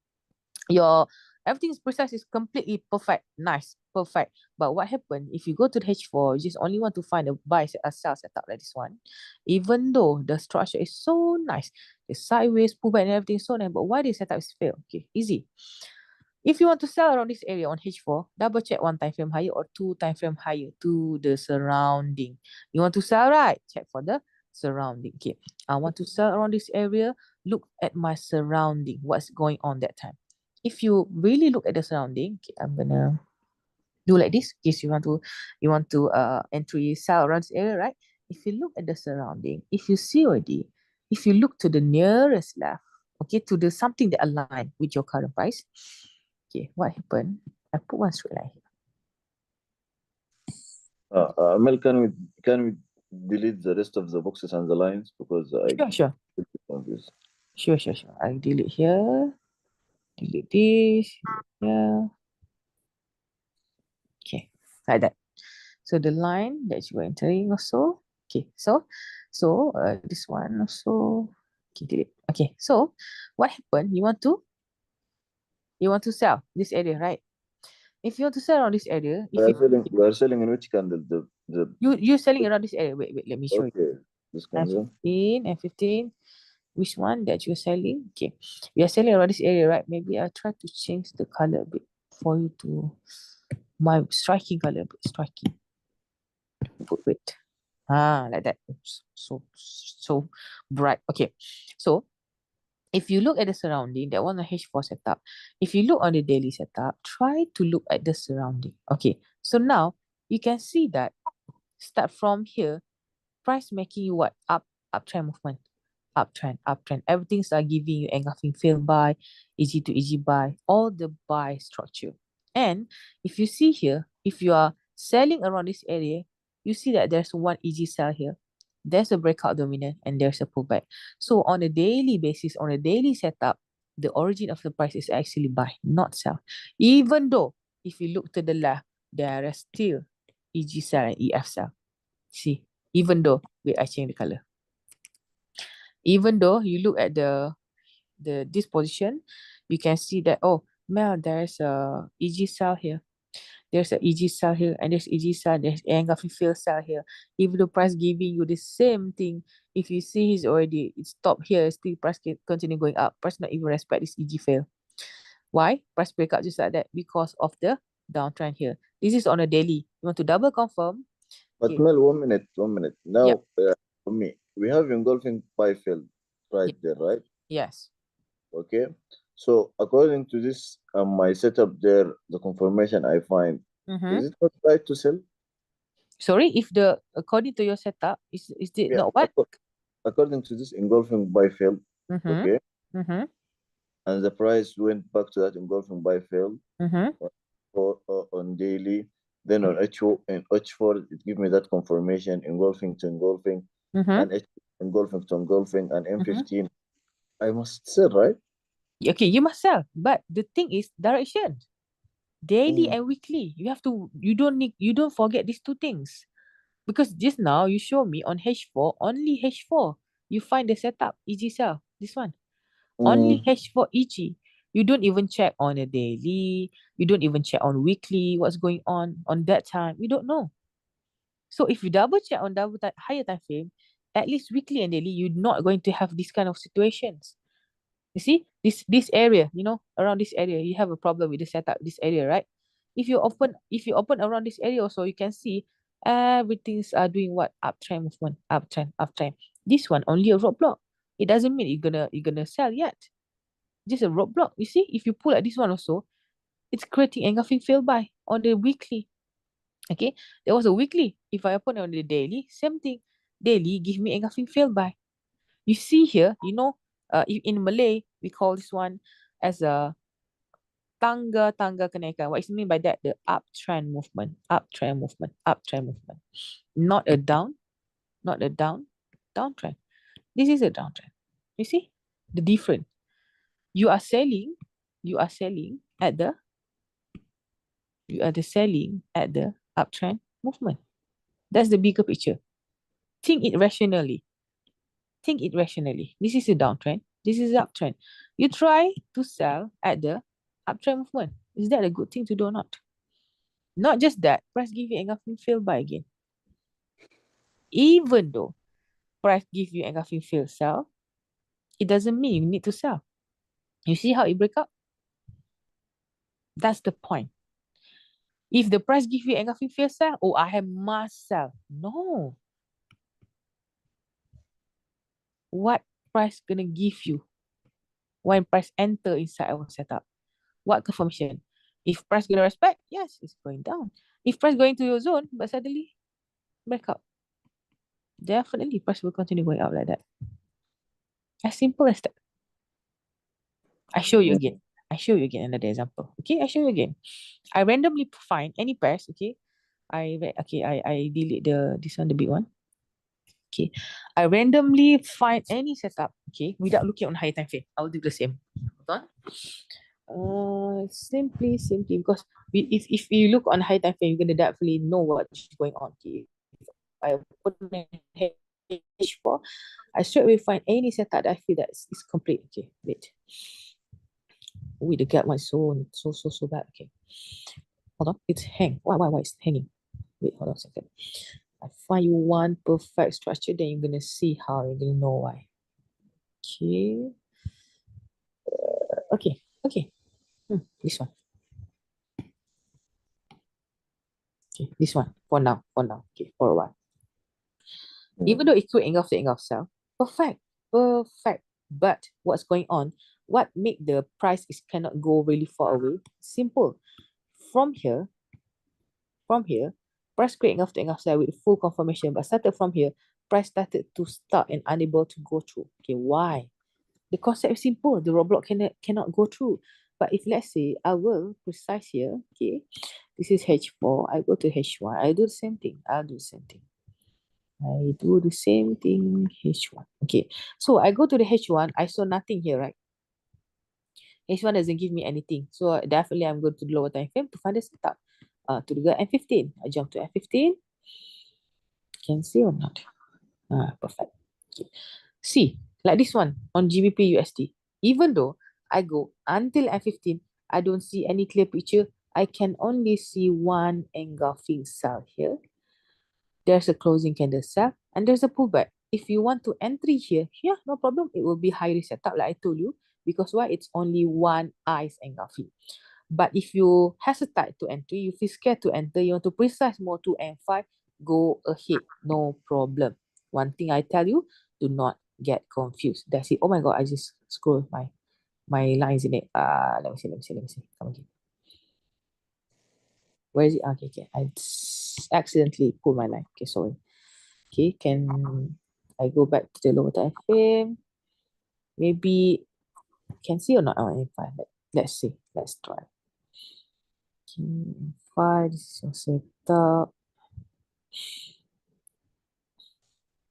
Your everything's process is completely perfect, nice, perfect. But what happened if you go to the H4, you just only want to find a sell setup like this one, even though the structure is so nice, the sideways, pullback and everything is so nice, but why the setup is failed? Okay, easy. If you want to sell around this area on H4, double check 1 time frame higher or 2 time frame higher to the surrounding. You want to sell, right? Check for the surrounding. Okay, I want to sell around this area. Look at my surrounding. What's going on that time? If you really look at the surrounding, okay, I'm gonna do like this. In case you want to entry sell around this area, right? If you look at the surrounding, if you see already, if you look to the nearest left, okay, to the something that align with your current price. Okay, what happened? I put one straight line here. Mel, can we delete the rest of the boxes and the lines because I Sure. get confused. Sure. I delete here. Delete this. Yeah. Okay, like that. So the line that you are entering also. Okay, so this one also. Okay, delete. Okay, so what happened? You want to sell this area, right? If you want to sell around this area, We are selling in which candle? The you're selling around this area. Wait, let me show you. okay, this candle. F15. Which one that you're selling? Okay, you're selling around this area, right? Maybe I try to change the color a bit for you to my striking color, a bit striking. Wait. Like that. Oops. So bright. Okay. So if you look at the surrounding, that one a H4 setup. If you look on the daily setup, try to look at the surrounding. Okay. So now you can see that start from here, price making you what? Uptrend movement. Uptrend. Everything's are giving you engulfing fail buy, easy to easy buy, all the buy structure. And if you see here, if you are selling around this area, you see that there's one easy sell here. There's a breakout dominant and there's a pullback. So on a daily basis, on a daily setup, the origin of the price is actually buy, not sell. Even though if you look to the left, there is still EG sell and EF sell. See, even though I change the color. Even though you look at this position, you can see that, oh, Mel, there's a EG sell here. There's a EG sell here, and there's EG sell, there's engulfing fail sell here. Even the price giving you the same thing, if you see it's already, it stopped here, still price can continue going up. Price not even respect this EG fail. Why? Price breakout just like that because of the downtrend here. This is on a daily. You want to double confirm? But Okay. Mel, 1 minute, 1 minute. Now, for me, we have engulfing buy field right there, right? Yes. Okay. So according to this, my setup there, the confirmation I find, is it not right to sell? Sorry, if according to your setup, is it Yeah. not what? According to this engulfing buy field, okay, and the price went back to that engulfing buy field on daily, then on H4 and H4, it gives me that confirmation engulfing to engulfing, and H engulfing to engulfing, and M15. I must sell, right? Okay, you must sell, but the thing is direction. Daily and weekly. You don't forget these two things. Because just now you show me on H4, only H4. You find the setup, easy sell. This one. Only H4 EG. You don't even check on a daily. You don't even check on weekly what's going on that time. You don't know. So if you double check on higher time frame, at least weekly and daily, you're not going to have this kind of situations. You see, this area, around this area, you have a problem with the setup, this area, right? If you open around this area also, you can see everything's doing what? Uptrend movement, uptrend. This one only a roadblock. It doesn't mean you're gonna sell yet. Just a roadblock. You see, if you pull at this one also, it's creating engulfing fail buy on the weekly. Okay, there was a weekly. If I open on the daily, same thing. Daily give me engulfing fail buy. You see here, in Malay, we call this one as a tangga kenaikan. What is it mean by that? The uptrend movement, uptrend movement, uptrend movement. Not a downtrend. This is a downtrend. You see the difference. You are selling at the uptrend movement. That's the bigger picture. Think it rationally. This is a downtrend. This is an uptrend. You try to sell at the uptrend movement. Is that a good thing to do or not? Not just that, price give you engulfing fail buy again. Even though price give you engulfing fail sell, it doesn't mean you need to sell. You see how it break up? That's the point. If the price give you engulfing fail sell, I must sell. No. What price gonna give you when price enter inside our setup? What confirmation? If price gonna respect, yes, it's going down. If price going to your zone, but suddenly break up, definitely price will continue going up like that. As simple as that. I show you again another example. Okay, I show you again. I randomly find any pairs. Okay, I delete this one, the big one. Okay, I randomly find any setup. Okay, without looking on high time frame. I will do the same. Hold on. Simply because if you look on high time frame, you're gonna definitely know what's going on. Okay, I put H4, I straight away find any setup that I feel that is complete. Okay, wait. The gap was so bad. Okay, hold on, it's hang. Why it's hanging? Wait, hold on a second. I find you one perfect structure, then you're gonna see how you're gonna know why. Okay. Okay. This one. Okay, this one for now. Okay, for a while. Even though it could engulf the engulf cell, perfect. But what's going on? What make the price cannot go really far away? Simple. From here, price create engulf the engulf cell with full confirmation, but started from here, price started to start and unable to go through. Okay, why? The concept is simple. The roadblock cannot go through. But if let's say I will precise here, okay, this is H4, I go to H1, I do the same thing. I do the same thing, H1. Okay, so I go to the H1, I saw nothing here, right? H1 doesn't give me anything. So definitely I'm going to the lower time frame to find the setup. To the M15. I jump to M15. Can see or not? Perfect. Okay. See, like this one on GBP USD. Even though I go until M15, I don't see any clear picture. I can only see one engulfing cell here. There's a closing candle cell and there's a pullback. If you want to entry here, yeah, no problem. It will be high risk setup like I told you. because why? It's only one eyes engulfing. But if you hesitate to enter, you feel scared to enter, you want to precise more to N5, go ahead, no problem. One thing I tell you, do not get confused. That's it. Oh my God, I just scroll my lines in it. Let me see. Come again. Where is it? Okay. I accidentally pulled my line. Okay, sorry. Okay, can I go back to the lower time frame? Maybe can see or not on N5. Let's see. Let's try. Okay, N5, this is your setup.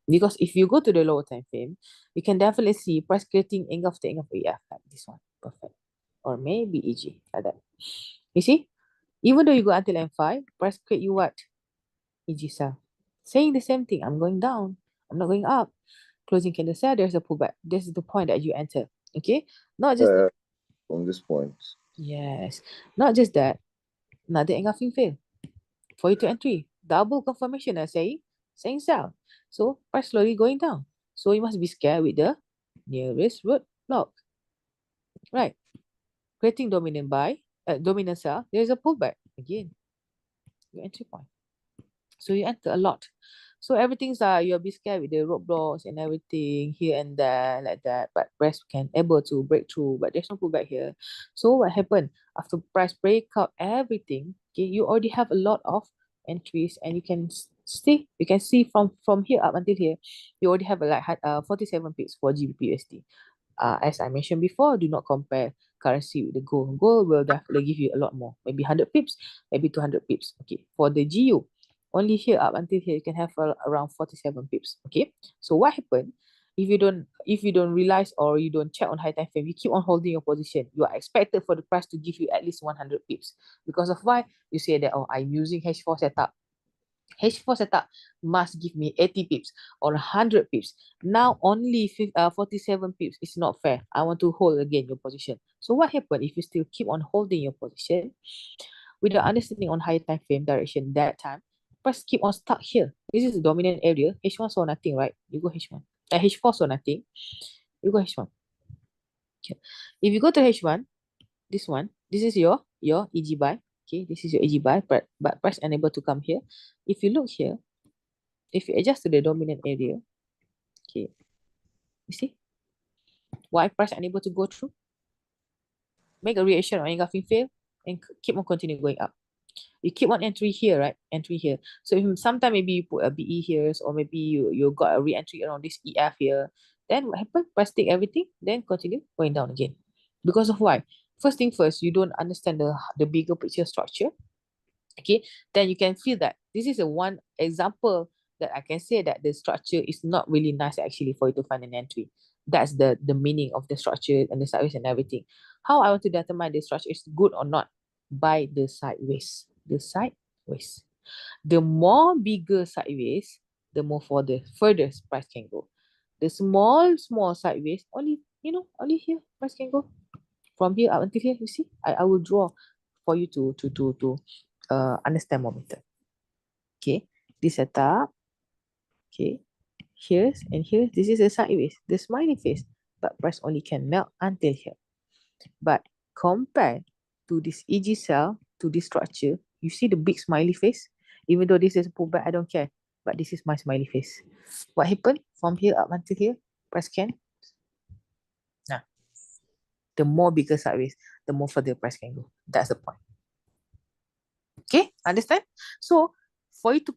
Because if you go to the lower time frame, you can definitely see price creating engulf the engulf. Yeah, like this one. Perfect. Or maybe EG, like that. You see? Even though you go until N5, price create you what? EG sell. Saying the same thing. I'm going down. I'm not going up. Closing candle sell, there's a pullback. This is the point that you enter. Okay? Not just from this point. Yes. Not just that. Another engulfing fail. For you to entry. Double confirmation saying sell. So price slowly going down. So you must be scared with the nearest roadblock. Right. Creating dominant buy, dominant sell, there's a pullback. Again, your entry point. So you enter a lot. So everything's you'll be scared with the roadblocks and everything here and there like that. But price can able to break through, but there's no pullback here. So what happened after price breakout everything? Okay, you already have a lot of entries, and you can see from here up until here, you already have like 47 pips for GBP USD. As I mentioned before, do not compare currency with the gold. Gold will definitely give you a lot more, maybe 100 pips, maybe 200 pips. Okay, for the GU, only here up until here you can have around 47 pips. Okay, so what happened if you don't realize or you don't check on high time frame, you keep on holding your position, you are expected for the price to give you at least 100 pips. Because of why? You say that, oh, I'm using H4 setup. H4 setup must give me 80 pips or 100 pips. Now only 47 pips. It's not fair. I want to hold again your position. So what happens if you still keep on holding your position without understanding on higher time frame direction that time? Price keep on stuck here. This is the dominant area. H1 saw nothing, right? You go H1. H4 saw nothing. You go H1. Okay. If you go to H1, this one, this is your EG buy. Okay, this is your EG buy, but price unable to come here. If you look here, if you adjust to the dominant area, okay, you see why price unable to go through? Make a reaction on engulfing fail and keep on continue going up. You keep on entry here, right? Entry here. So if sometime maybe you put a BE here, or maybe you got a re-entry around this EF here, then what happens? Price take everything, then continue going down again. Because of why? First thing first, you don't understand the bigger picture structure. Okay, then you can feel that this is a one example that I can say that the structure is not really nice actually for you to find an entry. That's the meaning of the structure and the sideways and everything. How I want to determine the structure is good or not? By the sideways. The sideways. The more bigger sideways, the more further price can go. The small sideways, only here price can go. From here up until here, you see, I will draw for you to understand more better. Okay, this setup. Okay, here's and here. This is a sideways, the smiley face, but price only can melt until here. But compared to this EG cell, to this structure, you see the big smiley face. Even though this is a pullback, I don't care. But this is my smiley face. What happened from here up until here? Price can. Nah. The more bigger sideways, the more further price can go. That's the point. Okay, understand? So for you to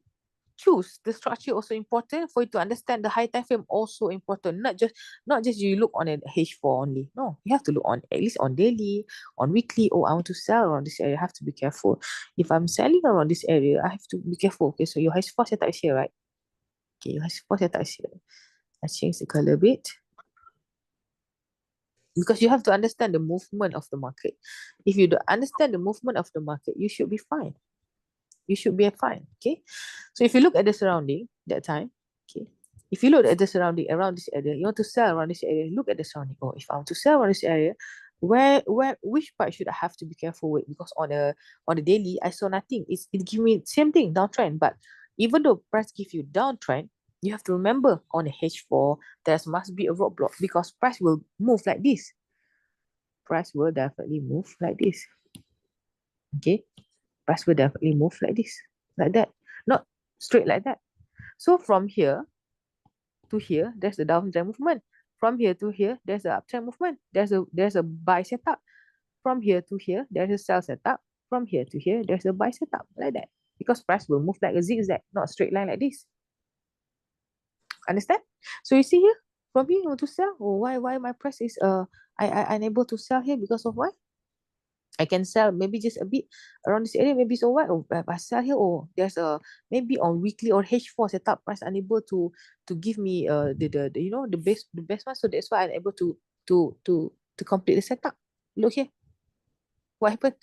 choose the structure also important, for you to understand the high time frame also important. Not just you look on a H4 only. No, you have to look on at least on daily, on weekly. Oh, I want to sell around this area. I have to be careful. If I'm selling around this area, I have to be careful. Okay, so your H4 setup is here, right? Okay, your H4 setup is here. Let's change the color a bit. Because you have to understand the movement of the market. If you don't understand the movement of the market, you should be fine. You should be fine. Okay. So if you look at the surrounding that time, okay. If you look at the surrounding around this area, you want to sell around this area, look at the surrounding. Oh, if I want to sell around this area, which part should I have to be careful with? Because on the daily, I saw nothing. It give me same thing, downtrend. But even though price give you downtrend, you have to remember on a H4, there must be a roadblock because price will move like this. price will definitely move like this. Okay, price will definitely move like this, like that, not straight like that. So from here to here, there's the downtrend movement. From here to here, there's the uptrend movement. There's a buy setup. From here to here, there's a sell setup. From here to here, there's a buy setup, like that. Because price will move like a zigzag, not a straight line like this. Understand? So you see here, from here you want to sell. Oh, why my price is I unable to sell here because of what? I can sell maybe just a bit around this area, maybe so what? Oh, if I sell here, oh, there's a maybe on weekly or H4 setup price unable to give me the you know the best one. So that's why I'm able to complete the setup. Look here. What happened?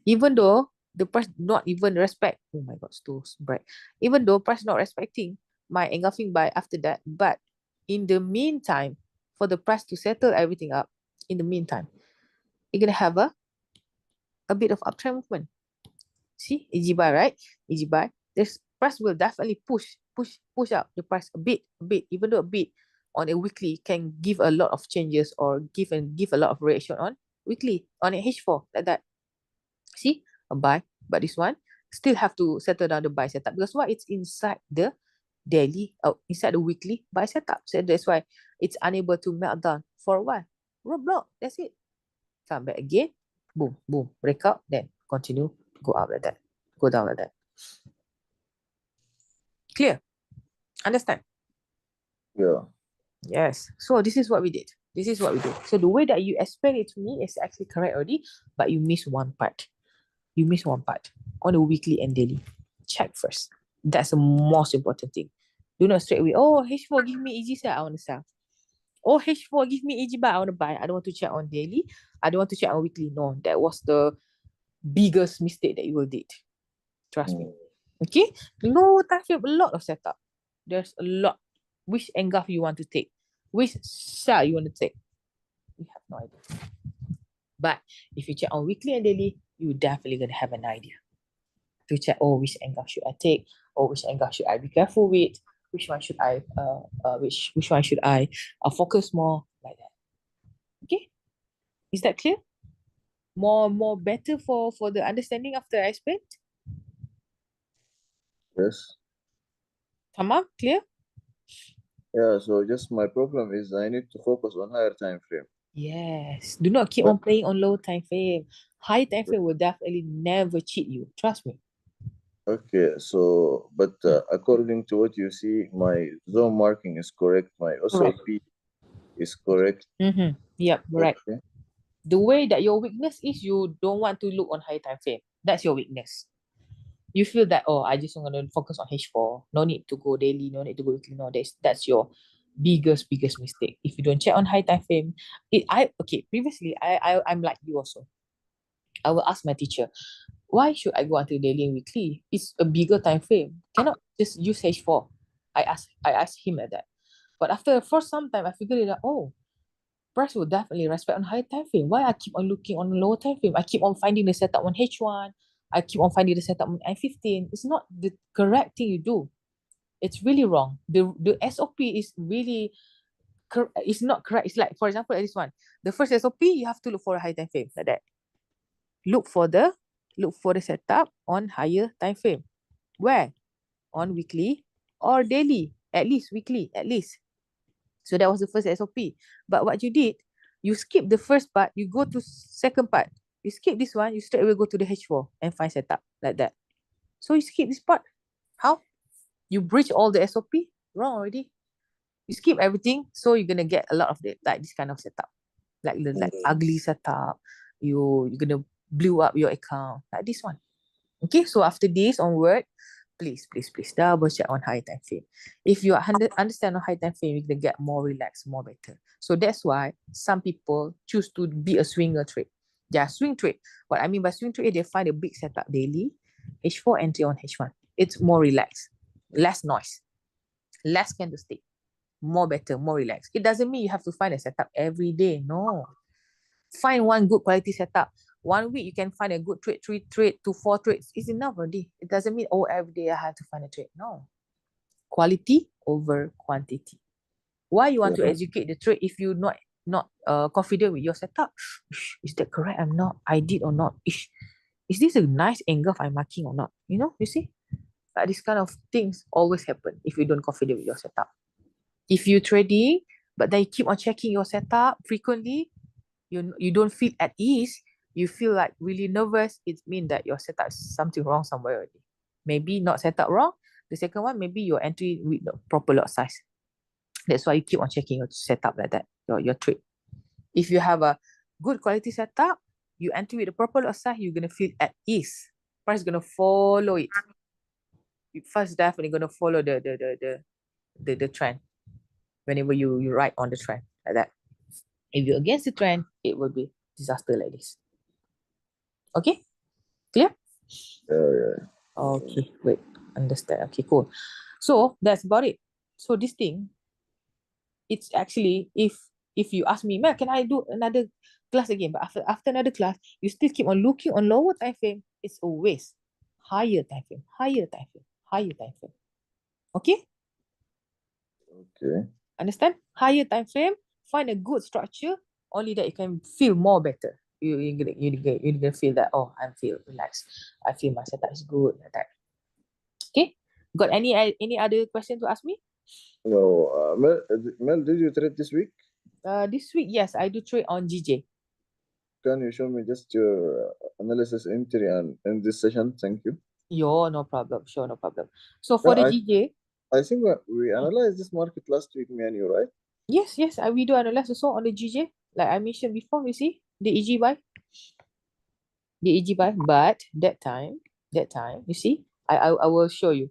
Even though the price not even respect, oh my god, so bright. Even though price not respecting my engulfing buy after that, but in the meantime, for the price to settle everything up, in the meantime, you're gonna have a bit of uptrend movement. See, easy buy, right? Easy buy. This price will definitely push up the price a bit, even though a bit on a weekly can give a lot of changes or give a lot of reaction on weekly on a H4 like that. See, a buy, but this one still have to settle down the buy setup because why? It's inside the daily, inside the weekly buy setup. So that's why it's unable to melt down for a while. Roadblock, that's it. Come back again, boom, boom, break out, then continue, go up like that, go down like that. Clear? Understand? Yeah. Yes. So this is what we did. This is what we do. So the way that you explain it to me is actually correct already, but you miss one part. You miss one part on the weekly and daily. Check first. That's the most important thing. Do not straight away, oh, H4 give me easy sell, I want to sell. Oh, H4 give me easy buy, I want to buy. I don't want to check on daily. I don't want to check on weekly. No, that was the biggest mistake that you will did. Trust me. Okay? No time frame, a lot of setup. There's a lot. Which engulf you want to take? Which sell you want to take? We have no idea. But if you check on weekly and daily, you definitely gonna have an idea. To check, oh, which engulf should I take? Or which engulf should I be careful with? Which one should I which one should I focus more? Like that. Okay? Is that clear? More better for the understanding after I explained? Yes. Tamam, clear? Yeah, so just my problem is I need to focus on higher time frame. Yes. Do not keep on playing on low time frame. High time frame will definitely never cheat you. Trust me. Okay, so but according to what you see, my zone marking is correct. My SOP is correct. Yep, right. Okay. The way that your weakness is, you don't want to look on high time frame. That's your weakness. You feel that, oh, I just want to focus on H4. No need to go daily, no need to go weekly. No, that's your biggest mistake. If you don't check on high time frame, previously I'm like you also. I will ask my teacher, why should I go until daily and weekly? It's a bigger time frame. Cannot just use H4. I asked him at that. But for some time, I figured it out, oh, price will definitely respect on high time frame. Why I keep on looking on lower time frame? I keep on finding the setup on H1. I keep on finding the setup on I15. It's not the correct thing you do. It's really wrong. The SOP is really it's not correct. It's like, for example, this one. The first SOP, you have to look for a high time frame like that. Look for the setup on higher time frame. Where? On weekly or daily. At least weekly, at least. So that was the first SOP. But what you did, you skip the first part, you go to second part. You skip this one, you straight away go to the H4 and find setup like that. So you skip this part. How? You breach all the SOP? Wrong already. You skip everything, so you're gonna get a lot of this kind of setup. Like ugly setup. You're gonna blew up your account. Like this one. Okay, so after this onward, please double check on high time frame. If you understand on high time frame, you're gonna get more relaxed, more better. So that's why some people choose to be a swinger trade. Yeah, swing trade. What I mean by swing trade, they find a big setup daily, H4 entry on H1. It's more relaxed, less noise, less candlestick, more better, more relaxed. It doesn't mean you have to find a setup every day. No. Find one good quality setup. 1 week you can find a good trade, 3 trade to 4 trades. It's enough already. It doesn't mean, oh, every day I have to find a trade. No. Quality over quantity. Why you want to educate the trade if you not not confident with your setup. Is that correct? I'm not. I did or not? Is this a nice angle I'm marking or not? You know, you see? Like this kind of things always happen if you don't confident with your setup. If you trading, but then you keep on checking your setup frequently, you don't feel at ease, you feel like really nervous, it means that your setup is something wrong somewhere already. Maybe not set up wrong. The second one, maybe your entry with the proper lot size. That's why you keep on checking your setup like that, your trade. If you have a good quality setup, you enter with the proper lot size, you're gonna feel at ease. Price gonna follow it. First definitely gonna follow the trend whenever you ride on the trend like that. If you're against the trend, it will be disaster like this. Okay, clear? Yeah. Okay, wait, understand. Okay, cool. So that's about it. So this thing, it's actually, if you ask me, Mel, can I do another class again? But after another class, you still keep on looking on lower time frame, it's a waste. Higher time frame, higher time frame, higher time frame. Okay? Okay. Understand? Higher time frame, find a good structure, only that you can feel more better. You're gonna feel that, oh, I feel relaxed. I feel my setup is good like that. Okay? Got any other question to ask me? No, Mel, did you trade this week? This week, yes, I do trade on GJ. Can you show me just your analysis entry and in this session? Thank you. Yo, no problem. Sure, no problem. So for the GJ, I think we analyzed this market last week, me and you, right? yes, we do analyze also on the GJ. Like I mentioned before, you see the EG buy, but that time, you see, I will show you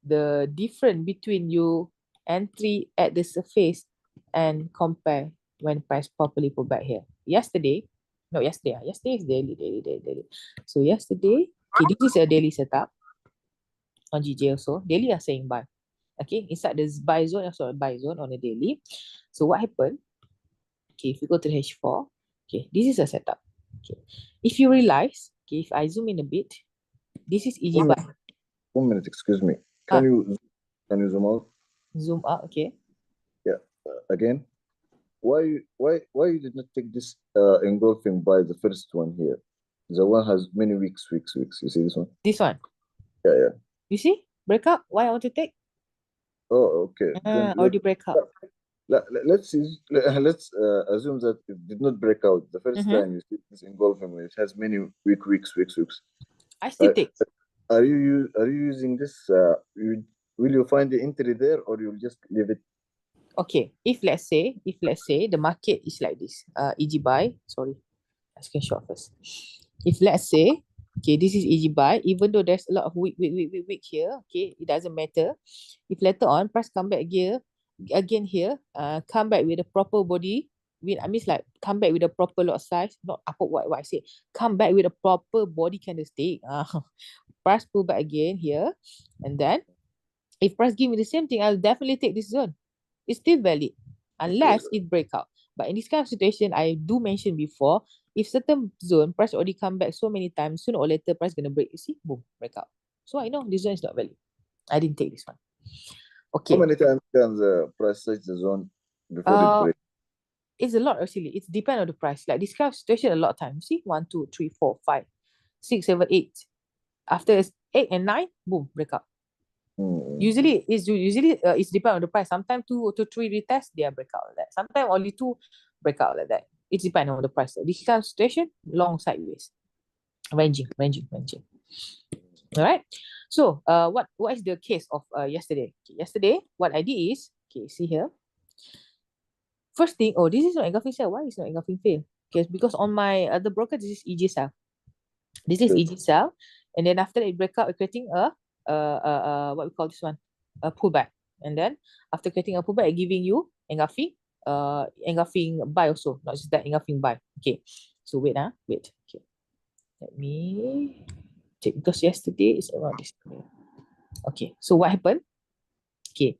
the difference between you entry at the surface and compare when price properly pull back here. Yesterday is daily. So yesterday, okay, this is a daily setup on GJ also. Daily are saying buy. Okay, inside this buy zone, also buy zone on a daily. So what happened? Okay, if you go to the H4, okay, this is a setup. Okay, if you realize, okay, if I zoom in a bit, this is EG buy. 1 minute, excuse me. Can you zoom out? Zoom out, okay. Yeah. Again, why you did not take this engulfing by the first one here? The one has many weeks. You see this one? This one. Yeah. You see? Breakup. Why I want to take? Oh, okay. Already break up. Let's assume that it did not break out the first time you see this engulfing, it has many weeks. I still take. Are you using this? Will you find the entry there, or you'll just leave it? Okay, if let's say the market is like this, EG buy, sorry, I screenshot first. If let's say, okay, this is EG buy, even though there's a lot of weak here, okay, it doesn't matter. If later on price come back here, again here, come back with a proper body, I mean like come back with a proper lot size, not upper what I say, come back with a proper body candlestick. Price pull back again here, and then if price give me the same thing, I'll definitely take this zone. It's still valid unless it break out. But in this kind of situation, I do mention before, if certain zone price already come back so many times, sooner or later price gonna break. You see, boom, break out. So I know this zone is not valid. I didn't take this one. Okay. How many times can the price touch the zone before it breaks? It's a lot actually. It's depend on the price. Like this kind of situation, a lot of times. See, 1, 2, 3, 4, 5, 6, 7, 8. After 8 and 9, boom, break out. Usually it's depend on the price. Sometimes 2 to 3 retest, they are breakout like that. Sometimes only 2 breakout like that. It depends on the price. This kind of situation, long sideways, ranging. All right. So what is the case of yesterday? Okay, yesterday, what I did is, okay, see here. First thing, oh, this is not engulfing sell. Why is not engulfing fail? Okay, because on my other broker, this is EG sell. This is EG sell, and then after it break out, creating a what we call this one, a pullback, and then after creating a pullback, giving you engulfing buy also, not just that engulfing buy. Okay, so wait. Okay, let me check because yesterday is around this. Okay, so what happened? Okay,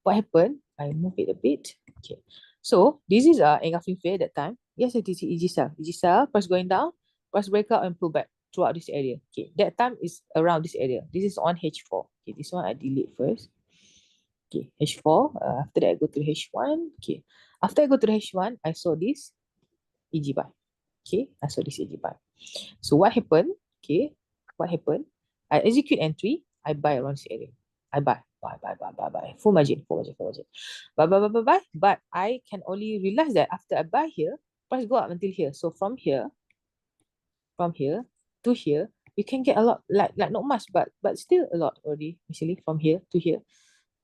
what happened? I move it a bit. Okay, so this is engulfing fair that time. Yes, it is EG sell. Price going down, price breakout and pullback throughout this area. Okay, that time is around this area. This is on H4. Okay, this one I delete first. Okay, H4. After that, I go to H1. Okay, After I go to the H1, I saw this EG buy. Okay, I saw this EG buy. So what happened? Okay, what happened? I execute entry, I buy around this area. I buy. Full margin. Buy. But I can only realize that after I buy here, price go up until here. So from here to here, you can get a lot, like not much, but still a lot already. Actually, from here to here,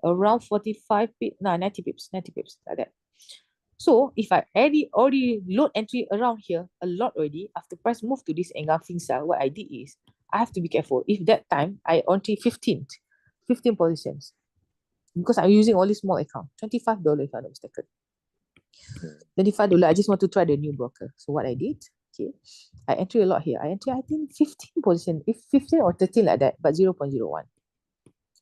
around 45 pips, 90 pips, like that. So if I already load entry around here a lot already, after price move to this engulfing cell, what I did is I have to be careful. If that time I only 15 positions, because I'm using only small account, $25 if I'm not mistaken. $25, I just want to try the new broker. So what I did, okay, I enter a lot here. I enter, I think 15 position, if 15 or 13 like that, but 0.01.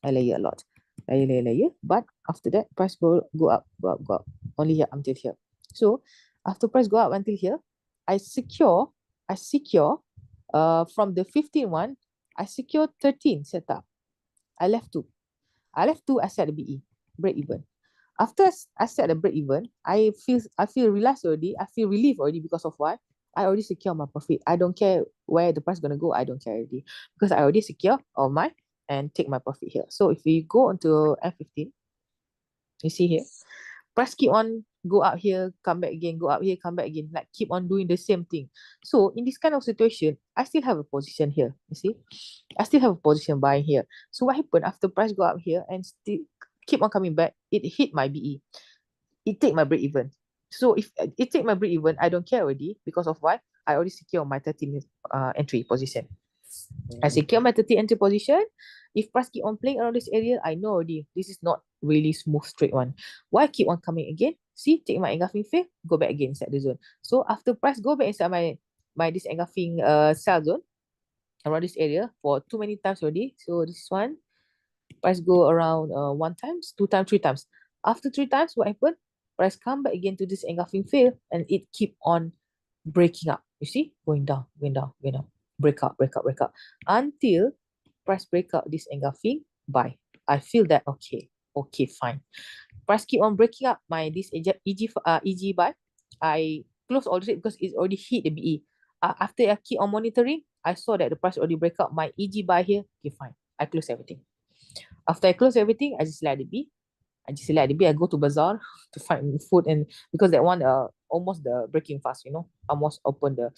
I layer a lot. Layer. But after that, price go up. Only here until here. So after price go up until here, I secure from the 15 one, I secure 13 setup. I left 2. I set the BE, break even. After I set the break even, I feel relaxed already. I feel relief already because of what? I already secure my profit. I don't care where the price gonna go. I don't care already because I already secure all my and take my profit here. So if we go onto F15, you see here, price keep on go up here, come back again, go up here, come back again, like keep on doing the same thing. So in this kind of situation, I still have a position here. You see, I still have a position buying here. So what happened after price go up here and still keep on coming back? It hit my BE. It take my break even. So if it take my break even, I don't care already because of why? I already secure my 13 entry position. I secure my 30 entry position. If price keep on playing around this area, I know already this is not really smooth straight one. Why keep on coming again? See, take my engulfing fail, go back again inside the zone. So after price go back inside my this engulfing sell zone around this area for too many times already. So this one, price go around 1 times, 2 times, 3 times. After 3 times, what happened? Price come back again to this engulfing fail and it keep on breaking up. You see, going down, break up until price break out this engulfing buy. I feel that okay, fine. Price keep on breaking up my this EG buy. I close all this because it's already hit the BE. After I keep on monitoring, I saw that the price already break up my EG buy here. Okay, fine. I close everything. After I close everything, I just let it be. I go to bazaar to find food, and because that one almost the breaking fast, almost open the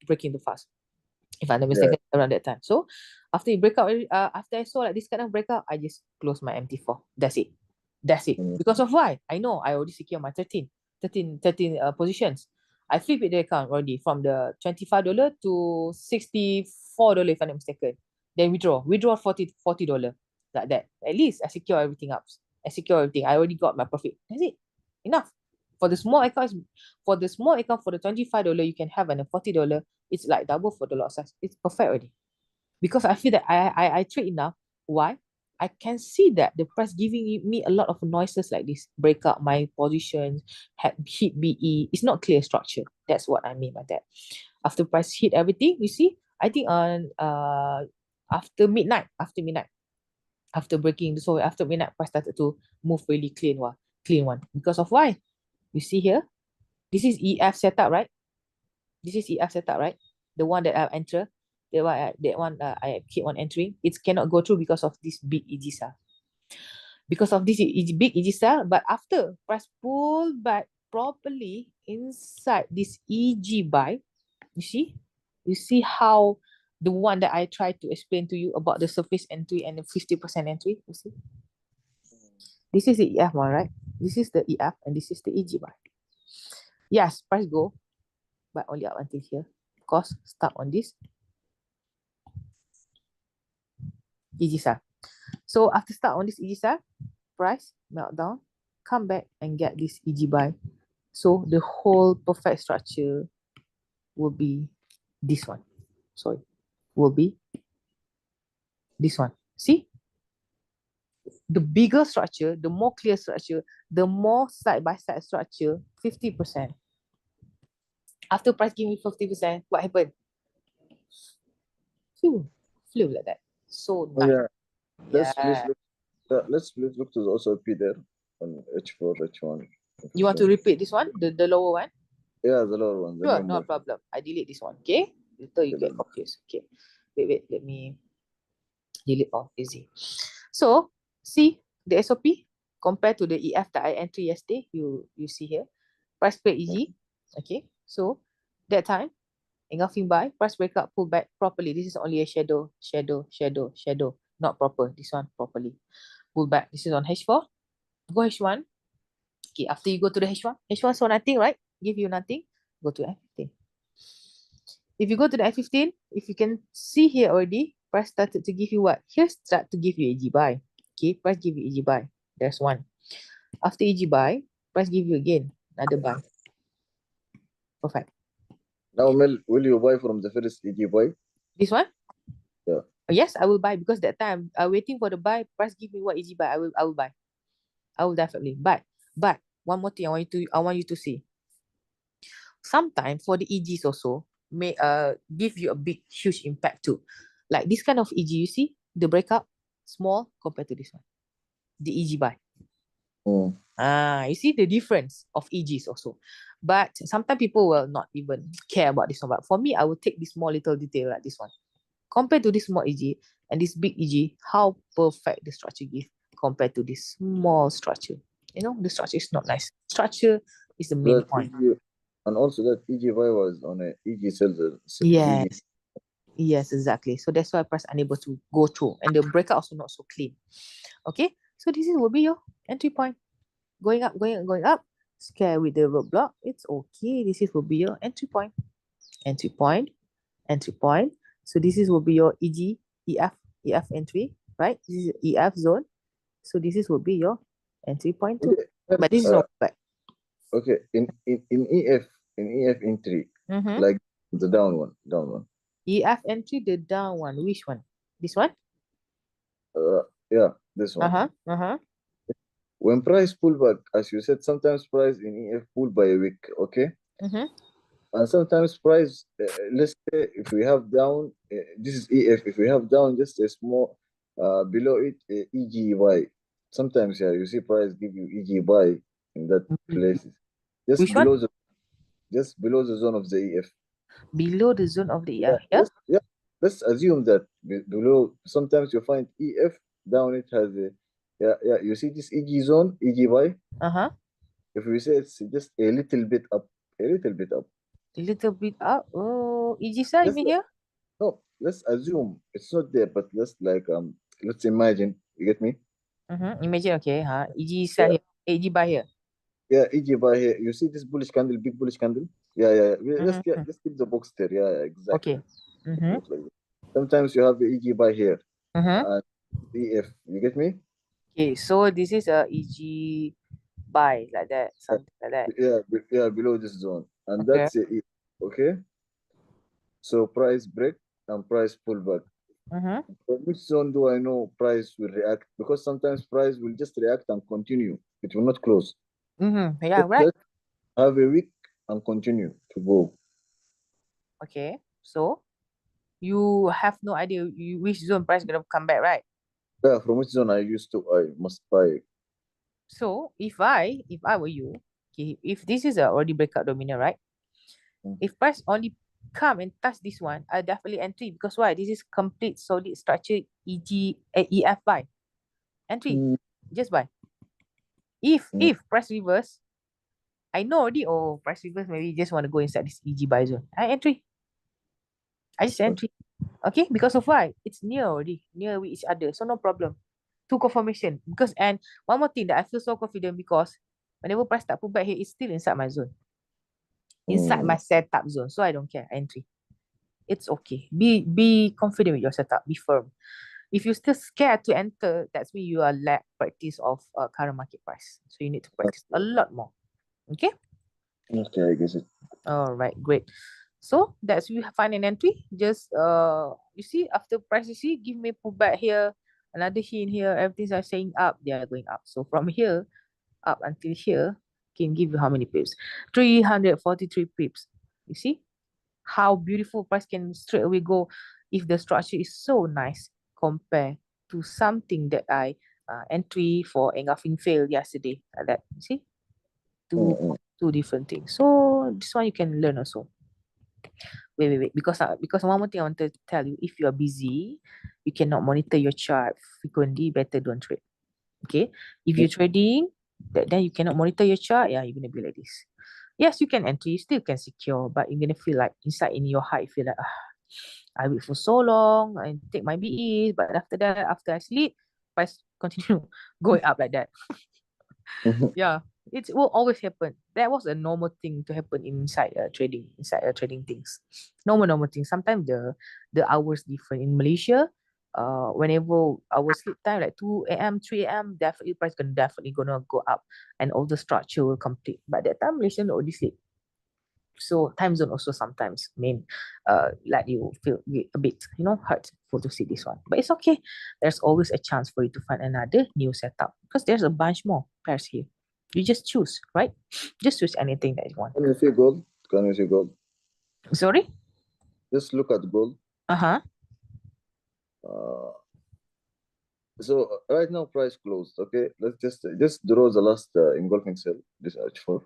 breaking the fast, if I'm not mistaken, around that time. So after you break out, after I saw like this kind of breakout, I just close my MT4. That's it. Because of why? I know I already secure my 13 positions. I flip it the account already from the $25 to $64 if I'm not mistaken. Then withdraw $40 like that. At least I secure everything up. I already got my profit. That's it. Enough. For the small account, for the $25 you can have, and the $40, it's like double for the lot size. It's perfect already. Because I feel that I trade enough. Why? I can see that the price giving me a lot of noises like this. Break up my positions, hit BE. It's not clear structure. That's what I mean by that. After price hit everything, you see, I think on after midnight, after breaking, so after midnight, price started to move really clean one. Because of why? You see here, this is EF setup, right? The one that I enter, that one I keep on entering. It cannot go through because of this big EG cell. Because of this big EG cell, but after price pull back properly inside this EG buy, you see how the one that I tried to explain to you about the surface entry and the 50% entry, you see? This is the EF one, right? This is the EF and this is the EG buy. Yes, price go, but only up until here. Of course, start on this EG cell. So after start on this EG cell, price meltdown, come back and get this EG buy. So the whole perfect structure will be this one. Will be this one. See? The bigger structure, the more clear structure, the more side-by-side structure, 50%. After price give me 50%, what happened? Flew like that. So nice. Yeah. Let's please look to the OSOP there on H4, H1. You want to repeat this one, the lower one? Yeah, the lower one, the Sure, main no one. problem. I delete this one, okay? Later you Okay, get confused. Okay. Wait, let me delete all. Easy. So, see the SOP compared to the EF that I entered yesterday. You see here. Price break EG. Okay. So, that time, engulfing buy, price break up, pull back properly. This is only a shadow. Not proper. This one properly. Pull back. This is on H4. Go H1. Okay, after you go to the H1, H1 saw nothing, right? Give you nothing. Go to F15. If you go to the F15, if you can see here already, price started to give you what? Here start to give you EG buy. Okay, price give you EG buy. There's one. After EG buy, price give you again another buy. Perfect. now Mel, will you buy from the first EG buy? This one? Yeah. Yes, I will buy because that time I'm waiting for the buy. Price give me what EG buy. I will buy. I will definitely. But one more thing I want you to see. Sometimes for the EGs also may give you a big huge impact too. Like this kind of EG, you see the breakup small compared to this one, the EG buy. You see the difference of EGs also. But sometimes people will not even care about this one. But for me, I will take this small little detail like this one. Compared to this small EG and this big EG, how perfect the structure give compared to this small structure. You know, the structure is not nice. Structure is the main point. And also that EG buy was on a EG cells. Yes. Yes, exactly. So that's why price unable to go through. And the breakout also not so clean. Okay. So this will be your entry point. Going up, going up. Scare with the roadblock. It's okay. This will be your entry point. Entry point. Entry point. So this will be your EG, EF entry, right? This is EF zone. So this will be your entry point too. Okay. But this is not bad. Okay. In EF entry, like the down one. EF entry, the down one. Which one? This one? Yeah, this one. When price pull back, as you said, sometimes price in EF pull by a week, okay? And sometimes price, let's say if we have down, this is EF, if we have down just a small, below it, EG buy. Sometimes, yeah, you see price give you EG buy in that places. Just Which below one? just below the zone of the EF. Below the zone of the EF, yeah? Yeah, let's assume that below, sometimes you find EF, down it has a, yeah, you see this EG zone, EG buy? If we say it's just a little bit up, a little bit up. A little bit up? Oh, EG side, you mean here? No, let's assume it's not there, but let's imagine, you get me? Imagine, okay, EG side here, EG buy here. Yeah, EG buy here. You see this bullish candle, big bullish candle? Yeah. Let's keep the box there. Yeah, exactly. Okay. Looks like that. Sometimes you have the EG buy here. And EF, you get me? Okay, so this is a EG buy like that, something like that. Yeah, below this zone. And that's it. Okay? So price break and price pullback. From which zone do I know price will react? Because sometimes price will just react and continue. It will not close. Yeah, right. Have a week and continue to go. Okay, so you have no idea which zone price gonna come back, right? Yeah, from which zone I must buy. So if I were you, okay, if this is a already breakout dominant, right? If price only come and touch this one, I definitely entry because why? This is complete solid structure EF buy. Entry, just buy. If price reverse, I know already. Oh, price reverse, maybe just want to go inside this EG buy zone. I entry. I just entry. Okay, because of why? It's near already, near with each other, so no problem. Two confirmation because and one more thing that I feel so confident because whenever price start pull back here, it's still inside my zone, inside my setup zone. So I don't care entry. It's okay. Be confident with your setup. Be firm. If you're still scared to enter, that's mean you are lack practice of current market price. So you need to practice a lot more. Okay. Okay, I guess it. All right, great. So that's you find an entry. Just you see after price you see give me pullback here, another hint here. Everything's are saying up. They are going up. So from here up until here can give you how many pips? 343 pips. You see how beautiful price can straight away go if the structure is so nice compared to something that I entry for engulfing fail yesterday like that. You see two different things. So this one you can learn also. Wait. Because one more thing I wanted to tell you, if you are busy, you cannot monitor your chart frequently, better don't trade. Okay. If you're trading, then you cannot monitor your chart, yeah, you're gonna be like this. Yes, you can enter, you still can secure, but you're gonna feel like inside in your heart, you feel like I wait for so long and take my BE, but after that, after I sleep, price continue going up like that. Yeah, it will always happen. That was a normal thing to happen inside trading things. Normal thing. Sometimes the hours different in Malaysia. Whenever our sleep time like 2 a.m., 3 a.m., definitely price definitely gonna go up, and all the structure will complete. But that time Malaysian already sleep. So time zone also sometimes like you feel a bit hurt for to see this one, but it's okay. There's always a chance for you to find another new setup because there's a bunch more pairs here. You just choose, right? Just choose anything that you want. Can you see gold? Can you see gold? Sorry? Just look at gold. Uh-huh. So right now price closed. Okay, let's just draw the last engulfing sell. This H4.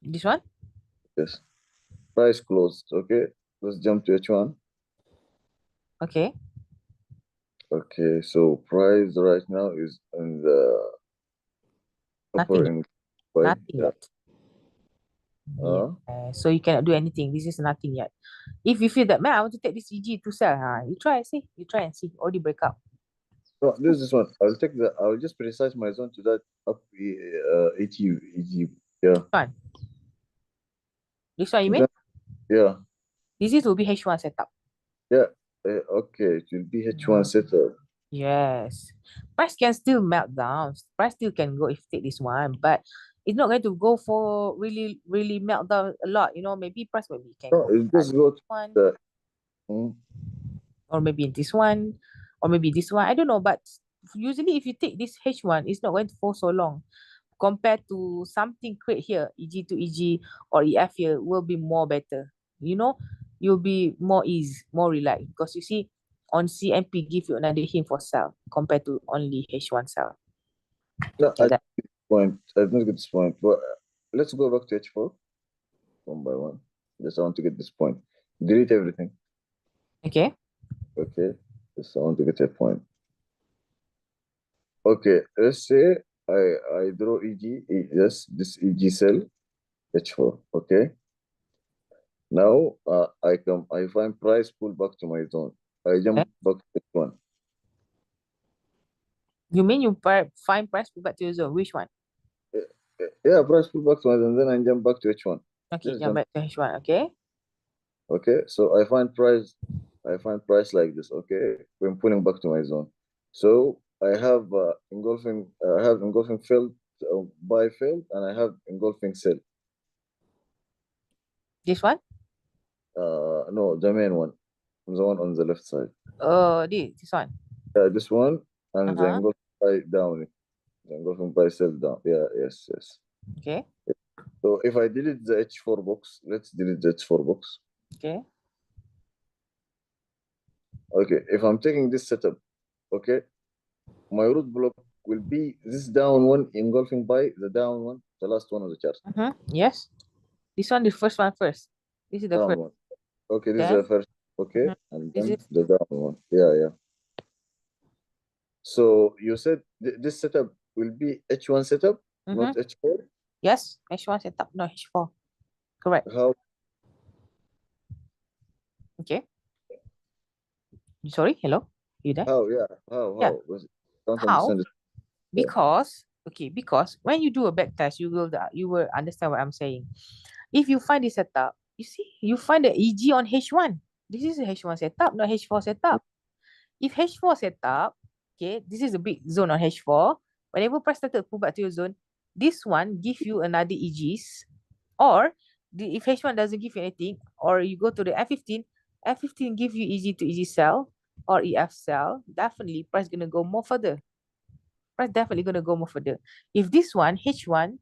This one? Yes. Price closed. Okay, let's jump to H1. Okay. Okay, so price right now is in the upper Nothing end. Yeah. So you cannot do anything. This is nothing yet. If you feel that, man, I want to take this EG to sell, you try and see. Already break up. No, this is this one. I'll just precise my zone to that up EG. Yeah. Fine. This one you mean? Yeah. This will be H1 setup. Yeah. Okay, it will be H1 setup. Yes. Price can still melt down. Price still can go if you take this one, but it's not going to go for really, really melt down a lot. Maybe price maybe can No, go it just go to one, the or maybe this one, or maybe this one. I don't know, but usually if you take this H1, it's not going to for so long. Compared to something create here, EG to EG or EF here will be more better. You'll be more easy, more relaxed because you see on CMP give you another hint for sell compared to only H1 sell. No, at this point, I don't get this point. But let's go back to H4 one by one. Just I want to get this point. Delete everything. Okay. Okay. Just I want to get a point. Okay, let's say I draw EG. Yes, this EG cell H4. Okay. Now I find price pull back to my zone. I jump back to H1. You mean you find price pull back to your zone? Which one? Yeah, price pull back to my zone, then I jump back to H1. Okay, jump back to H1. Okay. Okay, so I find price like this. Okay, when pulling back to my zone. So I have engulfing failed, buy failed, and I have engulfing sell. This one? No, the main one, the one on the left side. This one. Yeah, this one and the engulfing buy down. The engulfing buy sell down. Yeah, yes. Okay. So if I delete the H4 box, let's delete the H4 box. Okay. Okay, if I'm taking this setup, okay, my root block will be this down one engulfing by the down one, the last one of the chart. Yes. This one, the first one first. This is the down first one. Okay, this is the first. Okay, and then is the down one. Yeah. So you said this setup will be H1 setup, not H4? Yes, H1 setup, no H4. Correct. How? Okay. Sorry, hello? You there? How? Yeah. How? Yeah. Don't How? understand this. Because when you do a back test, you will understand what I'm saying. If you find this setup, you find the EG on H1. This is a H1 setup, not H4 setup. If H4 setup, okay, this is a big zone on H4. Whenever price started to pull back to your zone, this one give you another EGs. Or if H1 doesn't give you anything, or you go to the F15 give you EG to EG sell or EF sell, definitely price gonna go more further. Price definitely gonna go more further. If this one, H1,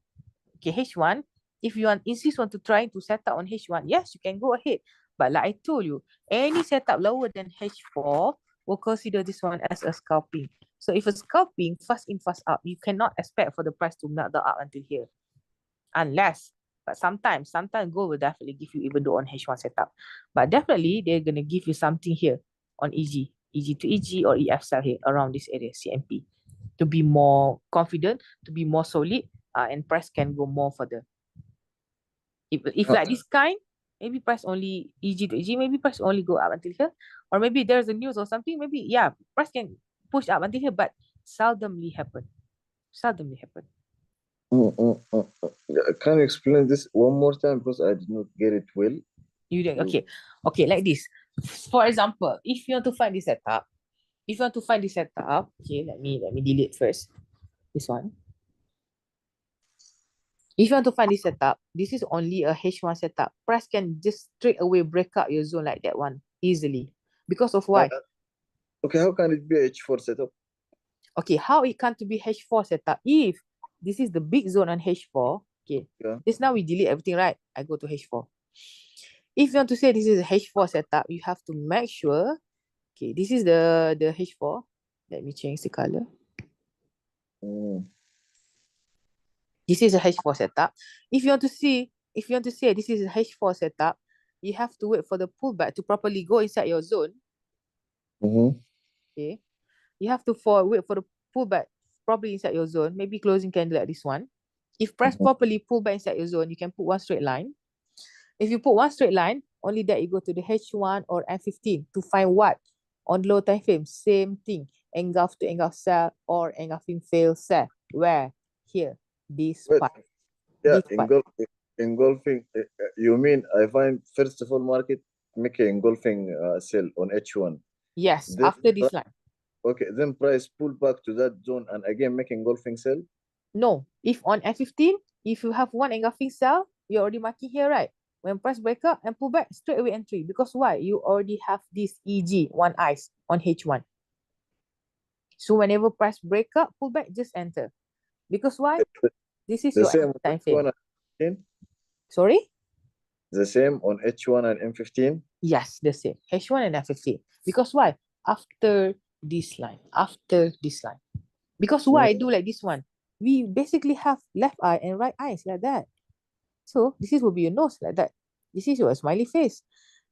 if you want to try to set up on H1, yes, you can go ahead. But like I told you, any setup lower than H4 will consider this one as a scalping. So if a scalping, fast in, fast out, you cannot expect for the price to melt down up until here. unless, but sometimes gold will definitely give you even though on H1 setup, but definitely they're going to give you something here on EG to EG or EF cell here around this area, CMP, to be more confident, to be more solid, and price can go more further. If like this kind, maybe price only EG to EG, maybe price only go up until here, or maybe there's a news or something, maybe, yeah, price can push up until here, but seldomly happen. Can you explain this one more time, because I did not get it well? You did, okay, like this. For example, if you want to find this setup, okay, let me delete first this one. If you want to find this setup, this is only a H1 setup. Price can just straight away break up your zone like that one easily. Because of why? Okay, how can it be H4 setup? Okay, how it can't be H4 setup? If this is the big zone on H4, okay, just now we delete everything, right? I go to H4. If you want to say this is a H4 setup, you have to make sure, okay, this is the H4. Let me change the color. This is a H4 setup. If you want to say this is a H4 setup, you have to wait for the pullback to properly go inside your zone. Okay. You have to wait for the pullback properly inside your zone. Maybe closing candle like this one. If price properly pull back inside your zone, you can put one straight line. If you put one straight line, only that you go to the H1 or M15 to find what? On low time frame, same thing. Engulf to engulf sell or engulfing fail sell. Where? Here. This part. Yeah, engulfing. You mean I find first of all market make an engulfing sell on H1. Yes, then, after this line. Okay, then price pull back to that zone and again make engulfing sell? No, if on F15, if you have one engulfing sell, you're already marking here, right? When price break up and pull back, straight away entry. Because why? You already have this EG, one eyes on H1. So whenever price break up, pull back, just enter. Because why? This is your time frame. Sorry? The same on H1 and M15? Yes, the same. H1 and M15. Because why? After this line. Because why I do like this one? We basically have left eye and right eyes like that. So this will be your nose like that. This is your smiley face.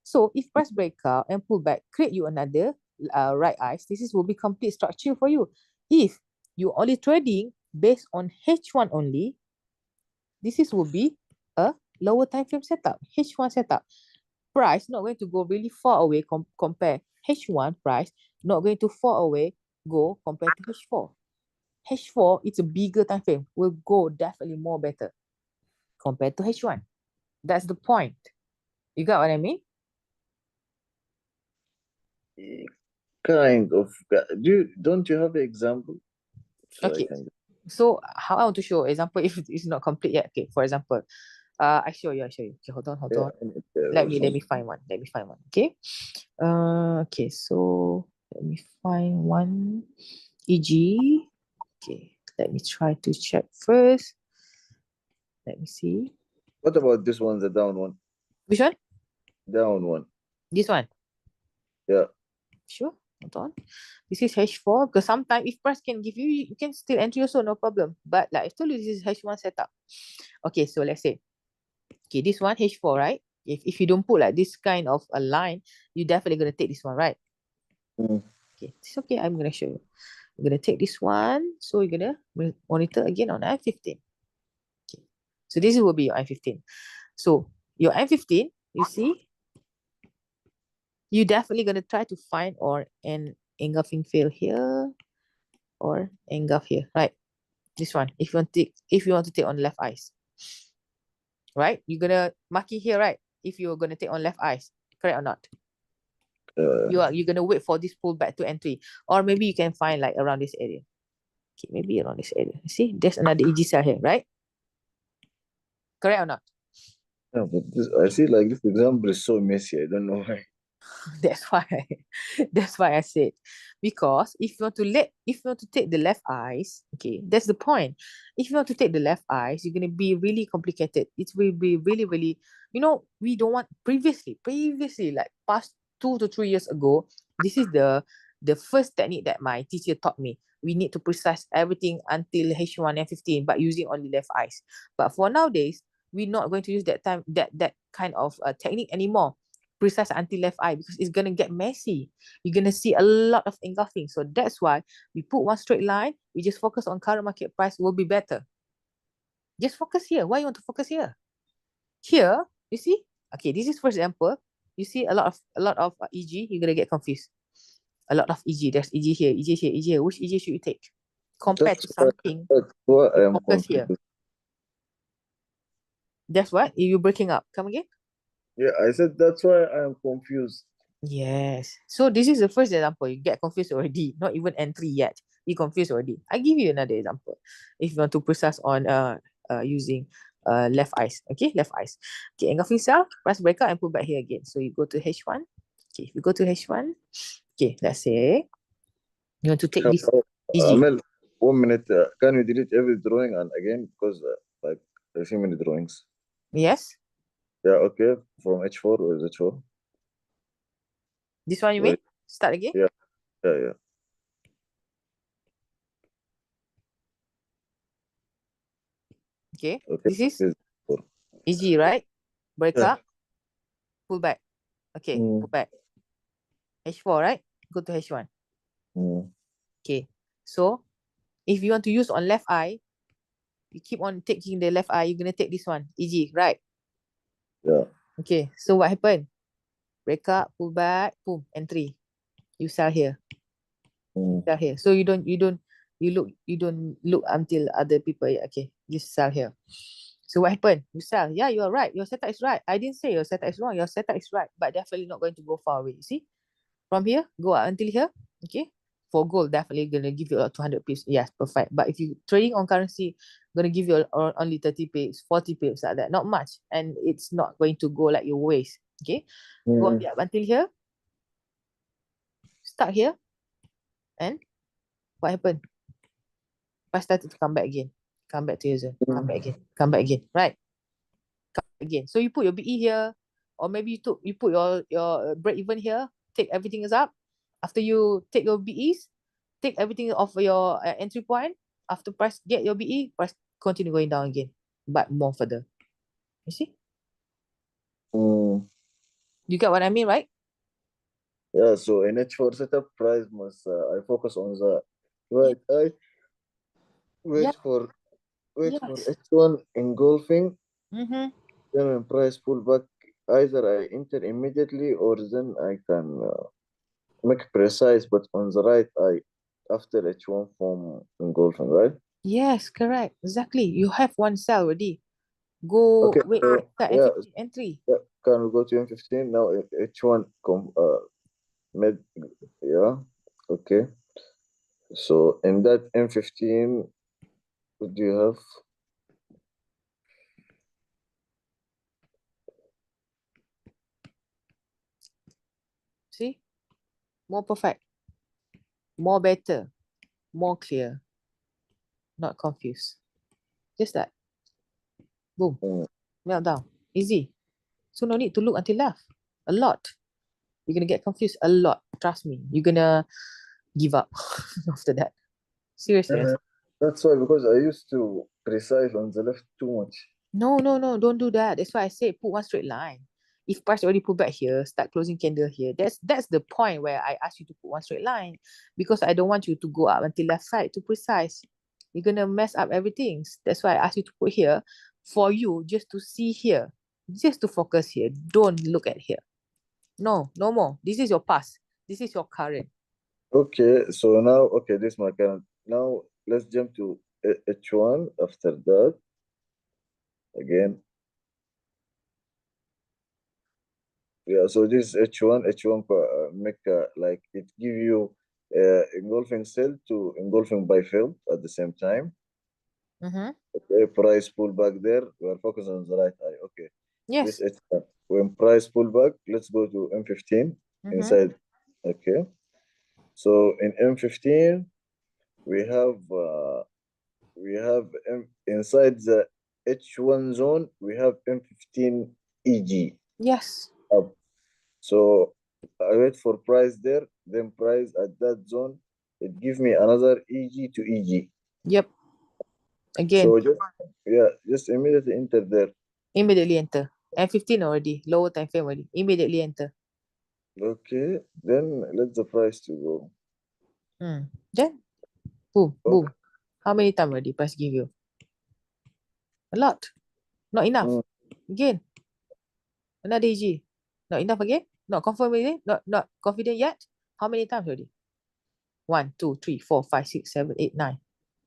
So if price break out and pull back, create you another right eyes. This will be complete structure for you. If you only trading based on H1 only, this will be a lower time frame setup, H1 setup. Price not going to go really far away compare H1 price, not going to far away go compared to H4. H4, it's a bigger time frame, will go definitely more better compared to H1. That's the point. You got what I mean? Kind of. Don't you have an example? Okay. So how I want to show example if it's not complete yet. Okay, for example, I show you. Okay, hold on. Let me find one. Okay. Okay, so let me find one EG. Okay, let me try to check first. Let me see. What about this one, the down one? Which one? Down one. This one? Yeah. Sure. Hold on. This is H4 because sometimes if price can give you, you can still enter also, no problem. But like I told you, this is H1 setup. Okay, so let's say, okay, this one H4, right? If you don't put like this kind of a line, you're definitely gonna take this one, right? Okay, it's okay. I'm gonna show you. I'm gonna take this one. So you're gonna monitor again on M15. Okay, so this will be your M15. So your M15, you see, you definitely gonna try to find or an engulfing fail here or engulf here, right? This one, if you want to take on left eyes, right? You're gonna mark it here, right? If you're gonna take on left eyes, correct or not? You're gonna wait for this pullback to entry, or maybe you can find like around this area. Okay, maybe around this area. See, there's another EG cell here, right? Correct or not? Yeah, but I see like this example is so messy. I don't know why. That's why I said, because if you want to take the left eyes, okay, that's the point. If you want to take the left eyes, you're gonna be really complicated. It will be really, really, we don't want previously, like past 2 to 3 years ago, this is the the first technique that my teacher taught me. We need to precise everything until H1 and 15, but using only left eyes. But for nowadays, we're not going to use that kind of technique anymore. Precise until left eye, because it's gonna get messy. You're gonna see a lot of engulfing. So that's why we put one straight line. We just focus on current market price will be better. Just focus here. Why you want to focus here? Here, you see? Okay, this is for example. You see a lot of EG, you're gonna get confused. A lot of EG. There's EG here, EG here, EG here. Which EG should you take? Compared to something, That's why I am focus here. confused. That's what? You're breaking up. Come again? Yeah, I said that's why I am confused. Yes. So this is the first example. You get confused already. Not even entry yet. You confused already. I give you another example. If you want to process on using left eyes. Okay, left eyes. Okay, engulfing cell, press breakout and put back here again. So you go to H1. Okay, if you go to H1. Okay, let's say you want to take this EG. Amel, 1 minute. Can you delete every drawing and again, because like I see many drawings. Yes. Yeah, okay. From H4 or is H4? This one you Wait. mean? Start again? Yeah. Yeah. Okay. Okay. This is EG, right? Break up. Pull back. Okay, pull back. H4, right? Go to H1. Okay. So if you want to use on left eye, you keep on taking the left eye, you're gonna take this one, EG, right? Yeah. Okay. So what happened? Break up, pull back, boom, entry. You sell here. Sell here. So you don't look until other people. Okay, you sell here. So what happened? You sell. Yeah, you are right. Your setup is right. I didn't say your setup is wrong. Your setup is right, but definitely not going to go far away. You see? From here, go out until here. Okay. For gold, definitely gonna give you 200 pips. Yes, perfect. But if you trading on currency, gonna give you only 30 pips, 40 pips like that. Not much. And it's not going to go like your waist. Okay. Go up until here. Start here. And what happened? Price started to come back again. Come back to your zone. Come back again. Come back again. Right? Come back again. So you put your BE here, or maybe you put your break even here. Take everything is up. After you take your BEs, take everything off your entry point. After price get your BE, price continue going down again, but more further. You see? You get what I mean, right? Yeah. So in H4 setup, price must I focus on the right eye. Wait for H1 engulfing. Then when price pull back, either I enter immediately or then I can make precise, but on the right eye after H1 form engulfing, right? Yes, correct. Exactly. You have one cell already. Go entry. Yeah. Can we go to M15 now? H1 mid. Yeah. Okay. So in that M15, what do you have? See? More perfect. More better. More clear. Not confused. Just that. Boom. Melt down. Easy. So no need to look until left. A lot. You're going to get confused a lot. Trust me. You're going to give up after that. Seriously. That's why, because I used to precise on the left too much. No. Don't do that. That's why I say put one straight line. If price already put back here, start closing candle here. That's the point where I ask you to put one straight line, because I don't want you to go up until left side to precise. You're going to mess up everything. That's why I asked you to put here for you just to see here. Just to focus here. Don't look at here. No more. This is your past. This is your current. Okay, so now, this is my current. Now, let's jump to H1 after that. Again. Yeah, so this H1 make like it give you engulfing cell to engulfing by field at the same time. Okay, price pull back there. We are focused on the right eye. Okay. Yes. This H1. When price pull back, let's go to M15 inside. Okay. So in M15, we have inside the H1 zone, we have M15 EG. Yes. Up. So I wait for price there. then price at that zone, it give me another EG to EG. Yep. Again, So just immediately enter there. immediately enter. And 15 already, lower time frame already. Immediately enter. Okay, then let the price to go. Then, boom, Okay. boom. How many times already price give you? A lot. Not enough. Again. Another EG. Not enough again? Not confirmed again? Not confident yet? How many times already? 1, 2, 3, 4, 5, 6, 7, 8, 9.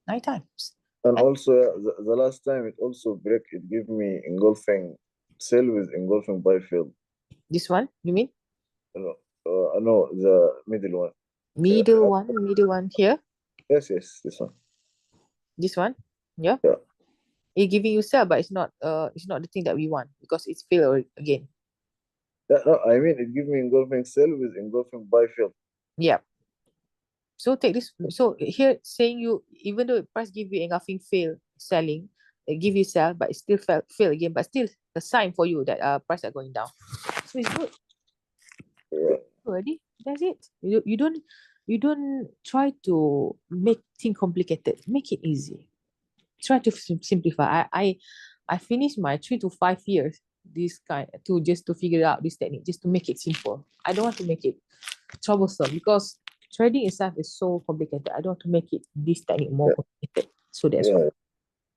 9 times. And also the last time it also break, it give me engulfing sell with engulfing buy fill. This one, you mean? No, the middle one. Middle one here. Yes, this one. This one, yeah. Yeah. It's giving you sell, but it's not the thing that we want because it's fail again. No, I mean it give me engulfing sell with engulfing buy fill. Yeah. So take this. So here saying you, even though price give you engulfing fail selling, it give you sell, but it still fail again, but still a sign for you that price are going down. So it's good. Yeah. Already, that's it. You don't try to make things complicated. Make it easy. Try to simplify. I finished my 3 to 5 years this kind to figure out this technique, just to make it simple. I don't want to make it troublesome because trading itself is so complicated. I don't want to make it this technique more complicated. So that's why.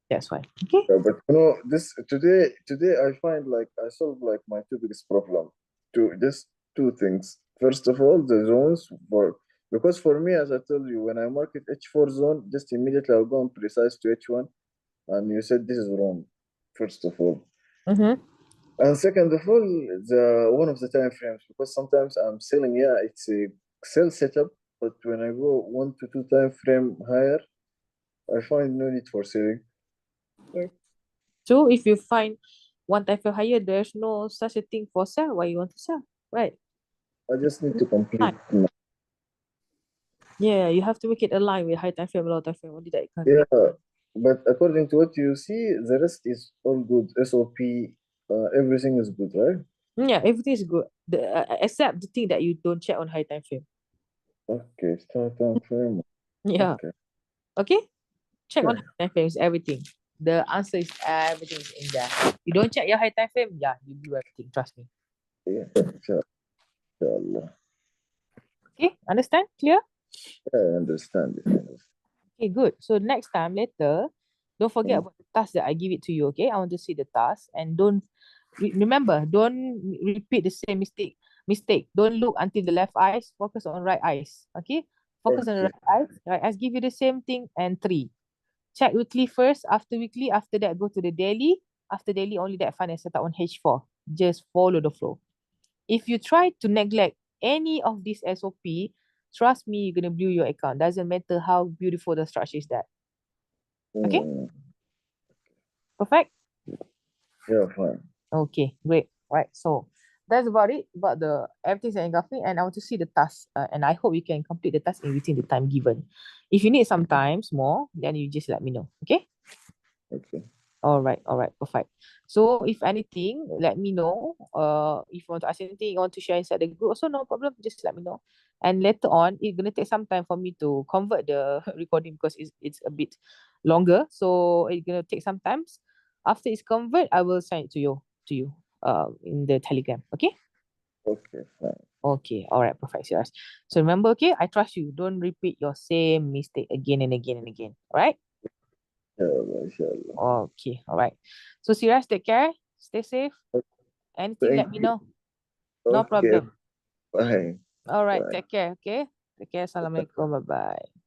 That's why. Okay. Yeah, but this today I find like I solve like my two biggest problem. Just two things. First of all, the zones work. Because for me, as I told you, when I market H4 zone, just immediately I'll go on precise to H1, and you said this is wrong. First of all, and second of all, the one of the time frames, because sometimes I'm selling. Yeah, it's a sell setup, but when I go 1 to 2 time frame higher, I find no need for selling. So if you find one time frame higher, there's no such a thing for sell. Why you want to sell, right? I just need to complete. Yeah, you have to make it align with high time frame, low time frame. Only that you can. Yeah, but according to what you see, the rest is all good. SOP, everything is good, right? Yeah, everything is good. Except the thing that you don't check on high time frame. Okay, start time frame. Yeah. Okay. Check on Yeah. high time frames, everything. The answer is everything is in there. You don't check your high time frame, yeah, you do everything. Trust me. Yeah, inshallah. Okay, understand? Clear? Yeah, I understand it. Okay, good. So next time later, don't forget about the task that I give it to you. Okay, I want to see the task and don't remember. Don't repeat the same mistake. Don't look until the left eyes. Focus on right eyes. Okay, focus on the right eyes. Right eyes give you the same thing and 3. Check weekly first. After weekly, after that go to the daily. After daily, only that find and set up on H4. Just follow the flow. If you try to neglect any of this SOP, trust me, you're gonna blow your account. Doesn't matter how beautiful the structure is that. Okay? Perfect? Yeah, fine. Okay, great. Right. So that's about it, about the everything's engulfing, and I want to see the task. And I hope you can complete the task in within the time given. If you need some times more, then you just let me know. Okay? Okay. All right, perfect. So if anything, let me know. If you want to ask anything, you want to share inside the group, also no problem, just let me know. And later on, it's gonna take some time for me to convert the recording because it's a bit longer. So it's gonna take some time. After it's convert, I will send it to you in the Telegram. Okay? Okay, fine. Okay, all right, perfect, Siraj. So remember, okay, I trust you. Don't repeat your same mistake again and again and again. All right? Inshallah. Okay, all right. So Siraj, take care. Stay safe. Anything, let me know. No problem. Bye. All right, Bye. take care, okay? Take care. Assalamualaikum. Bye-bye.